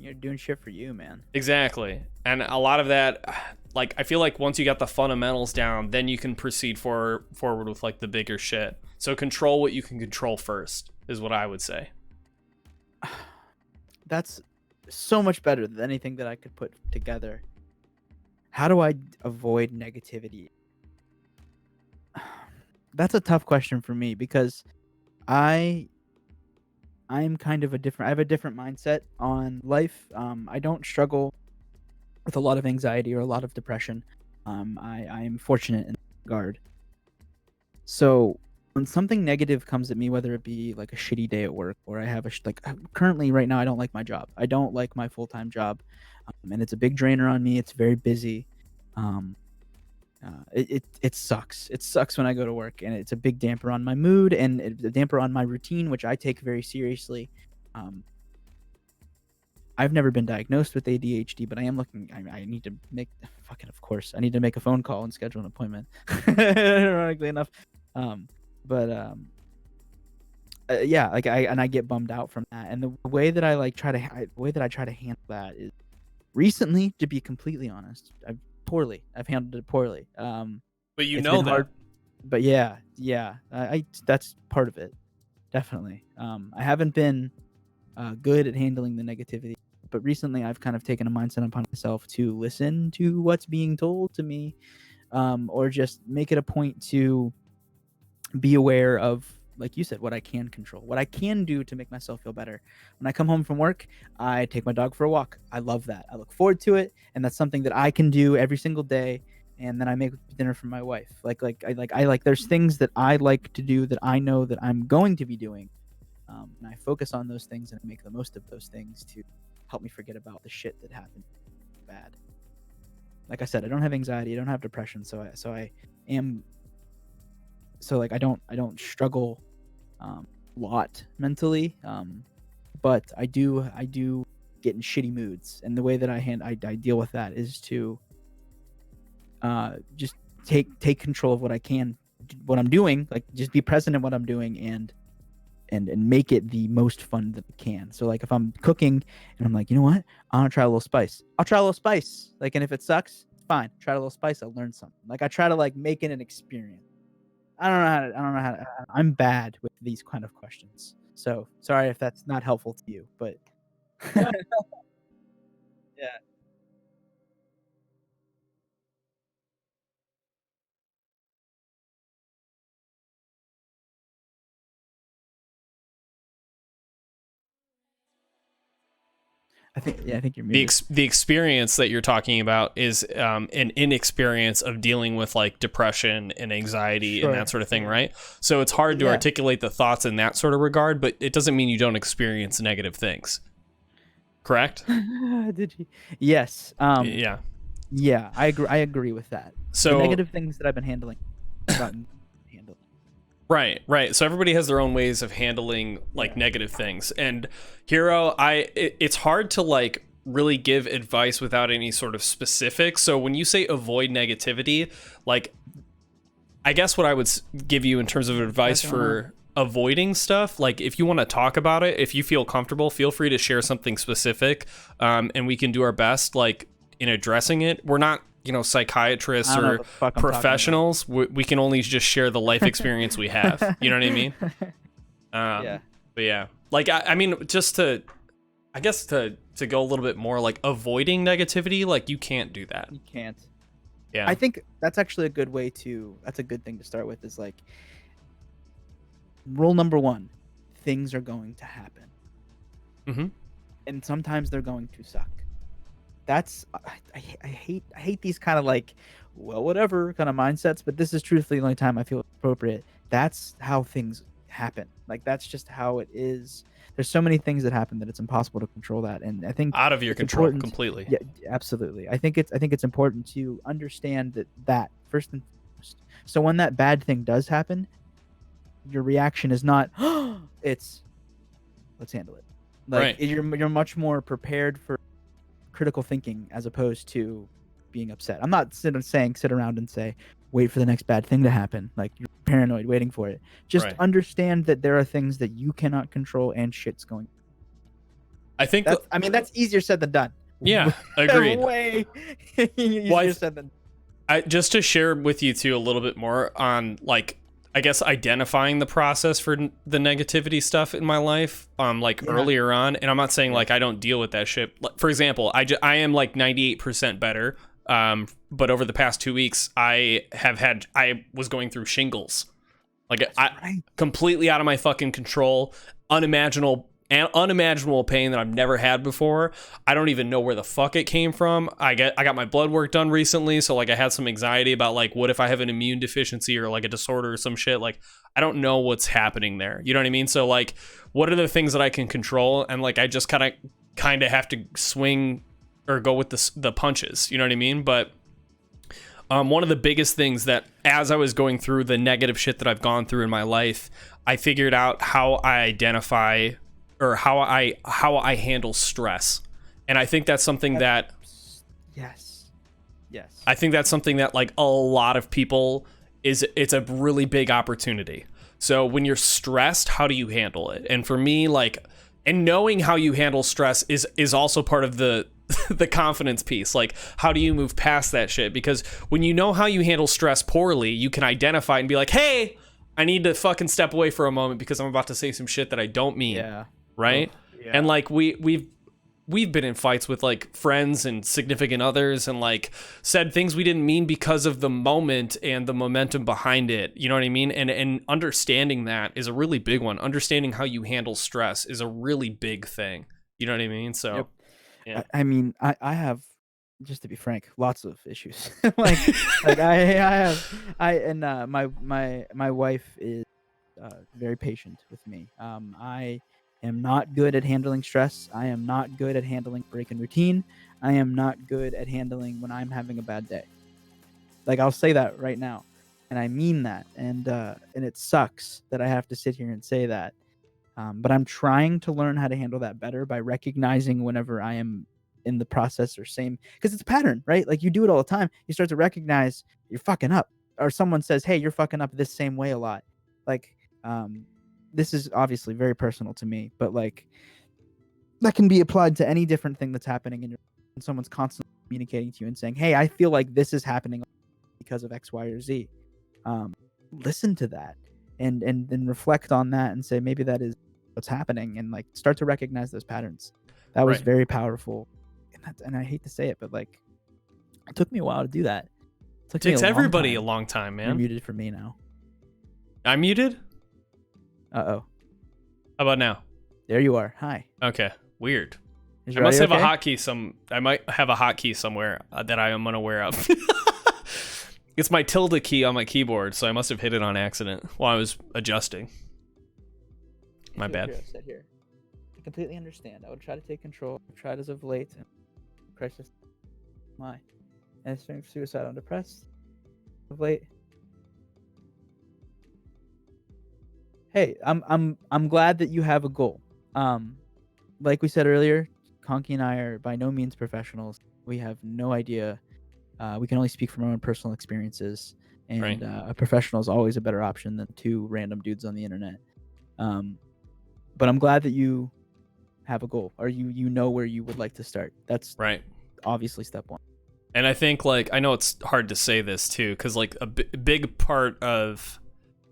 You're doing shit for you, man. Exactly. And a lot of that, like, I feel like once you got the fundamentals down, then you can proceed forward with like the bigger shit. So control what you can control first is what I would say. That's so much better than anything that I could put together. How do I avoid negativity? That's a tough question for me, because I'm kind of I have a different mindset on life. I don't struggle with a lot of anxiety or a lot of depression. I am fortunate in that regard. So when something negative comes at me, whether it be like a shitty day at work or I have currently right now, I don't like my job. I don't like my full-time job, and it's a big drainer on me. It's very busy. Um, it sucks. It sucks when I go to work, and it's a big damper on my mood and a damper on my routine, which I take very seriously. I've never been diagnosed with ADHD, but I am looking. I need to make of course. I need to make a phone call and schedule an appointment. Ironically enough, yeah, like I get bummed out from that, and the way that I try to handle that is recently, to be completely honest, I've handled it poorly. But you it's know been that. hard, but yeah, I that's part of it, definitely. I haven't been good at handling the negativity, but recently I've kind of taken a mindset upon myself to listen to what's being told to me, or just make it a point to be aware of, like you said, what I can control, what I can do to make myself feel better. When I come home from work, I take my dog for a walk. I love that. I look forward to it, and that's something that I can do every single day. And then I make dinner for my wife. There's things that I like to do that I know that I'm going to be doing, and I focus on those things and I make the most of those things to help me forget about the shit that happened bad. Like I said, I don't have anxiety, I don't have depression, so I don't struggle a lot mentally, but I do get in shitty moods, and the way that I deal with that is to just take control of what I'm doing, like just be present in what I'm doing, and make it the most fun that I can. So like if I'm cooking and I'm like, you know what, I want to try a little spice, I'll try a little spice, like, and if it sucks, fine, try a little spice, I'll learn something. Like I try to like make it an experience. I don't know how to, I'm bad with these kind of questions, so sorry if that's not helpful to you, but yeah. I think you're muted. The experience that you're talking about is an inexperience of dealing with like depression and anxiety and that sort of thing, right? So it's hard to articulate the thoughts in that sort of regard, but it doesn't mean you don't experience negative things. Correct? Did you? Yes. Yeah, I agree with that. So the negative things that I've been handling. Right. So everybody has their own ways of handling like negative things. And Hero, it's hard to like really give advice without any sort of specifics. So when you say avoid negativity, like I guess what I would give you in terms of advice for avoiding stuff, like if you want to talk about it, if you feel comfortable, feel free to share something specific, and we can do our best like in addressing it. We're not psychiatrists or professionals. We can only just share the life experience we have. You know what I mean? Yeah. But yeah, like I mean, just to, I guess to go a little bit more, like avoiding negativity, like you can't do that. You can't. Yeah. I think that's actually a good way that's a good thing to start with, is like rule number 1, things are going to happen. Mm-hmm. And sometimes they're going to suck. That's I hate these kind of like, well, whatever kind of mindsets, but this is truthfully the only time I feel appropriate. That's how things happen. Like that's just how it is. There's so many things that happen that it's impossible to control that, and I think out of your control completely. Yeah, absolutely. I think it's important to understand that first and foremost. So when that bad thing does happen, your reaction is not, it's let's handle it. Like right. You're much more prepared for critical thinking as opposed to being upset. I'm not saying sit around and say wait for the next bad thing to happen, like you're paranoid waiting for it. Just understand that there are things that you cannot control and shit's going. I think that's easier said than done. Yeah, agreed. Way easier said than. Just to share with you too a little bit more on like, I guess, identifying the process for the negativity stuff in my life, earlier on. And I'm not saying like I don't deal with that shit. For example, I am like 98% better. But over the past 2 weeks, I was going through shingles, like completely out of my fucking control, unimaginable unimaginable pain that I've never had before. I don't even know where the fuck it came from. I got my blood work done recently, so like I had some anxiety about like what if I have an immune deficiency or like a disorder or some shit. Like I don't know what's happening there. You know what I mean? So like what are the things that I can control, and like I just kind of have to swing or go with the punches. You know what I mean? But one of the biggest things that as I was going through the negative shit that I've gone through in my life, I figured out how I identify or how I handle stress. And I think that's something that yes. I think that's something that like a lot of people it's a really big opportunity. So when you're stressed, how do you handle it? And for me, like, and knowing how you handle stress is also part of the the confidence piece. Like, how do you move past that shit? Because when you know how you handle stress poorly, you can identify and be like, hey, I need to fucking step away for a moment because I'm about to say some shit that I don't mean. Yeah. Right? Yeah. And like we've been in fights with like friends and significant others and like said things we didn't mean because of the moment and the momentum behind it. You know what I mean? And understanding that is a really big one. Understanding how you handle stress is a really big thing. You know what I mean? So Yep. yeah. I mean, I have, just to be frank, lots of issues. like my wife is very patient with me. I am not good at handling stress. I am not good at handling breaking routine. I am not good at handling when I'm having a bad day. Like, I'll say that right now, and I mean that. And it sucks that I have to sit here and say that. But I'm trying to learn how to handle that better by recognizing whenever I am in the process or same, because it's a pattern, right? Like, you do it all the time. You start to recognize you're fucking up, or someone says, hey, you're fucking up this same way a lot. Like, this is obviously very personal to me, but like that can be applied to any different thing that's happening in your, and someone's constantly communicating to you and saying, hey, I feel like this is happening because of X, Y, or Z. Listen to that and then reflect on that and say, maybe that is what's happening, and like start to recognize those patterns. That was very powerful. And I hate to say it, but like it took me a while to do that. It takes everybody a long time, man. You're muted for me now. I'm muted? Uh-oh. How about now? There you are. Hi. Okay. Weird. I must have a hotkey I might have a hotkey somewhere that I am unaware of. It's my tilde key on my keyboard, so I must have hit it on accident while I was adjusting. My bad. Sit here. I completely understand. I would try to take control. I've tried as of late. Crisis. My. And it's suicide on depressed. Of late. Hey, I'm glad that you have a goal. Like we said earlier, Konky and I are by no means professionals. We have no idea. We can only speak from our own personal experiences, and a professional is always a better option than two random dudes on the internet. But I'm glad that you have a goal, or you know where you would like to start. That's obviously step one. And I think, like, I know it's hard to say this too, because like a big part of,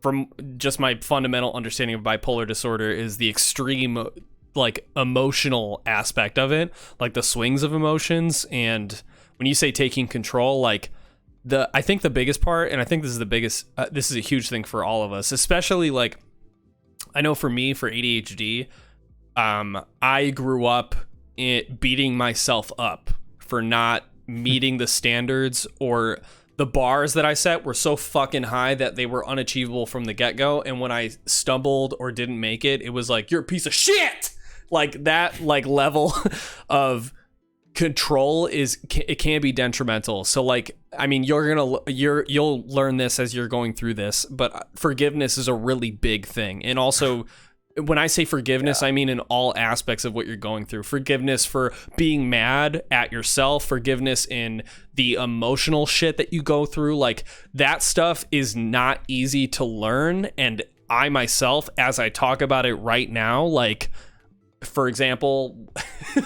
from just my fundamental understanding of bipolar disorder, is the extreme like emotional aspect of it, like the swings of emotions. And when you say taking control, like I think the biggest part, and I think this is the biggest, this is a huge thing for all of us, especially like, I know for me, for ADHD, I grew up beating myself up for not meeting the standards, or the bars that I set were so fucking high that they were unachievable from the get-go. And when I stumbled or didn't make it, it was like, you're a piece of shit. Like that, like level of control it can be detrimental. So like, I mean, you'll learn this as you're going through this, but forgiveness is a really big thing. And also, when I say forgiveness, I mean in all aspects of what you're going through. Forgiveness for being mad at yourself, forgiveness in the emotional shit that you go through. Like, that stuff is not easy to learn. And I myself, as I talk about it right now, like, for example,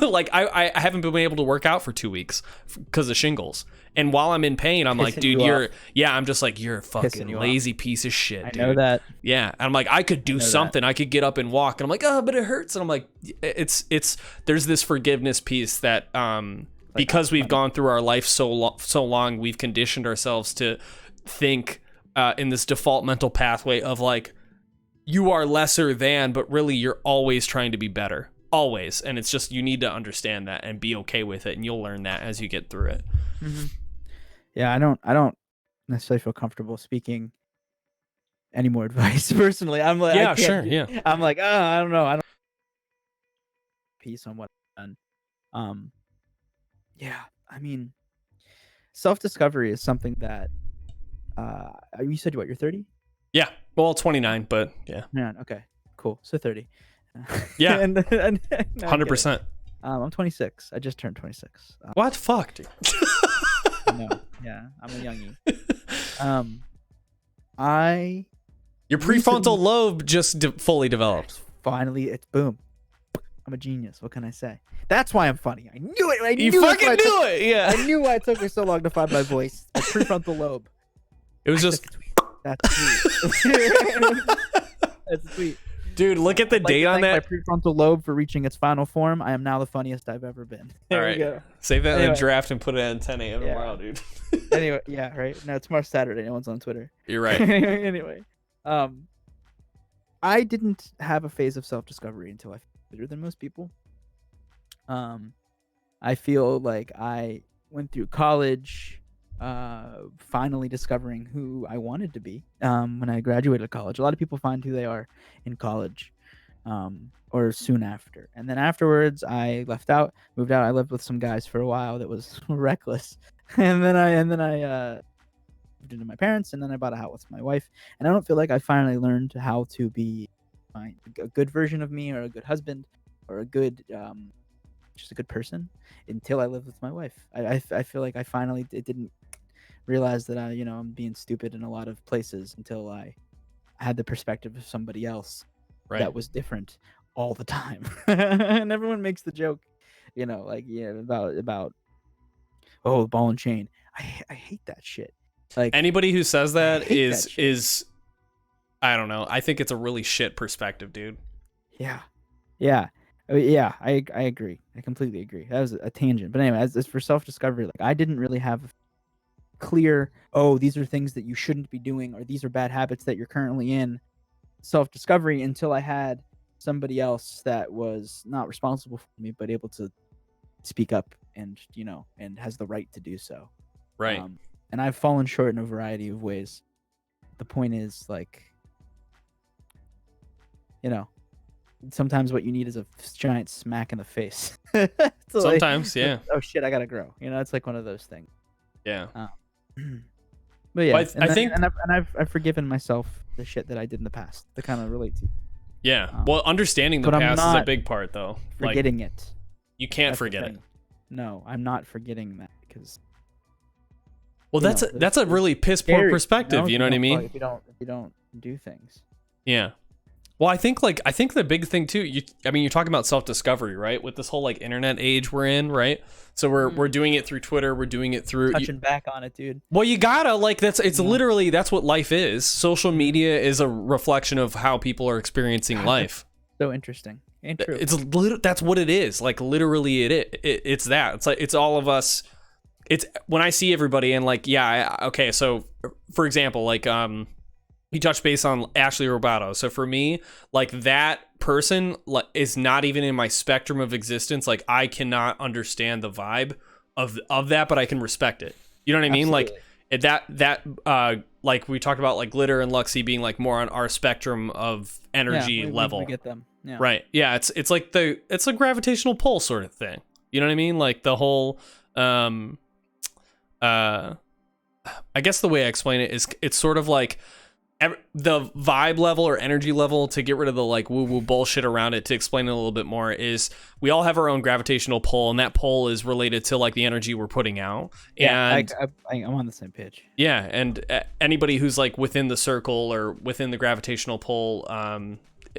like I haven't been able to work out for 2 weeks because of shingles. And while I'm in pain, I'm like, dude, I'm just like, you're a fucking lazy piece of shit, dude. I know that. Yeah. And I'm like, I could do something. I could get up and walk. And I'm like, oh, but it hurts. And I'm like, there's this forgiveness piece that, because we've gone through our life so long, we've conditioned ourselves to think in this default mental pathway of like, you are lesser than, but really you're always trying to be better. Always. And it's just, you need to understand that and be okay with it, and you'll learn that as you get through it. Mm-hmm. Yeah, I don't necessarily feel comfortable speaking any more advice personally. I'm like, yeah, sure, yeah. I'm like, I don't know. I don't piece on what I've done. Yeah, I mean, self-discovery is something that you said what, you're 30? Yeah, well, 29, but yeah. Yeah, okay, cool. So 30. Yeah. and 100%. I'm 26. I just turned 26. What? Fuck, dude. No, yeah, I'm a youngie. Your prefrontal lobe just fully developed. Finally, it's boom. I'm a genius. What can I say? That's why I'm funny. I knew it. You fucking knew it. Yeah. I knew why it took me so long to find my voice. My prefrontal lobe. It was just. That's sweet. That's sweet. Dude, look at the date on that. My prefrontal lobe for reaching its final form. I am now the funniest I've ever been. There we go. Save that in the draft and put it at 10 a.m. tomorrow, dude. Anyway, yeah, right. No, tomorrow's Saturday. No one's on Twitter. You're right. Anyway, I didn't have a phase of self-discovery until I felt better than most people. I feel like I went through college, finally discovering who I wanted to be. When I graduated college, a lot of people find who they are in college, or soon after. And then afterwards, I moved out. I lived with some guys for a while that was reckless, and then I moved into my parents, and then I bought a house with my wife. And I don't feel like I finally learned how to be a good version of me, or a good husband, or a good just a good person until I lived with my wife. I feel like I finally didn't realize that I'm being stupid in a lot of places until I had the perspective of somebody else that was different all the time. And everyone makes the joke, about ball and chain. I hate that shit. Like, anybody who says that is I don't know. I think it's a really shit perspective, dude. Yeah. I agree. I completely agree. That was a tangent. But anyway, as for self-discovery, like, I didn't really have clear, these are things that you shouldn't be doing, or these are bad habits that you're currently in, self-discovery, until I had somebody else that was not responsible for me, but able to speak up and has the right to do so. Right. And I've fallen short in a variety of ways. The point is, like, sometimes what you need is a giant smack in the face. Sometimes, yeah. Oh shit, I gotta grow. It's like one of those things. Yeah. But yeah, well, I think I've forgiven myself the shit that I did in the past to kind of relate to. Yeah. Well, understanding the past is a big part, though. Forgetting it. You can't forget it. No, I'm not forgetting that, because. Well, that's a really piss poor perspective. You know what I mean? If you don't do things. Yeah. Well, I think the big thing too, you're talking about self-discovery, right? With this whole like internet age we're in, right? So we're doing it through Twitter, we're doing it through touching back on it, dude. Well, you gotta, like, literally, that's what life is. Social media is a reflection of how people are experiencing life. So interesting. And true. That's what it is. Like, literally it's that. It's like, it's all of us. It's when I see everybody and like, okay, so for example, like you touched base on Ashley Robato. So for me, like, that person is not even in my spectrum of existence. Like, I cannot understand the vibe of that, but I can respect it. You know what I mean? Absolutely. Like that like we talked about, like Glitter and Luxie being like more on our spectrum of energy level. We get them. Yeah. Right. Yeah. It's like it's a gravitational pull sort of thing. You know what I mean? Like the whole I guess the way I explain it is it's sort of like the vibe level or energy level, to get rid of the like woo-woo bullshit around it, to explain it a little bit more, is we all have our own gravitational pull, and that pull is related to like the energy we're putting out. Yeah, and I'm on the same page. Yeah, and anybody who's like within the circle or within the gravitational pull,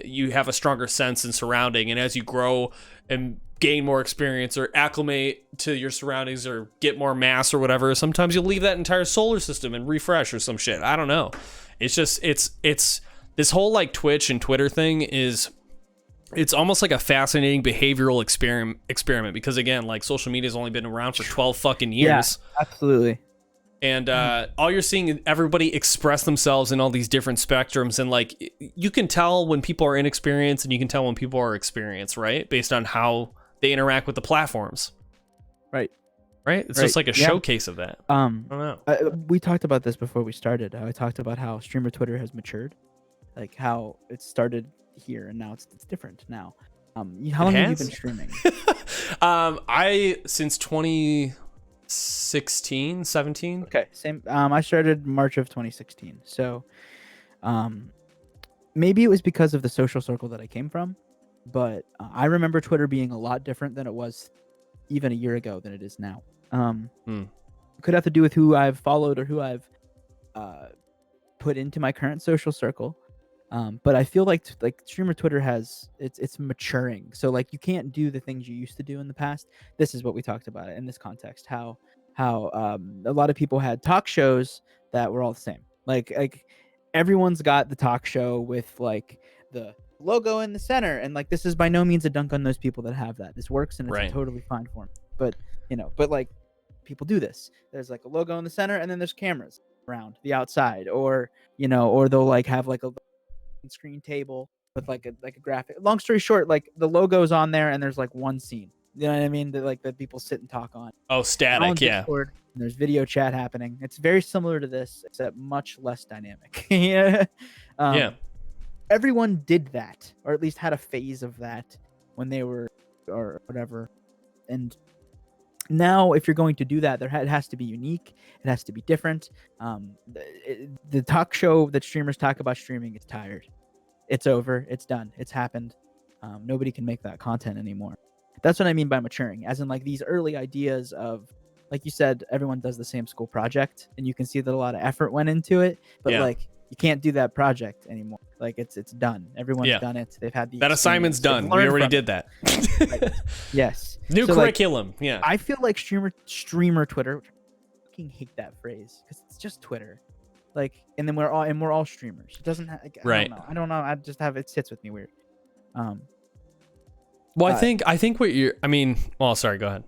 you have a stronger sense in surrounding, and as you grow and gain more experience or acclimate to your surroundings or get more mass or whatever, sometimes you'll leave that entire solar system and refresh or some shit. I don't know. It's just it's this whole like Twitch and Twitter thing it's almost like a fascinating behavioral experiment because, again, like social media has only been around for 12 fucking years. Yeah, absolutely. And all you're seeing is everybody express themselves in all these different spectrums, and like you can tell when people are inexperienced and you can tell when people are experienced, right? Based on how they interact with the platforms. Right. It's just like a showcase of that. I don't know. We talked about this before we started. I talked about how streamer Twitter has matured, like how it started here and now it's different now. How long have you been streaming? I since 2016, 17. Okay, same. I started March of 2016. So, maybe it was because of the social circle that I came from, but I remember Twitter being a lot different than it was even a year ago than it is now. It could have to do with who I've followed or who I've put into my current social circle. But I feel like streamer Twitter it's maturing. So like you can't do the things you used to do in the past. This is what we talked about in this context. How a lot of people had talk shows that were all the same. Like everyone's got the talk show with like the logo in the center, and like this is by no means a dunk on those people that have that. This works and it's a totally fine form. But like people do this. There's like a logo in the center, and then there's cameras around the outside, or they'll like have like a screen table with like a graphic. Long story short, like the logo's on there and there's like one scene, you know what I mean, that people sit and talk on. Static. Discord, and there's video chat happening. It's very similar to this, except much less dynamic. Yeah. Everyone did that, or at least had a phase of that when they were or whatever. And now if you're going to do that, it has to be unique, it has to be different. The talk show that streamers talk about streaming is tired. It's over, it's done, it's happened. Nobody can make that content anymore. That's what I mean by maturing, as in like these early ideas of, like you said, everyone does the same school project and you can see that a lot of effort went into it, but like you can't do that project anymore. Like it's done. Everyone's done it. They've had that assignment's done. We already did that. Right. Yes. New curriculum. Like, I feel like streamer Twitter. I fucking hate that phrase because it's just Twitter. Like, and then we're all streamers. It doesn't have, like, I don't know. I just have, it sits with me weird. Well, I think what you're. I mean, well, sorry. Go ahead.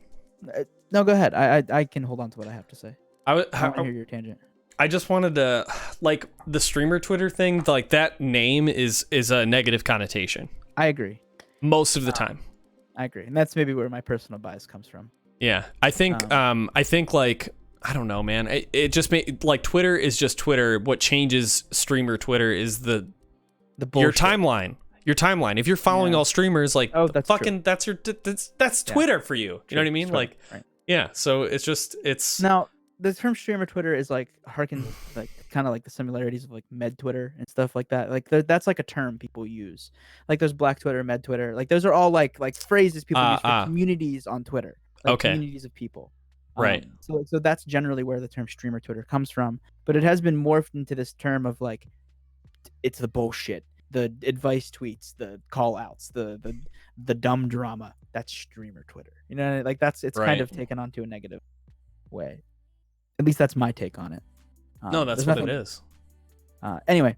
No, go ahead. I can hold on to what I have to say. I want to hear your tangent. I just wanted to, like, the streamer Twitter thing, like that name is a negative connotation. I agree. Most of the time. I agree. And that's maybe where my personal bias comes from. Yeah. I think like, I don't know, man. It just like Twitter is just Twitter. What changes streamer Twitter is the your timeline. Your timeline. If you're following all streamers, like, that's fucking, true. that's Twitter for you. You know what I mean? Like, yeah. So it's now. The term streamer Twitter is like harken like kind of like the similarities of like med Twitter and stuff like that. Like that's like a term people use. Like there's Black Twitter, med Twitter. Like those are all like phrases people use for communities on Twitter. Like communities of people. Right. So that's generally where the term streamer Twitter comes from. But it has been morphed into this term of like it's the bullshit, the advice tweets, the call outs, the dumb drama. That's streamer Twitter. You know, like it's kind of taken onto a negative way. At least that's my take on it. No, that's what it is. Anyway,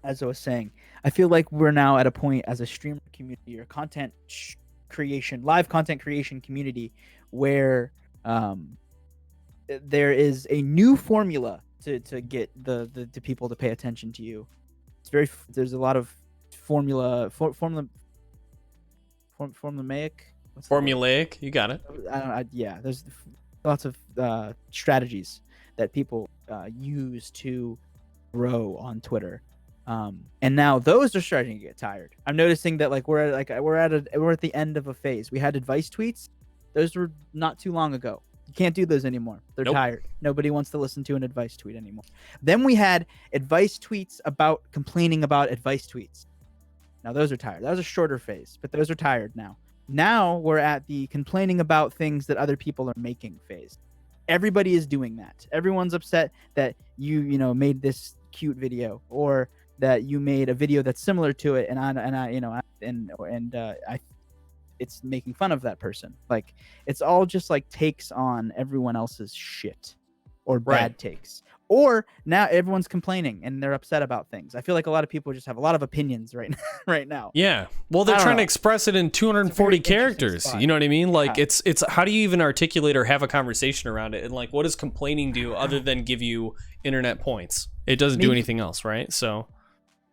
as I was saying, I feel like we're now at a point as a streamer community or content creation, live content creation community, where there is a new formula to get the people to pay attention to you. There's a lot of formulaic. Formulaic, you got it. There's lots of strategies that people use to grow on Twitter, and now those are starting to get tired. I'm noticing that like we're at the end of a phase. We had advice tweets; those were not too long ago. You can't do those anymore. They're tired. Nobody wants to listen to an advice tweet anymore. Then we had advice tweets about complaining about advice tweets. Now those are tired. That was a shorter phase, but those are tired now. Now we're at the complaining about things that other people are making phase. Everybody is doing that. Everyone's upset that you made this cute video, or that you made a video that's similar to it, it's making fun of that person. Like it's all just like takes on everyone else's shit or bad takes, Or now everyone's complaining and they're upset about things. I feel like a lot of people just have a lot of opinions right now. Yeah. Well, they're trying to express it in 240 characters. You know what I mean? Like it's how do you even articulate or have a conversation around it? And like, what does complaining do other than give you internet points? It doesn't do anything else, right? So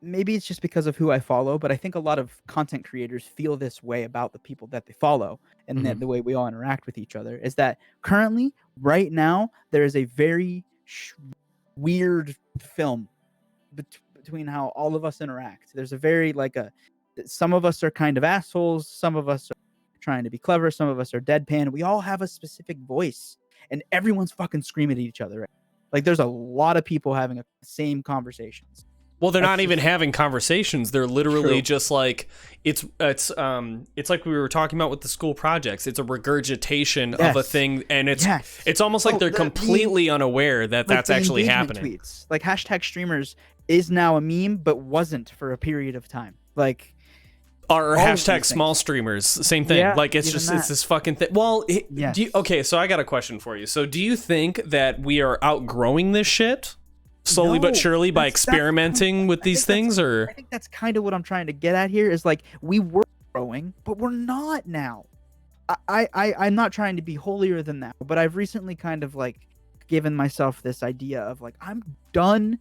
maybe it's just because of who I follow, but I think a lot of content creators feel this way about the people that they follow, and that the way we all interact with each other is that currently, right now, there is a very weird film between how all of us interact. There's a very some of us are kind of assholes, some of us are trying to be clever, some of us are deadpan. We all have a specific voice, and everyone's fucking screaming at each other. Right? Like there's a lot of people having the same conversations. Well, they're not even having conversations. They're literally just like it's like we were talking about with the school projects. It's a regurgitation of a thing, and it's almost like they're completely unaware that that's actually happening. Tweets, like hashtag streamers is now a meme, but wasn't for a period of time. Like or hashtag small streamers, same thing. Yeah, like it's this fucking thing. Well, okay, so I got a question for you. So do you think that we are outgrowing this shit? Slowly but surely by experimenting with these things, or I think that's kind of what I'm trying to get at here is like we were growing, but we're not now. I'm not trying to be holier than that, but I've recently kind of like given myself this idea of like I'm done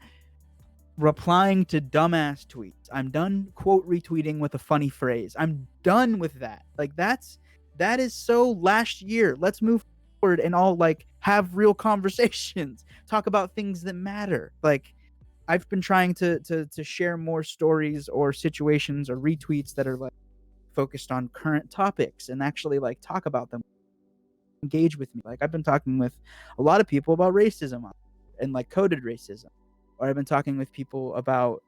replying to dumbass tweets. I'm done quote retweeting with a funny phrase. I'm done with that. Like that is so last year. Let's move forward and all like have real conversations, talk about things that matter. Like I've been trying to share more stories or situations or retweets that are like focused on current topics and actually like talk about them, engage with me. Like I've been talking with a lot of people about racism and like coded racism, or I've been talking with people about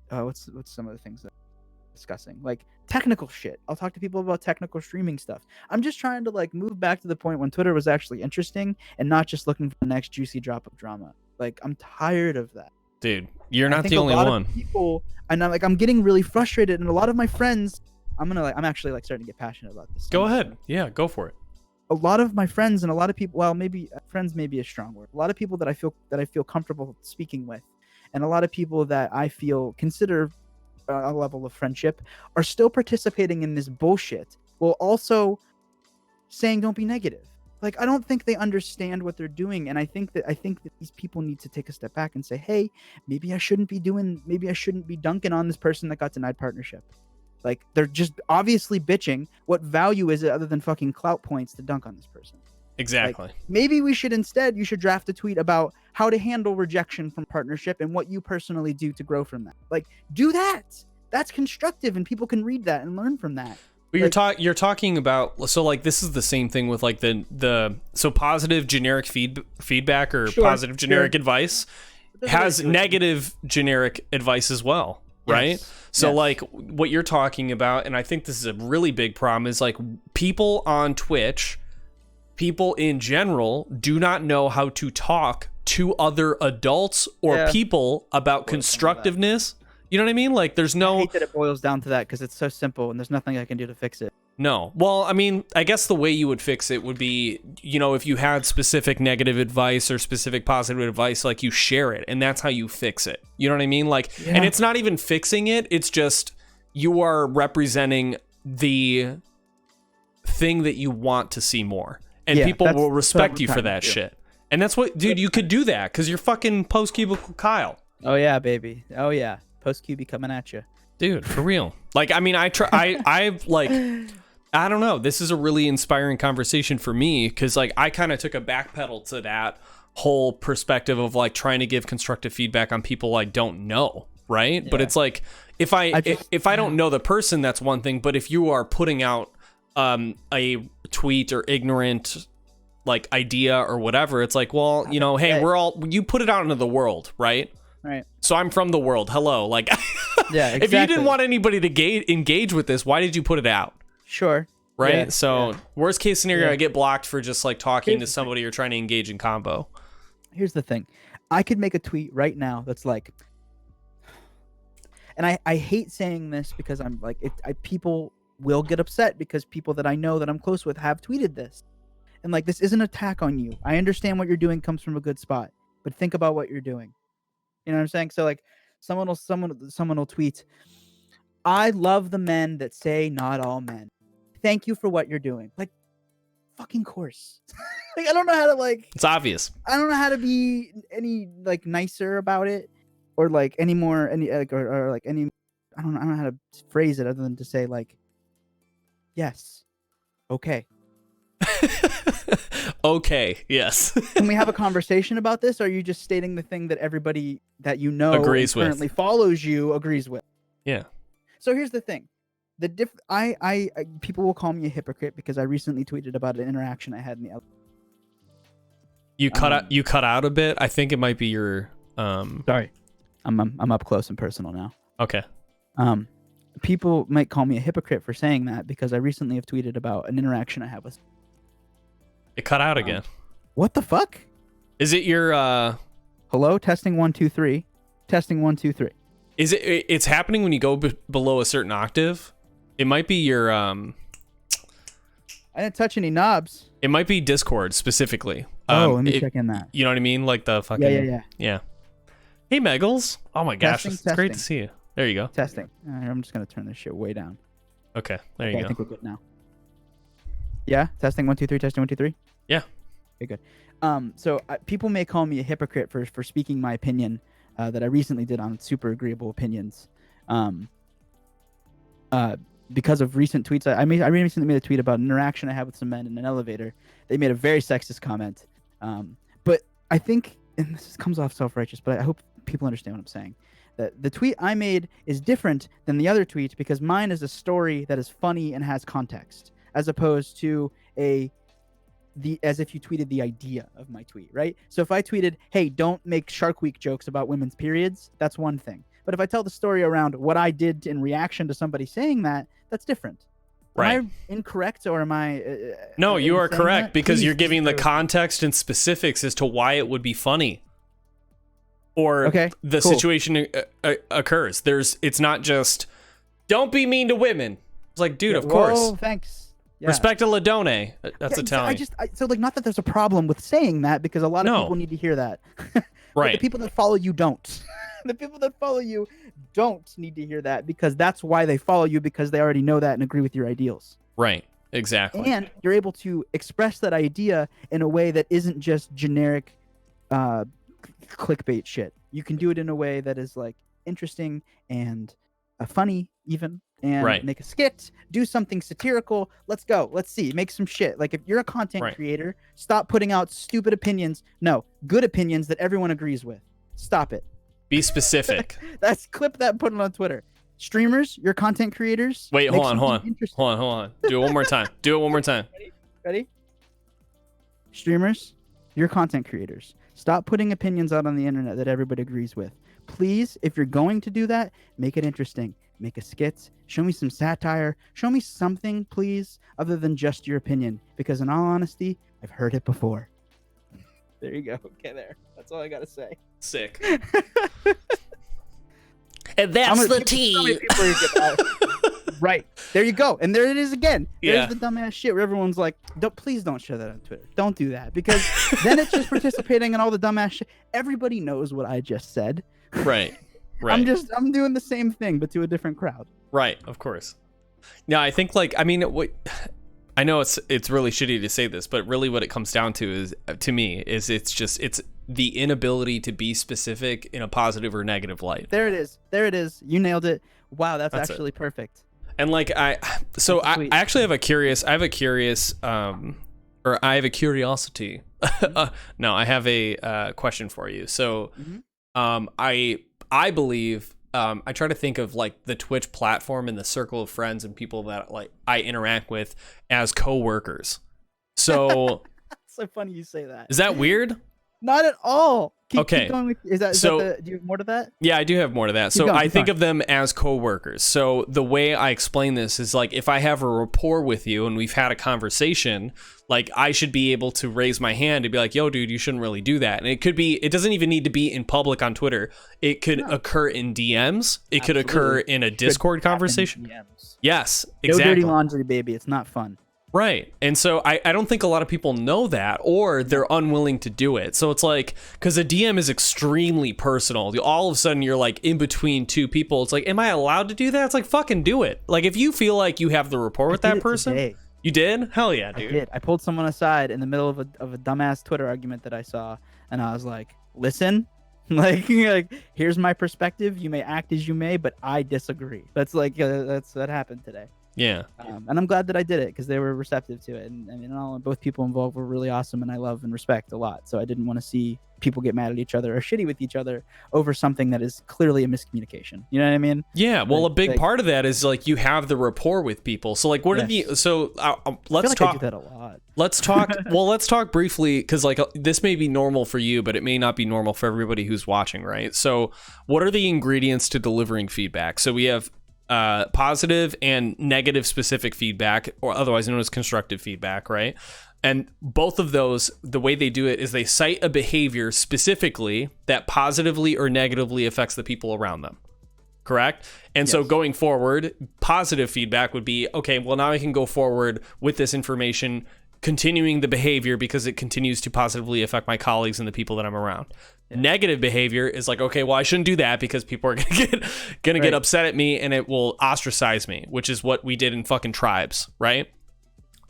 what's some of the things that I'm discussing, like technical shit. I'll talk to people about technical streaming stuff. I'm just trying to like move back to the point when Twitter was actually interesting and not just looking for the next juicy drop of drama. Like I'm tired of that. Dude, you're not the only one. People, and I'm getting really frustrated, and a lot of my friends, I'm actually like starting to get passionate about this. Go ahead. Yeah, go for it. A lot of my friends and a lot of people, well, maybe friends may be a strong word. A lot of people that I feel comfortable speaking with, and a lot of people that I feel consider a level of friendship are still participating in this bullshit while also saying don't be negative. Like I don't think they understand what they're doing, and I think that these people need to take a step back and say, hey, maybe I shouldn't be dunking on this person that got denied partnership. Like they're just obviously bitching. What value is it other than fucking clout points to dunk on this person? Exactly. Like, maybe you should draft a tweet about how to handle rejection from partnership and what you personally do to grow from that. Like, do that. That's constructive, and people can read that and learn from that. But you're talking about, so like this is the same thing with like the positive generic feedback or positive generic advice has negative generic advice as well, right? So like what you're talking about, and I think this is a really big problem, is like people on Twitch, people in general do not know how to talk to other adults or people about constructiveness. You know what I mean? Like there's no... I hate that it boils down to that because it's so simple and there's nothing I can do to fix it. No. Well, I mean, I guess the way you would fix it would be, you know, if you had specific negative advice or specific positive advice, like you share it, and that's how you fix it. You know what I mean? Like, and it's not even fixing it. It's just you are representing the thing that you want to see more, and people will respect you for that shit. And that's what, dude, you could do that because you're fucking PostCubicleKyle. Oh yeah, baby. Oh yeah. PostCubie coming at you. Dude, for real. Like, I mean, I've like, I don't know. This is a really inspiring conversation for me because like I kind of took a backpedal to that whole perspective of like trying to give constructive feedback on people I don't know, right? Yeah. But it's like if I don't know the person, that's one thing. But if you are putting out a tweet or ignorant like idea or whatever, it's like, well, you know, hey, you put it out into the world, right? Right. So I'm from the world. Hello. Like, yeah, exactly. If you didn't want anybody to engage with this, why did you put it out? Sure. Right. Yeah, so worst case scenario, I get blocked for just like talking to somebody or trying to engage in combo. Here's the thing. I could make a tweet right now that's like, and I hate saying this because I'm like, people will get upset because people that I know that I'm close with have tweeted this. And like, this isn't an attack on you. I understand what you're doing comes from a good spot. but think about what you're doing. You know what I'm saying? So like someone will tweet, I love the men that say not all men. Thank you for what you're doing. Like, fucking course. Like, I don't know how to like. It's obvious. I don't know how to be any like nicer about it, or like any more or like any. I don't know how to phrase it other than to say like, yes, okay. Okay. Yes. Can we have a conversation about this? Or are you just stating the thing that everybody that you know agrees with, currently follows you agrees with? Yeah. So here's the thing. I people will call me a hypocrite because I recently tweeted about an interaction I had in the You cut out a bit. I think it might be your sorry. I'm up close and personal now. Okay. People might call me a hypocrite for saying that because I recently have tweeted about an interaction I had with. It cut out again. What the fuck? Is it your hello? Testing 1 2 3. Testing 1 2 3. Is it? It's happening when you go below a certain octave. It might be your I didn't touch any knobs. It might be Discord specifically. Let me check in that. You know what I mean? Like the fucking yeah. Hey Meggles. Oh my gosh, Testing, it's great to see you. There you go. Testing. All right, I'm just gonna turn this shit way down. Okay, there you go. I think we're good now. Yeah, testing 1 2 3. Testing 1 2 3. Yeah. Okay, good. So people may call me a hypocrite for speaking my opinion that I recently did on Super Agreeable Opinions. Because of recent tweets, I recently made a tweet about an interaction I had with some men in an elevator. They made a very sexist comment. But I think, and this comes off self-righteous, but I hope people understand what I'm saying. That the tweet I made is different than the other tweet because mine is a story that is funny and has context, as opposed to as if you tweeted the idea of my tweet, right? So if I tweeted, hey, don't make Shark Week jokes about women's periods, that's one thing. But if I tell the story around what I did in reaction to somebody saying that, that's different. Right. Am I incorrect or am I... no, you are correct because Please, you're giving the context and specifics as to why it would be funny. Or the situation occurs. It's not just, don't be mean to women. It's like, dude, of course. Oh, thanks. Yeah. Respect a Ladone. That's Italian. So like, not that there's a problem with saying that because a lot of people need to hear that. Right. The people that follow you don't. The people that follow you don't need to hear that because that's why they follow you, because they already know that and agree with your ideals. Right. Exactly. And you're able to express that idea in a way that isn't just generic clickbait shit. You can do it in a way that is like interesting and funny even, and make a skit, do something satirical. Let's go. Let's see. Make some shit. Like if you're a content creator, stop putting out stupid opinions. No, good opinions that everyone agrees with. Stop it. Be specific. Clip that and put it on Twitter. Streamers, you're content creators. Wait, hold on. Do it one more time. Ready? Streamers, you're content creators. Stop putting opinions out on the internet that everybody agrees with. Please, if you're going to do that, make it interesting. Make a skit. Show me some satire. Show me something, please, other than just your opinion. Because in all honesty, I've heard it before. There you go. Okay, there. That's all I got to say. Sick. And that's the tea. Right. There you go. And there it is again. There's the dumbass shit where everyone's like, please don't share that on Twitter. Don't do that. Because then it's just participating in all the dumbass shit. Everybody knows what I just said. Right. I'm doing the same thing, but to a different crowd. Right. Of course. Now, I think I know it's really shitty to say this, but really what it comes down to is it's the inability to be specific in a positive or negative light. There it is. You nailed it. Wow, that's actually perfect. And like I actually have a curiosity. No, I have a question for you. So, I believe I try to think of like the Twitch platform and the circle of friends and people that like I interact with as coworkers. So so funny you say that. Is that weird? Not at all. Keep going with, do you have more to that? Yeah, I do have more to that. I think of them as coworkers. So the way I explain this is like if I have a rapport with you and we've had a conversation, like I should be able to raise my hand and be like, yo, dude, you shouldn't really do that. And it doesn't even need to be in public on Twitter. It could occur in DMs. It could occur in a Discord conversation. Yes, exactly. No dirty laundry, baby. It's not fun. Right. And so I don't think a lot of people know that, or they're unwilling to do it. So it's like, because a DM is extremely personal. All of a sudden you're like in between two people. It's like, am I allowed to do that? It's like, fucking do it. Like, if you feel like you have the rapport with that person. Today. You did? Hell yeah, dude. I did. I pulled someone aside in the middle of a dumbass Twitter argument that I saw, and I was like, listen, like here's my perspective. You may act as you may, but I disagree. That's like, that happened today. Yeah. And I'm glad that I did it because they were receptive to it. And you know, both people involved were really awesome, and I love and respect a lot. So I didn't want to see people get mad at each other or shitty with each other over something that is clearly a miscommunication. You know what I mean? Yeah. Well, a big part of that is like you have the rapport with people. So like, what are the let's talk. I do that a lot. Let's talk. Well, let's talk briefly, because like this may be normal for you, but it may not be normal for everybody who's watching, right? So what are the ingredients to delivering feedback? So we have positive and negative specific feedback, or otherwise known as constructive feedback, right? And both of those, the way they do it is they cite a behavior specifically that positively or negatively affects the people around them. Correct? And so going forward, positive feedback would be, okay, well, now I can go forward with this information, continuing the behavior because it continues to positively affect my colleagues and the people that I'm around. Negative behavior is like, okay, well, I shouldn't do that because people are gonna get upset at me and it will ostracize me, which is what we did in fucking Tribes, right?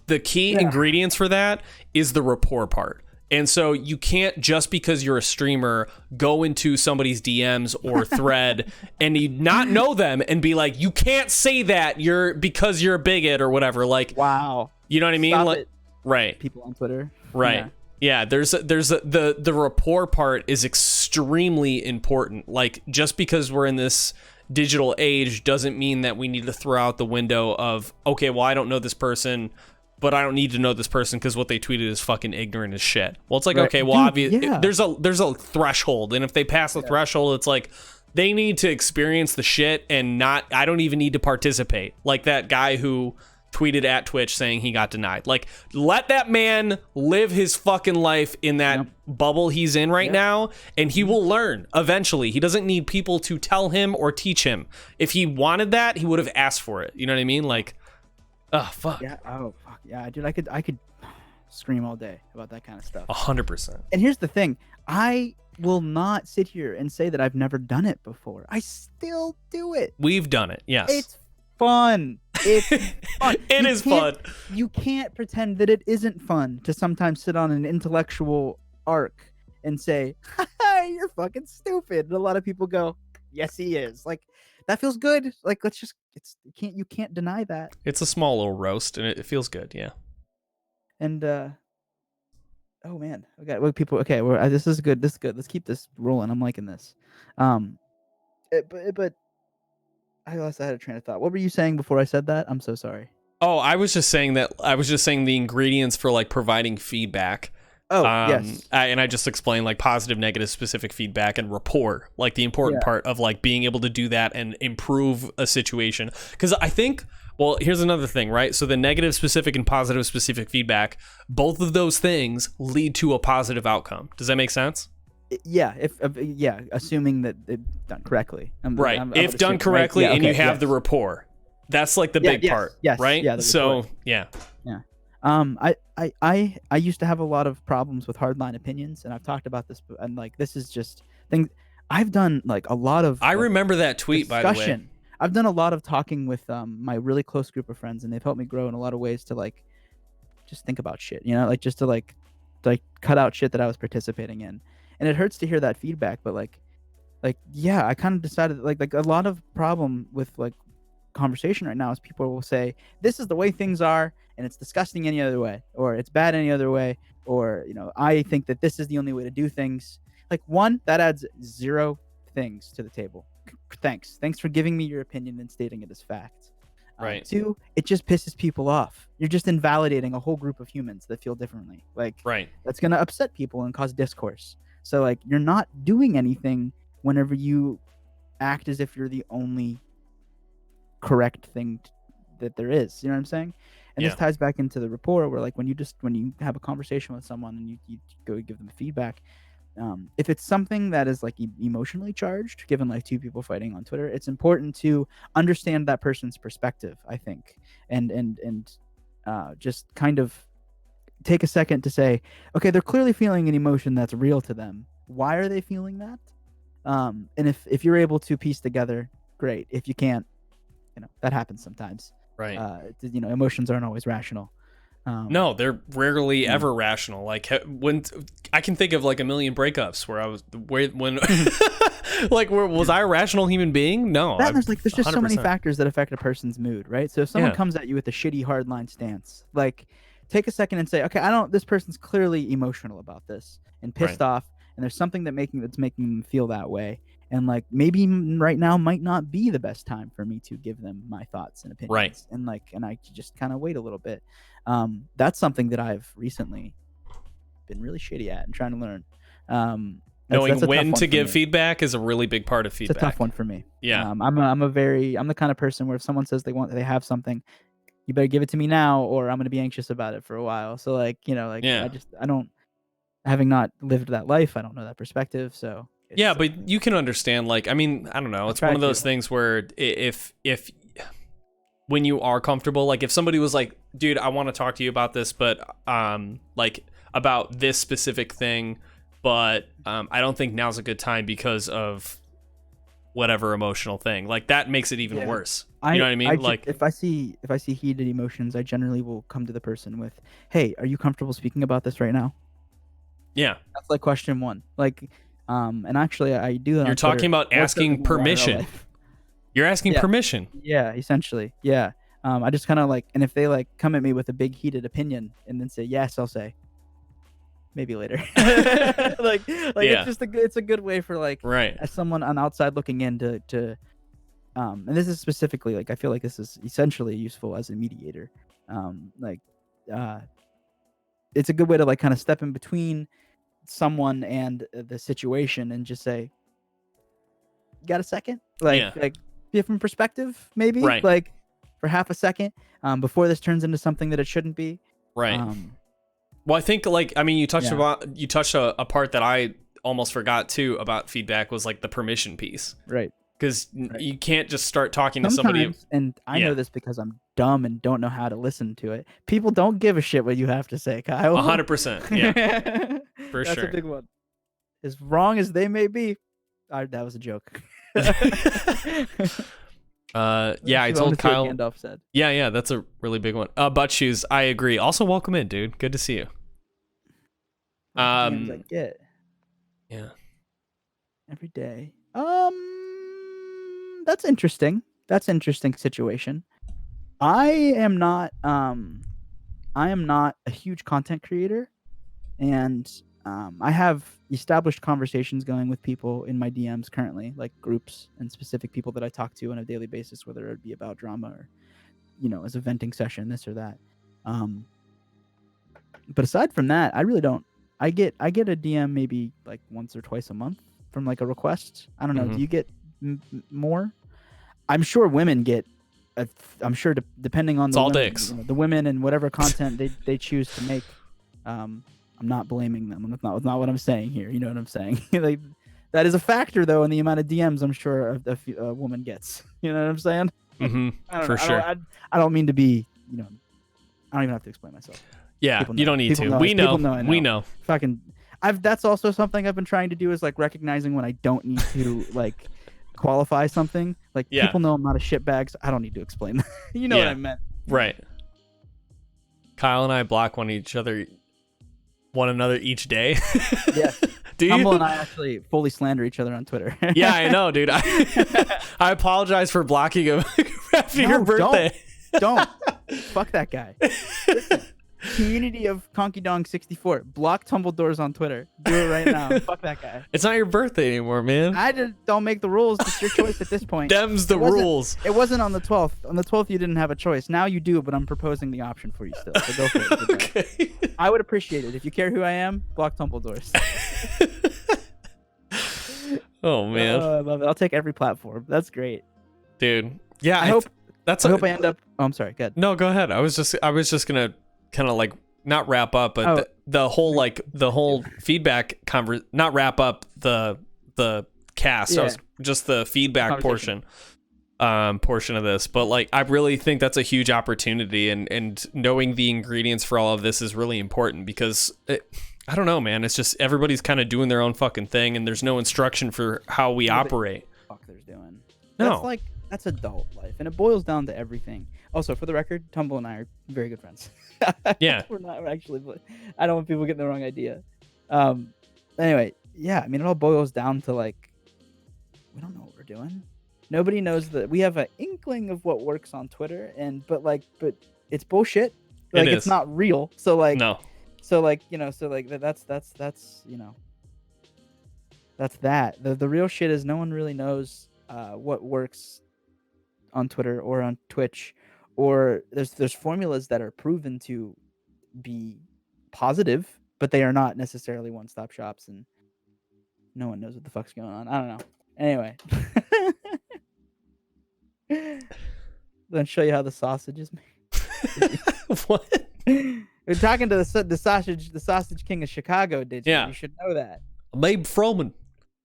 The key ingredients for that is the rapport part. And so you can't, just because you're a streamer, go into somebody's DMs or thread and you not know them and be like, you can't say that because you're a bigot or whatever. Like, wow, you know what I mean? Stop like, it. Right. People on Twitter. Right. Yeah. The rapport part is extremely important. Like, just because we're in this digital age doesn't mean that we need to throw out the window of, okay, well, I don't know this person, but I don't need to know this person because what they tweeted is fucking ignorant as shit. Well, it's like, okay, well, obviously there's a threshold, and if they pass the threshold, it's like they need to experience the shit and not. I don't even need to participate. Like that guy who tweeted at Twitch saying he got denied. Like, let that man live his fucking life in that bubble he's in right now, and he will learn eventually. He doesn't need people to tell him or teach him. If he wanted that, he would have asked for it. You know what I mean? Like, oh fuck. Yeah. Oh fuck. Yeah, dude. I could scream all day about that kind of stuff. 100%. And here's the thing. I will not sit here and say that I've never done it before. I still do it. We've done it. Yes. It's fun. It's fun. It is fun. You can't pretend that it isn't fun to sometimes sit on an intellectual arc and say, you're fucking stupid. And a lot of people go, yes, he is. Like, that feels good. Like, you can't deny that. It's a small little roast and it feels good. Yeah. And, oh man, okay, well, people, okay, this is good. This is good. Let's keep this rolling. I'm liking this. But I lost. I had a train of thought. What were you saying before I said that? I'm so sorry. Oh, I was just saying the ingredients for like providing feedback. Oh, yes. And I just explained like positive, negative, specific feedback and rapport, like the important part of like being able to do that and improve a situation. Because I think, well, here's another thing, right? So the negative specific and positive specific feedback, both of those things lead to a positive outcome. Does that make sense? Yeah, assuming that it's done correctly. Right. If done correctly, and you have the rapport, that's like the big part. Yes. Right. Yeah. So yeah. I used to have a lot of problems with hardline opinions, and I've talked about this, and like this is just things I've done. Like a lot of. I remember that tweet, by the way. I've done a lot of talking with my really close group of friends, and they've helped me grow in a lot of ways to like just think about shit, you know, like just to like cut out shit that I was participating in. And it hurts to hear that feedback, but like yeah, I kind of decided like a lot of problem with like conversation right now is people will say this is the way things are and it's disgusting any other way, or it's bad any other way, or you know, I think that this is the only way to do things. Like, one, that adds zero things to the table. Thanks for giving me your opinion and stating it as fact. Right. Two, it just pisses people off. You're just invalidating a whole group of humans that feel differently. Like, right. That's gonna upset people and cause discourse. So like, you're not doing anything whenever you act as if you're the only correct thing that there is. You know what I'm saying? And this ties back into the rapport, where like when you have a conversation with someone and you go give them feedback, if it's something that is like emotionally charged, given like two people fighting on Twitter, it's important to understand that person's perspective, I think, and just kind of take a second to say, okay, they're clearly feeling an emotion that's real to them. Why are they feeling that? And if you're able to piece together, great. If you can't, that happens sometimes. Right. Emotions aren't always rational. No, they're rarely ever rational. Like when I can think of like a million breakups where where was I a rational human being? No. There's just so many factors that affect a person's mood, right? So if someone comes at you with a shitty hardline stance, like take a second and say, okay, this person's clearly emotional about this and pissed off, and there's something that's making them feel that way. And like maybe right now might not be the best time for me to give them my thoughts and opinions. Right. And I just kind of wait a little bit. That's something that I've recently been really shitty at and trying to learn. Knowing when to give feedback is a really big part of feedback. It's a tough one for me. Yeah. I'm the kind of person where if someone says they have something, you better give it to me now, or I'm going to be anxious about it for a while. So I don't, having not lived that life, I don't know that perspective. So yeah, but you can understand, like, I mean, I don't know. It's one of those things where if when you are comfortable, like if somebody was like, dude, I want to talk to you about this, but like about this specific thing, but I don't think now's a good time because of whatever emotional thing, like that makes it even worse. You know what I mean? If I see heated emotions, I generally will come to the person with, hey, are you comfortable speaking about this right now? Yeah. That's like question one. Like, and actually I do that. You're talking about asking permission. You're asking permission. Yeah, essentially. Yeah. I just kind of like, and if they like come at me with a big heated opinion and then say yes, I'll say maybe later. It's a good way for like, as someone on the outside looking in to and this is specifically like, I feel like this is essentially useful as a mediator. It's a good way to like kind of step in between someone and the situation and just say, got a second? Like different perspective, maybe like for half a second before this turns into something that it shouldn't be. Right. Well, I think like, I mean, you touched a part that I almost forgot too about feedback was like the permission piece. Right. Because you can't just start talking to somebody. And I know this because I'm dumb and don't know how to listen to it. People don't give a shit what you have to say, Kyle. 100%. Yeah. For sure. That's a big one. As wrong as they may be. That was a joke. I told Kyle. Gandalf said. Yeah, that's a really big one. Butt shoes. I agree. Also, welcome in, dude. Good to see you. I get. Yeah. Every day. That's interesting. That's an interesting situation. I am not a huge content creator, and I have established conversations going with people in my DMs currently, like groups and specific people that I talk to on a daily basis, whether it be about drama or, as a venting session, this or that. But aside from that, I really don't. I get a DM maybe like once or twice a month from like a request. I don't know. Do you get more? I'm sure women get. I'm sure depending on the women and whatever content they choose to make. I'm not blaming them. That's not what I'm saying here. You know what I'm saying? Like, that is a factor though in the amount of DMs I'm sure a woman gets. You know what I'm saying? For sure. I don't mean to be. I don't even have to explain myself. Yeah, you don't need to. We know. We know. Fucking. That's also something I've been trying to do is like recognizing when I don't need to like qualify something. Like people know I'm not a shitbag, so I don't need to explain that. You know what I meant. Right. Kyle and I block one another each day. Yeah. Do you? Humble and I actually fully slander each other on Twitter. Yeah, I know, dude. I apologize for blocking him after your birthday. Don't. Fuck that guy. Listen, community of KonkyDong64. Block Tumbledores on Twitter. Do it right now. Fuck that guy. It's not your birthday anymore, man. I just don't make the rules. It's your choice at this point. Them's the rules. It wasn't on the 12th. On the 12th, you didn't have a choice. Now you do, but I'm proposing the option for you still. So go for it. Okay. I would appreciate it. If you care who I am, block Tumbledores. Oh, man. I love it. I'll take every platform. That's great. Dude. Yeah, I hope I end up... Oh, I'm sorry. Go ahead. No, go ahead. I was just going to kind of like not wrap up, but the whole feedback not wrap up the cast. Yeah. Was just the feedback portion. portion of this, but like I really think that's a huge opportunity, and knowing the ingredients for all of this is really important because I don't know, man. It's just everybody's kind of doing their own fucking thing, and there's no instruction for how we operate. Fuck, there's doing. No, That's adult life, and it boils down to everything. Also, for the record, Tumble and I are very good friends. Yeah, we're actually. I don't want people getting the wrong idea. Anyway, yeah. I mean, it all boils down to like, we don't know what we're doing. Nobody knows that we have an inkling of what works on Twitter, but it's bullshit. Like it's not real. So like no. So like that's that's that. The real shit is no one really knows what works on Twitter or on Twitch, or there's formulas that are proven to be positive, but they are not necessarily one-stop shops, and no one knows what the fuck's going on. I don't know. Anyway. Then show you how the sausage is made. What? We're talking to the sausage king of Chicago, did you? Yeah. You should know that. Babe Froman.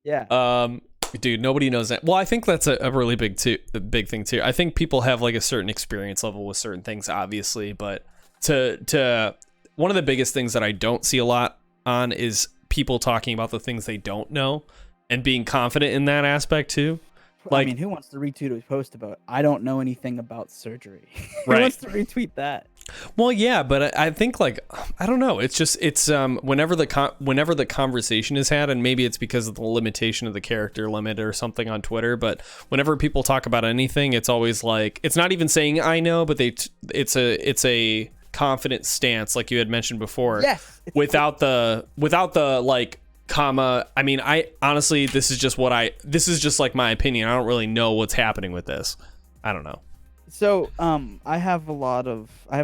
Yeah. Dude, nobody knows that. Well, I think that's a really big thing too. I think people have like a certain experience level with certain things, obviously, but to one of the biggest things that I don't see a lot on is people talking about the things they don't know and being confident in that aspect too. Like, I mean, who wants to retweet a post about I don't know anything about surgery? Right. Who wants to retweet that? Well, yeah, but I think like I don't know. It's whenever the conversation is had, and maybe it's because of the limitation of the character limit or something on Twitter. But whenever people talk about anything, it's always like it's not even saying I know, but it's a confident stance, like you had mentioned before. Yes. Without the like comma. I mean, I honestly, this is just like my opinion. I don't really know what's happening with this. I don't know. So, I have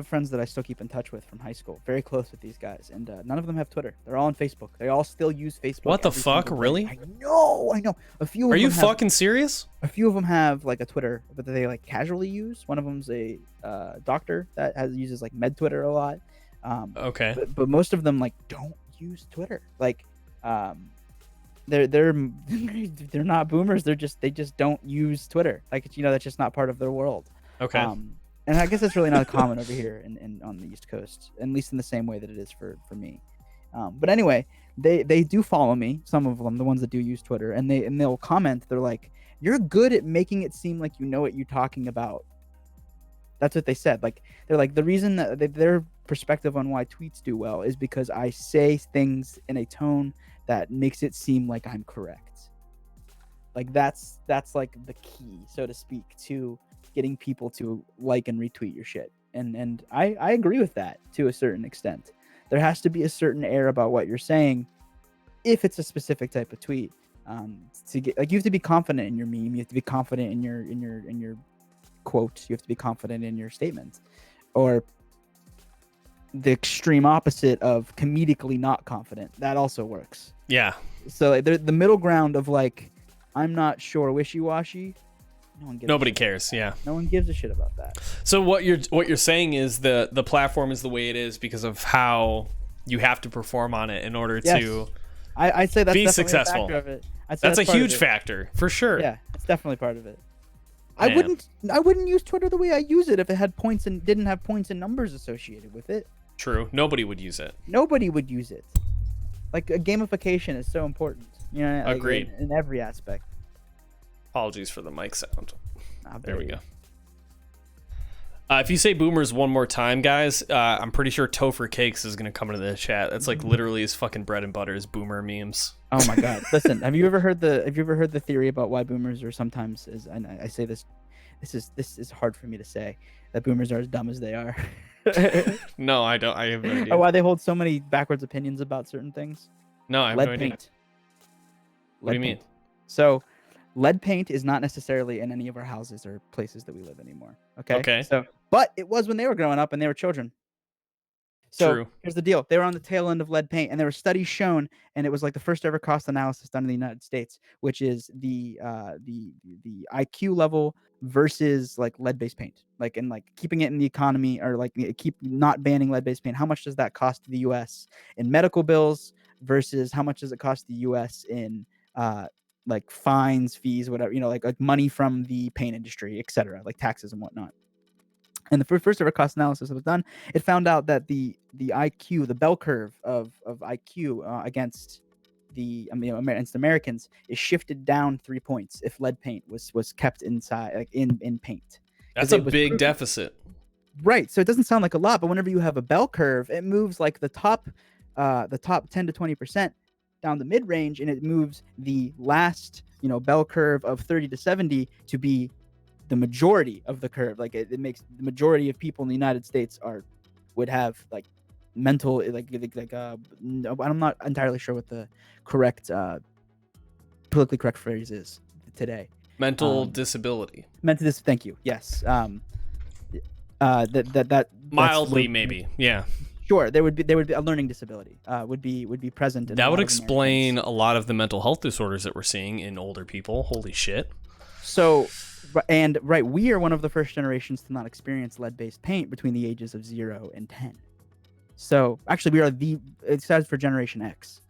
friends that I still keep in touch with from high school, very close with these guys, and none of them have Twitter. They're all on Facebook. They all still use Facebook. What the fuck? Really? I know. A few. Are you fucking serious? A few of them have like a Twitter, but they like casually use. One of them's a doctor that uses like Med Twitter a lot. Okay. But most of them like don't use Twitter. Like, they're not boomers. They just don't use Twitter. Like, that's just not part of their world. Okay. And I guess that's really not common over here in on the East Coast, at least in the same way that it is for me. But anyway, they do follow me. Some of them, the ones that do use Twitter, and they'll comment. They're like, "You're good at making it seem like you know what you're talking about." That's what they said. Like, they're like, the reason that their perspective on why tweets do well is because I say things in a tone that makes it seem like I'm correct. Like that's like the key, so to speak, to getting people to like and retweet your shit. And I agree with that to a certain extent. There has to be a certain air about what you're saying if it's a specific type of tweet. To get, like, you have to be confident in your meme, you have to be confident in your quote, you have to be confident in your statement. Or the extreme opposite of comedically not confident, that also works. Yeah. So like, the middle ground of like, I'm not sure, wishy-washy, nobody cares. Yeah. No one gives a shit about that. So what you're saying is the platform is the way it is because of how you have to perform on it in order to I'd say that's be successful. successful. A factor of it. That's a huge factor for sure. Yeah, it's definitely part of it. Man. I wouldn't use Twitter the way I use it if it had points and didn't have points and numbers associated with it. True. Nobody would use it. Nobody would use it. Like, a gamification is so important. Like, agreed. In every aspect. Apologies for the mic sound. There we go. You. If you say boomers one more time, guys, I'm pretty sure Topher Cakes is going to come into the chat. That's like literally his fucking bread and butter is boomer memes. Oh my god. Listen, have you ever heard the theory about why boomers are sometimes, and I say this is hard for me to say, that boomers are as dumb as they are? No, I don't. I have no idea. Or why they hold so many backwards opinions about certain things? No, I have Lead no idea. paint. What do you mean? So, lead paint is not necessarily in any of our houses or places that we live anymore. Okay. So, but it was when they were growing up and they were children. So True. Here's the deal. They were on the tail end of lead paint, and there were studies shown, and it was like the first ever cost analysis done in the United States, which is the IQ level versus like lead-based paint, like, and like keeping it in the economy, or like keep not banning lead-based paint. How much does that cost the U.S. in medical bills versus how much does it cost the U.S. in like fines, fees, whatever, like money from the paint industry, etc., like taxes and whatnot. And the first ever cost analysis that was done, it found out that the IQ, the bell curve of IQ against against Americans is shifted down 3 points if lead paint was kept inside, like in paint. That's a big deficit. Right. So it doesn't sound like a lot, but whenever you have a bell curve, it moves like the top 10 to 20% down the mid range, and it moves the last, bell curve of 30 to 70 to be the majority of the curve. Like it makes the majority of people in the United States would have like mental, I'm not entirely sure what the correct politically correct phrase is today. Mental disability. Thank you. Yes. That mildly maybe. Yeah. Sure, there would be a learning disability would be present. That would explain a lot of the mental health disorders that we're seeing in older people. Holy shit. So, and right, we are one of the first generations to not experience lead-based paint between the ages of 0 and 10. So actually, we are it stands for Generation X,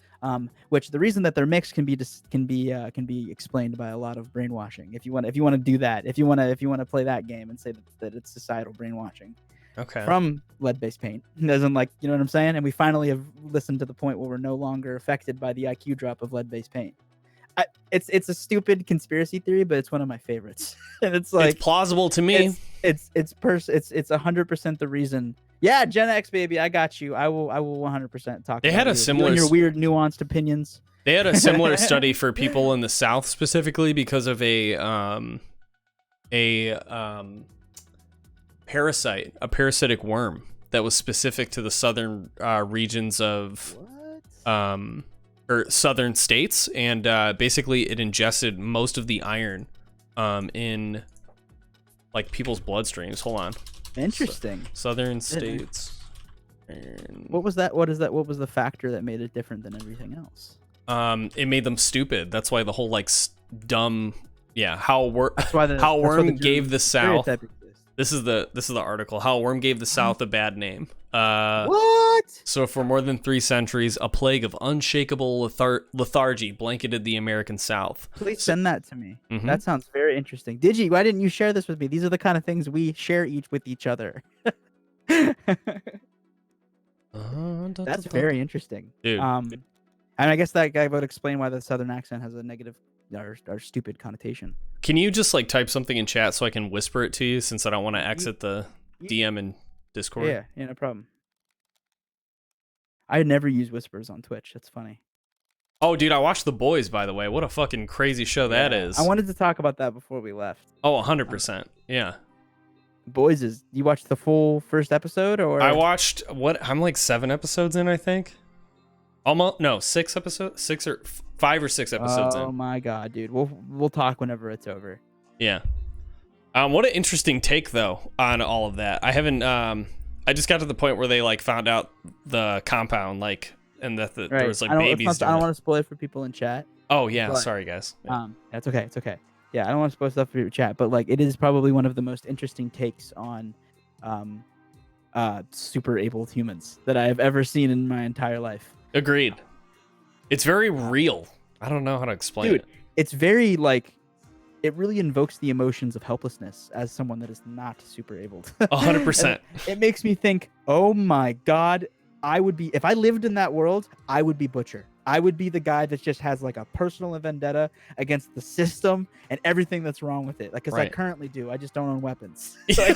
which the reason that they're mixed can be explained by a lot of brainwashing. If you want to do that, if you want to play that game and say that it's societal brainwashing. Okay. From lead-based paint, doesn't like, you know what I'm saying? And we finally have listened to the point where we're no longer affected by the IQ drop of lead-based paint. It's a stupid conspiracy theory, but it's one of my favorites. And it's like, it's plausible to me. It's 100% the reason. Yeah, Gen X baby, I got you. I will 100% talk. They had a similar your weird nuanced opinions. They had a similar study for people in the South specifically because of a parasitic worm that was specific to the southern regions of or southern states, and basically it ingested most of the iron in like people's bloodstreams. Hold on. Interesting. Southern states. What was that? What is that? What was the factor that made it different than everything else? It made them stupid. That's why the whole like dumb. Yeah, how worm gave the South. This is the article. How a worm gave the South a bad name. What? So for more than 3 centuries, a plague of unshakable lethargy blanketed the American South. Please send that to me. Mm-hmm. That sounds very interesting. Digi, why didn't you share this with me? These are the kind of things we share with each other. That's very interesting. Dude. And I guess that guy would explain why the Southern accent has a negative or stupid connotation. Can you just like type something in chat so I can whisper it to you, since I don't want to exit the DM and Discord? Yeah, no problem. I never use whispers on Twitch. That's funny. Oh, dude, I watched The Boys, by the way. What a fucking crazy show that is. I wanted to talk about that before we left. Oh, 100%. Yeah. Boys you watched the full first episode, or? I watched I'm like 7 episodes in, I think. Almost, no, 6 episodes, 6 or 5 or 6 episodes in. Oh my god, dude. We'll talk whenever it's over. Yeah. What an interesting take though on all of that. I haven't I just got to the point where they like found out the compound, like, and that there was like babies. I don't want to spoil it for people in chat. Oh yeah, but, sorry guys. Yeah. That's okay. It's okay. Yeah, I don't want to spoil stuff for your chat, but like it is probably one of the most interesting takes on super able humans that I have ever seen in my entire life. Agreed. It's very real. I don't know how to explain it. It's very like, it really invokes the emotions of helplessness as someone that is not super abled. 100%. It makes me think, oh my god, if I lived in that world, I would be Butcher. I would be the guy that just has like a personal vendetta against the system and everything that's wrong with it. Like, because I currently do. I just don't own weapons. So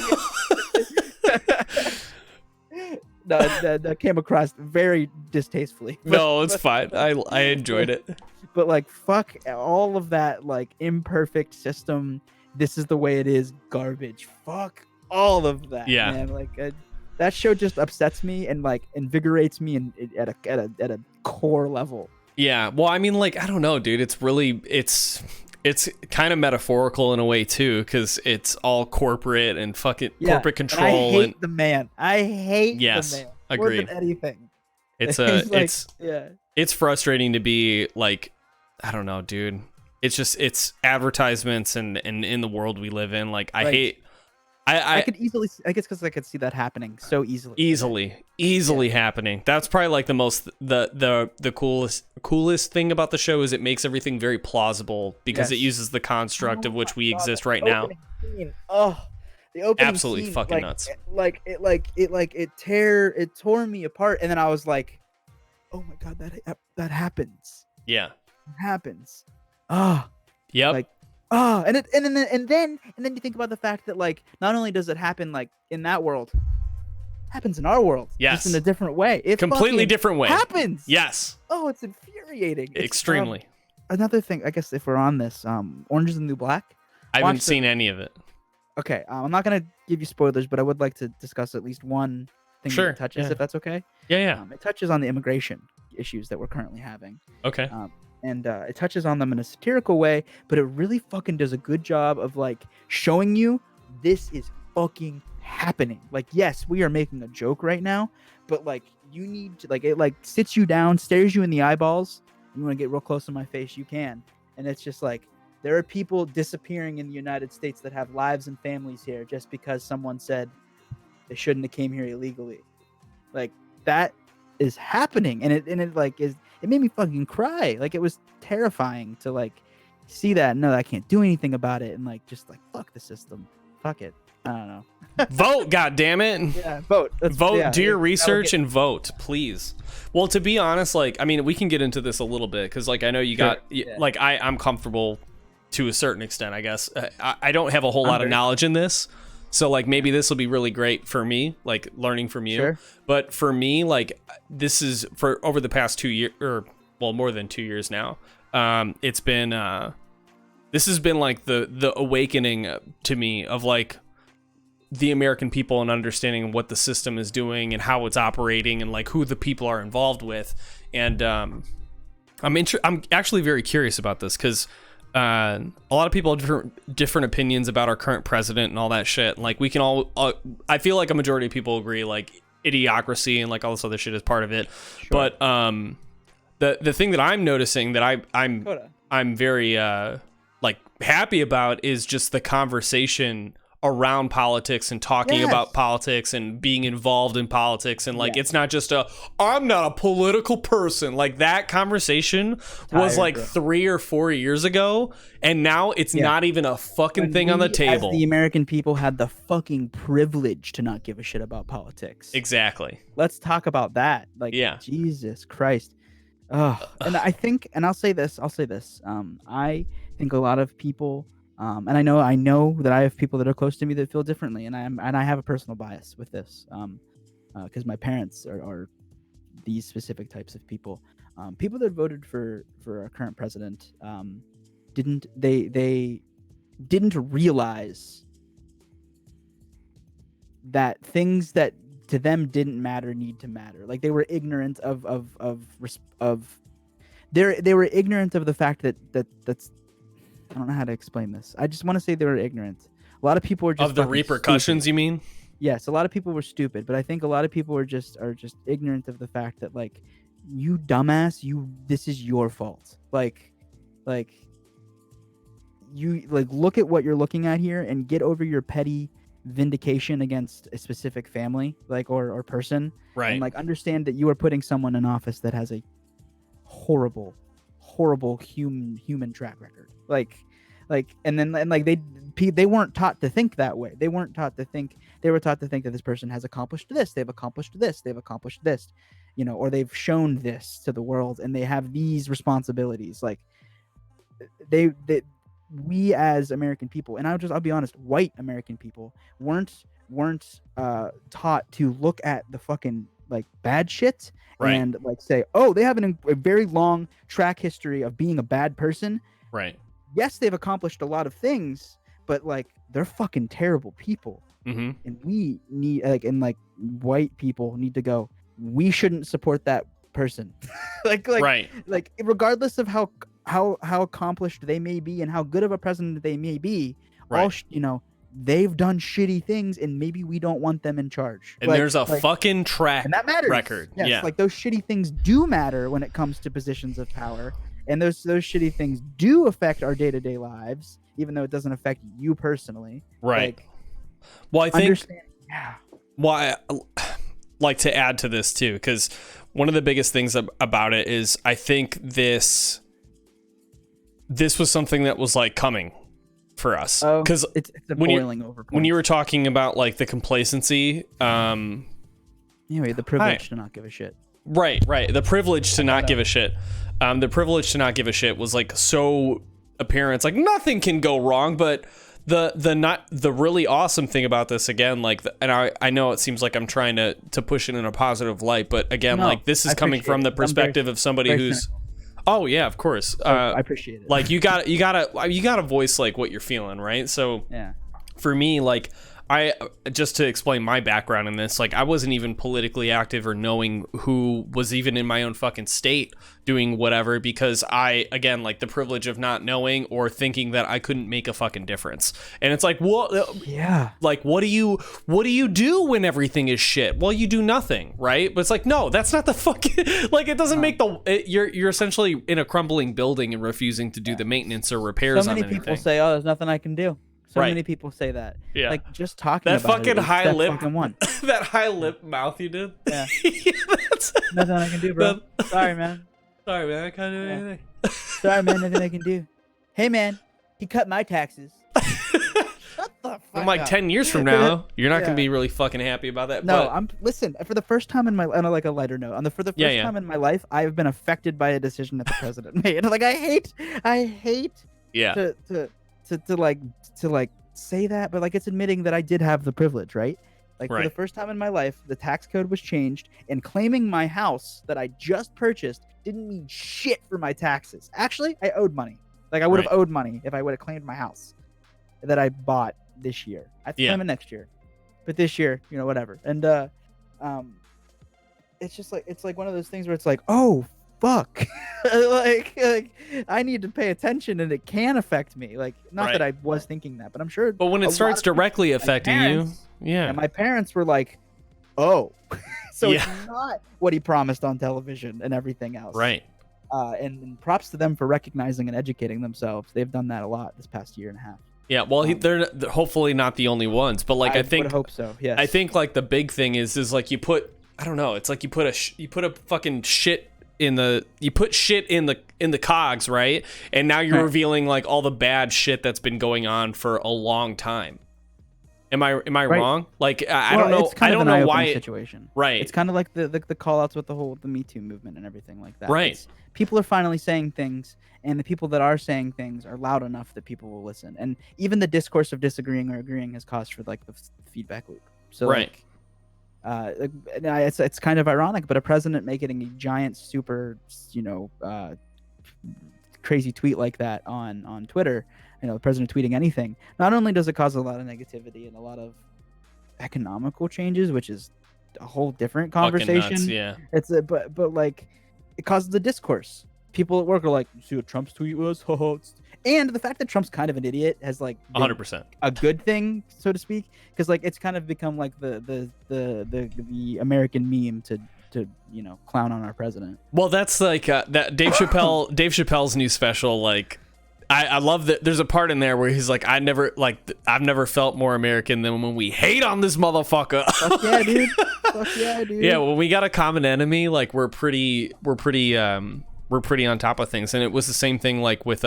that came across very distastefully. No, it's fine. I enjoyed it. But like, fuck all of that like imperfect system. This is the way it is. Garbage. Fuck all of that. Yeah, man. Like that show just upsets me and like invigorates me at a core level. Yeah. Well, I mean, like, I don't know, dude. It's really it's kind of metaphorical in a way too, because it's all corporate and fucking corporate control. And I hate the man. I hate the man. Agreed. More than anything. It's frustrating to be like, I don't know, dude. It's just, it's advertisements and in the world we live in. Like, I I could easily, I guess, because I could see that happening so easily. Easily happening. That's probably like the most the coolest thing about the show is it makes everything very plausible because it uses the construct of which we exist right now. Scene. Oh, the opening absolutely scene, fucking nuts. It tore me apart, and then I was like, oh my god, that happens. Yeah, it happens. Ah, yep. Like, and then you think about the fact that like not only does it happen like in that world, it happens in our world. Yes, just in a different way. It completely different way. Happens. Yes. Oh, it's infuriating. Extremely. Another thing, I guess, if we're on this, Orange is the New Black. I haven't seen any of it. Okay, I'm not gonna give you spoilers, but I would like to discuss at least one thing that it touches, if that's okay. Yeah. It touches on the immigration issues that we're currently having. Okay. And it touches on them in a satirical way, but it really fucking does a good job of like showing you this is fucking happening. Like, yes, we are making a joke right now, but like you need to, like, it like sits you down, stares you in the eyeballs. You want to get real close to my face, you can. And it's just like, there are people disappearing in the United States that have lives and families here just because someone said they shouldn't have came here illegally. Like, that is happening, and it like is, it made me fucking cry. Like, it was terrifying to like see that and know that I can't do anything about it, and like just like fuck the system, fuck it. I don't know. Vote, goddammit. Yeah, vote. Do your research and vote, please. Well, to be honest, like, I mean, we can get into this a little bit because like I know you got like I'm comfortable to a certain extent, I guess. I don't have a whole lot of knowledge in this. So like maybe this will be really great for me, like learning from you. Sure. But for me, like this is for over the past 2 years, or well, more than 2 years now. It's been this has been like the awakening to me of like the American people and understanding what the system is doing and how it's operating and like who the people are involved with. And I'm actually very curious about this because a lot of people have different opinions about our current president and all that shit. Like we can all I feel like a majority of people agree like idiocracy and like all this other shit is part of it. Sure. But the thing that I'm noticing that I'm very like happy about is just the conversation around politics and talking about politics and being involved in politics, and like it's not just I'm not a political person. Like that conversation was like 3 or 4 years ago, and now it's not even a fucking thing on the table. As the American people had the fucking privilege to not give a shit about politics. Exactly. Let's talk about that. Like, Jesus Christ. And I think, and I'll say this. I think a lot of people, and I know that I have people that are close to me that feel differently, and I have a personal bias with this, because my parents are these specific types of people. People that voted for our current president didn't realize that things that to them didn't matter need to matter. Like they were ignorant they were ignorant of the fact that's I don't know how to explain this. I just want to say they were ignorant. A lot of people were just of the repercussions. Stupid. You mean? Yes, a lot of people were stupid, but I think a lot of people are just ignorant of the fact that like, you dumbass, this is your fault. Like you like look at what you're looking at here and get over your petty vindication against a specific family, like or person, right? And like understand that you are putting someone in office that has a horrible human track record. Like they weren't taught to think that way. They were taught to think that this person has accomplished this, they've accomplished this, you know, or they've shown this to the world, and they have these responsibilities. Like we as American people, and I'll be honest, white American people weren't taught to look at the fucking like bad shit, right, and like say, oh, they have a very long track history of being a bad person. Right. Yes, they've accomplished a lot of things, but like they're fucking terrible people. Mm-hmm. And we need white people need to go, we shouldn't support that person. Right. Like regardless of how accomplished they may be and how good of a president they may be, right, they've done shitty things, and maybe we don't want them in charge. And there's a fucking track and that matters. Record. Yes, yeah. Like those shitty things do matter when it comes to positions of power. And those shitty things do affect our day-to-day lives, even though it doesn't affect you personally. Right. Well, I think Understand? Yeah. why like to add to this too, because one of the biggest things about it is I think this was something that was like coming for us, Oh, because it's a boiling over point. when you were talking about like the complacency, anyway, the privilege to not give a shit. right, the privilege to not give a shit, the privilege to not give a shit was like so apparent. It's like nothing can go wrong, but the really awesome thing about this, again, like, and I know it seems like I'm trying to push it in a positive light, but again, like, this is coming from the perspective of somebody who's cynical. Oh yeah, of course. I appreciate it. Like you gotta voice like what you're feeling, right? So yeah, for me, like, I just to explain my background in this, like, I wasn't even politically active or knowing who was even in my own fucking state doing whatever, because I, again, like, the privilege of not knowing or thinking that I couldn't make a fucking difference. And it's like, what? Yeah. Like, what do you do when everything is shit? Well, you do nothing, right? But it's like, no, that's not the fucking, like, it doesn't make you're essentially in a crumbling building and refusing to do the maintenance or repairs on anything. So many people say, oh, there's nothing I can do. So many people say that. Yeah. Like, just talking that about fucking it. High lip, fucking one. that high lip mouth you did. Yeah. Nothing I can do, bro. Sorry, man. Sorry, man. I can't do anything. Sorry, man. Nothing I can do. Hey, man. He cut my taxes. Shut the fuck I'm like up. 10 years from now, you're not gonna be really fucking happy about that. No, but listen, for the first time in my, on like a lighter note, for the first time in my life, I've been affected by a decision that the president made. Like, I hate yeah. to like say that, but like, it's admitting that I did have the privilege, right? Like, for the first time in my life, the tax code was changed, and claiming my house that I just purchased didn't mean shit for my taxes. Actually, I owed money. Like, I would have owed money if I would have claimed my house that I bought this year. I have to claim it next year, but this year, you know, whatever. And it's just like, it's like one of those things where it's like, oh fuck, like I need to pay attention, and it can affect me. Like, not that I was thinking that, but I'm sure. But when it starts directly affecting you, and my parents were like, oh, so it's not what he promised on television and everything else, right? And props to them for recognizing and educating themselves. They've done that a lot this past year and a half. Yeah, well, they're hopefully not the only ones, but like I think would hope so. Yes. I think like the big thing is like you put, I don't know, it's like you put a fucking shit in the cogs, right? And now you're revealing like all the bad shit that's been going on for a long time. Am I wrong? Like, I don't know. I don't know why situation. Right. It's kind of like the call outs with the Me Too movement and everything like that. Right. People are finally saying things, and the people that are saying things are loud enough that people will listen. And even the discourse of disagreeing or agreeing has caused for like the feedback loop. So it's kind of ironic, but a president making a giant, super, crazy tweet like that on Twitter, the president tweeting anything, not only does it cause a lot of negativity and a lot of economical changes, which is a whole different conversation. Nuts, yeah. But like, it causes the discourse. People at work are like, you see what Trump's tweet was? And the fact that Trump's kind of an idiot has like 100% a good thing, so to speak, because like it's kind of become like the American meme to clown on our president. Well, that's like that Dave Chappelle's new special. Like, I love that. There's a part in there where he's like, I've never felt more American than when we hate on this motherfucker. Fuck yeah, dude. Fuck yeah, dude. Yeah, when we got a common enemy, like we're pretty on top of things. And it was the same thing like with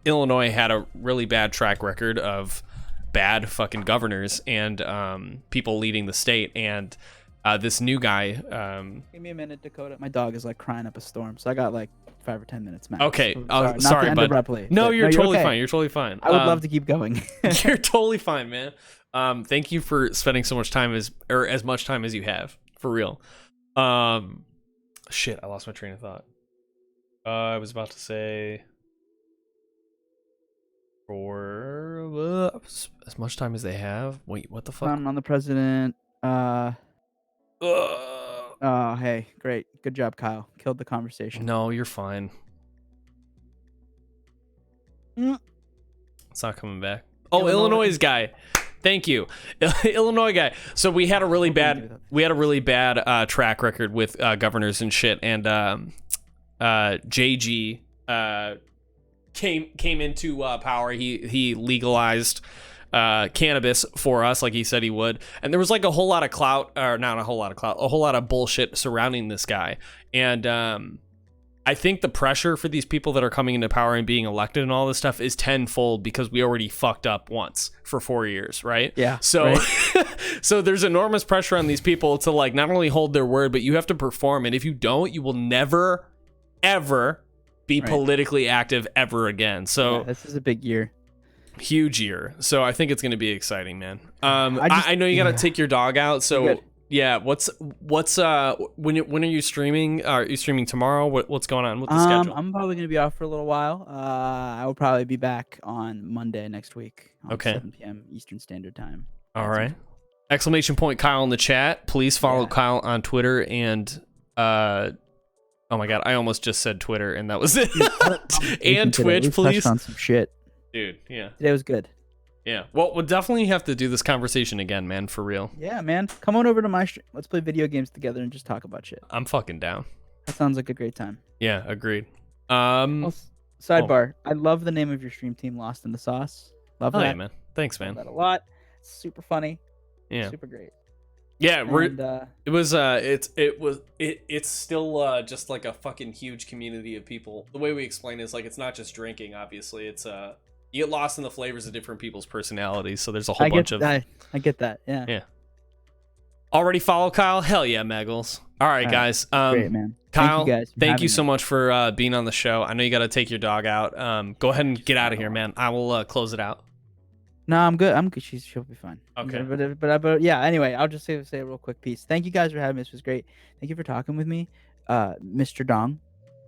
Illinois had a really bad track record of bad fucking governors and people leading the state. And this new guy, give me a minute, Dakota. My dog is like crying up a storm, so I got like 5 or 10 minutes max. Okay, sorry, bud. Abruptly, no, you're totally okay. fine. You're totally fine. I would love to keep going. You're totally fine, man. Thank you for spending so much time as much time as you have, for real. Shit, I lost my train of thought. I was about to say for as much time as they have. Wait, what the fuck? On the president. Oh, hey, great. Good job, Kyle. Killed the conversation. No, you're fine. It's not coming back. Oh, Illinois guy. Thank you. Illinois guy. So we had a really bad track record with governors and shit, and JG came into power. He legalized cannabis for us, like he said he would. And there was like a whole lot of clout, or not a whole lot of clout, a whole lot of bullshit surrounding this guy. And I think the pressure for these people that are coming into power and being elected and all this stuff is tenfold because we already fucked up once for 4 years, right? Yeah. So, right. so there's enormous pressure on these people to like not only hold their word, but you have to perform. And if you don't, you will never, ever be politically active ever again. So yeah, this is a big year. Huge year. So I think it's going to be exciting, man. I know you got to take your dog out. So yeah, what's when are you streaming? Are you streaming tomorrow? What's going on with the schedule? I'm probably going to be off for a little while. I will probably be back on Monday next week. On 7 p.m. Eastern Standard Time. All right. Exclamation point Kyle in the chat. Please follow Kyle on Twitter and oh my god, I almost just said Twitter and that was it. And Twitch, please. Touched on some shit. Dude, yeah. Today was good. Yeah. Well, we'll definitely have to do this conversation again, man, for real. Yeah, man. Come on over to my stream. Let's play video games together and just talk about shit. I'm fucking down. That sounds like a great time. Yeah, agreed. Sidebar. I love the name of your stream team, Lost in the Sauce. Love that. Yeah, man. Thanks, man. Love that a lot. It's super funny. Yeah. Super great. Yeah, it's still just like a fucking huge community of people. The way we explain it is like it's not just drinking, obviously. It's you get lost in the flavors of different people's personalities, so there's a whole bunch of I get that. Yeah. Yeah. Already follow Kyle? Hell yeah, Meggles. All right, guys. Great, man. Kyle, thank you so much for being on the show. I know you got to take your dog out. Go ahead and get out of here, man. I will close it out. No, I'm good. I'm good. She'll be fine. Okay. But yeah. Anyway, I'll just say a real quick piece. Thank you guys for having me. This was great. Thank you for talking with me, Mr. Dong,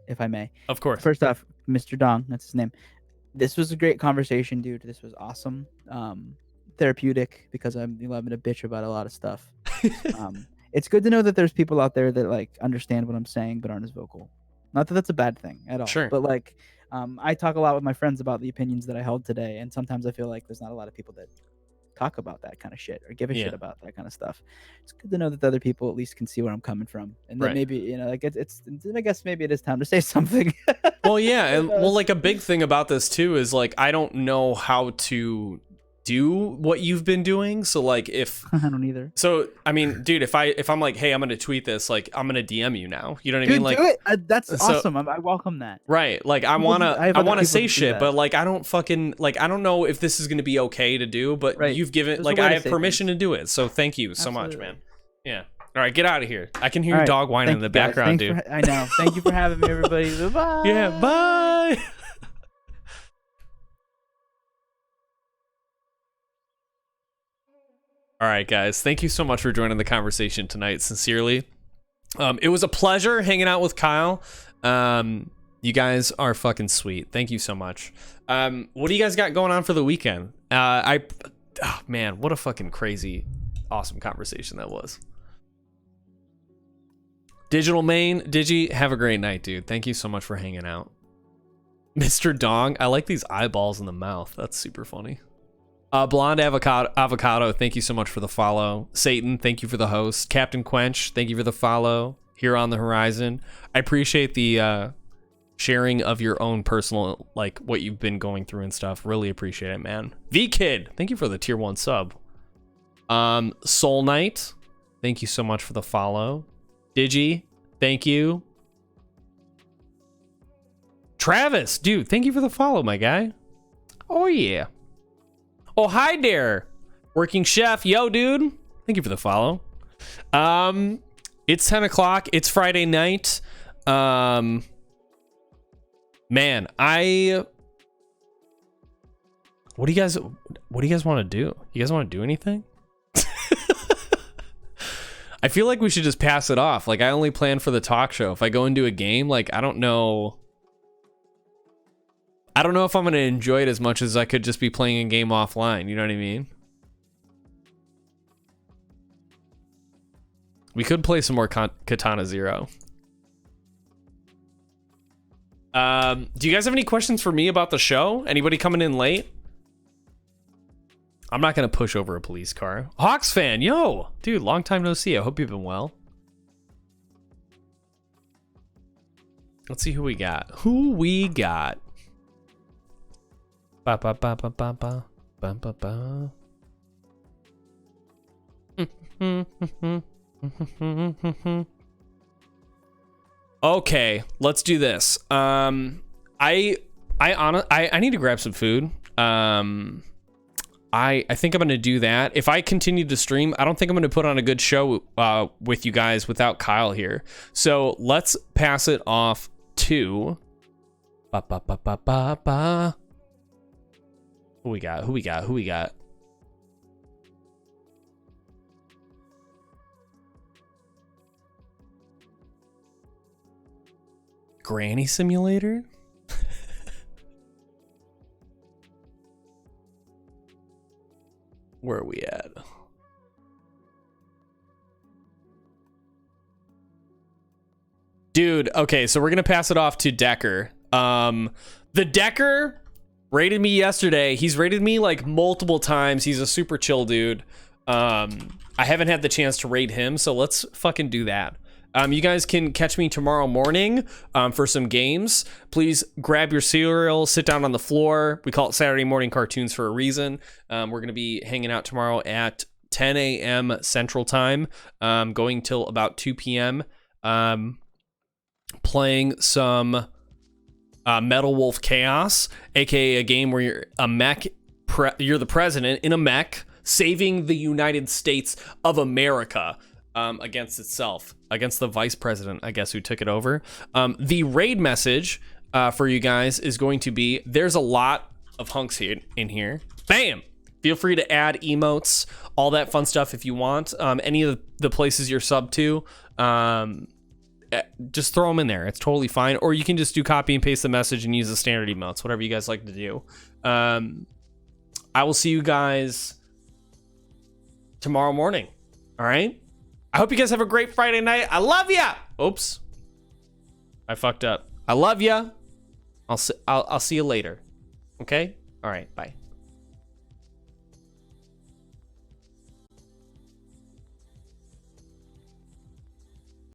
if I may. Of course. First off, Mr. Dong, that's his name. This was a great conversation, dude. This was awesome. Therapeutic because I'm loving to bitch about a lot of stuff. It's good to know that there's people out there that like understand what I'm saying but aren't as vocal. Not that that's a bad thing at all. Sure. But like, I talk a lot with my friends about the opinions that I held today, and sometimes I feel like there's not a lot of people that talk about that kind of shit or give a shit about that kind of stuff. It's good to know that the other people at least can see where I'm coming from, and that maybe like it's I guess maybe it is time to say something. Well, yeah, and well, like a big thing about this too is like I don't know how to do what you've been doing, so like if I don't either. So I mean, dude, if I'm like, hey, I'm gonna tweet this, like I'm gonna DM you now. You know what I mean? Like, do it. That's awesome. I welcome that. Right. Like I wanna say shit, but like I don't fucking like I don't know if this is gonna be okay to do, but you've given like I have permission to do it. So thank you so much, man. Yeah. All right, get out of here. I can hear your dog whining in the background, dude. I know. Thank you for having me, everybody. Bye. Yeah. Bye. All right, guys. Thank you so much for joining the conversation tonight. Sincerely, it was a pleasure hanging out with Kyle. You guys are fucking sweet. Thank you so much. What do you guys got going on for the weekend? Oh man, what a fucking crazy, awesome conversation that was. Digital Main, Digi, have a great night, dude. Thank you so much for hanging out. Mr. Dong, I like these eyeballs in the mouth. That's super funny. Blonde Avocado, thank you so much for the follow. Satan, thank you for the host. Captain Quench, thank you for the follow. Here on the Horizon, I appreciate the sharing of your own personal, like what you've been going through and stuff. Really appreciate it, man. V Kid, thank you for the tier 1 sub. Soul Knight, thank you so much for the follow. Digi, thank you. Travis, dude, thank you for the follow, my guy. Oh yeah. Oh, hi there, Working Chef. Yo, dude. Thank you for the follow. It's 10 o'clock. It's Friday night. Man, what do you guys want to do? You guys want to do anything? I feel like we should just pass it off. Like I only plan for the talk show. If I go into a game, like I don't know if I'm going to enjoy it as much as I could just be playing a game offline. You know what I mean? We could play some more Katana Zero. Do you guys have any questions for me about the show? Anybody coming in late? I'm not going to push over a police car. Hawks fan, yo! Dude, long time no see. I hope you've been well. Let's see who we got. Ba ba ba ba ba ba Bum, ba, ba. Okay, let's do this. I need to grab some food. I think I'm gonna do that. If I continue to stream, I don't think I'm gonna put on a good show with you guys without Kyle here. So let's pass it off to Who we got? Granny Simulator? Where are we at? Dude, okay, so we're gonna pass it off to Decker. The Decker rated me yesterday. He's rated me like multiple times. He's a super chill dude. I haven't had the chance to rate him, so let's fucking do that. You guys can catch me tomorrow morning for some games. Please grab your cereal, sit down on the floor. We call it Saturday morning cartoons for a reason. We're going to be hanging out tomorrow at 10 a.m. Central Time, going till about 2 p.m. Playing some Metal Wolf Chaos, aka a game where you're a mech. You're the president in a mech, saving the United States of America against itself, against the vice president, I guess, who took it over. The raid message for you guys is going to be, there's a lot of hunks here in here. Bam! Feel free to add emotes, all that fun stuff if you want. Any of the places you're subbed to, just throw them in there. It's totally fine. Or you can just do copy and paste the message and use the standard emotes, whatever you guys like to do. I will see you guys tomorrow morning. All right? I hope you guys have a great Friday night. I love ya. Oops. I fucked up. I love ya. I'll see you later. Okay? All right. Bye.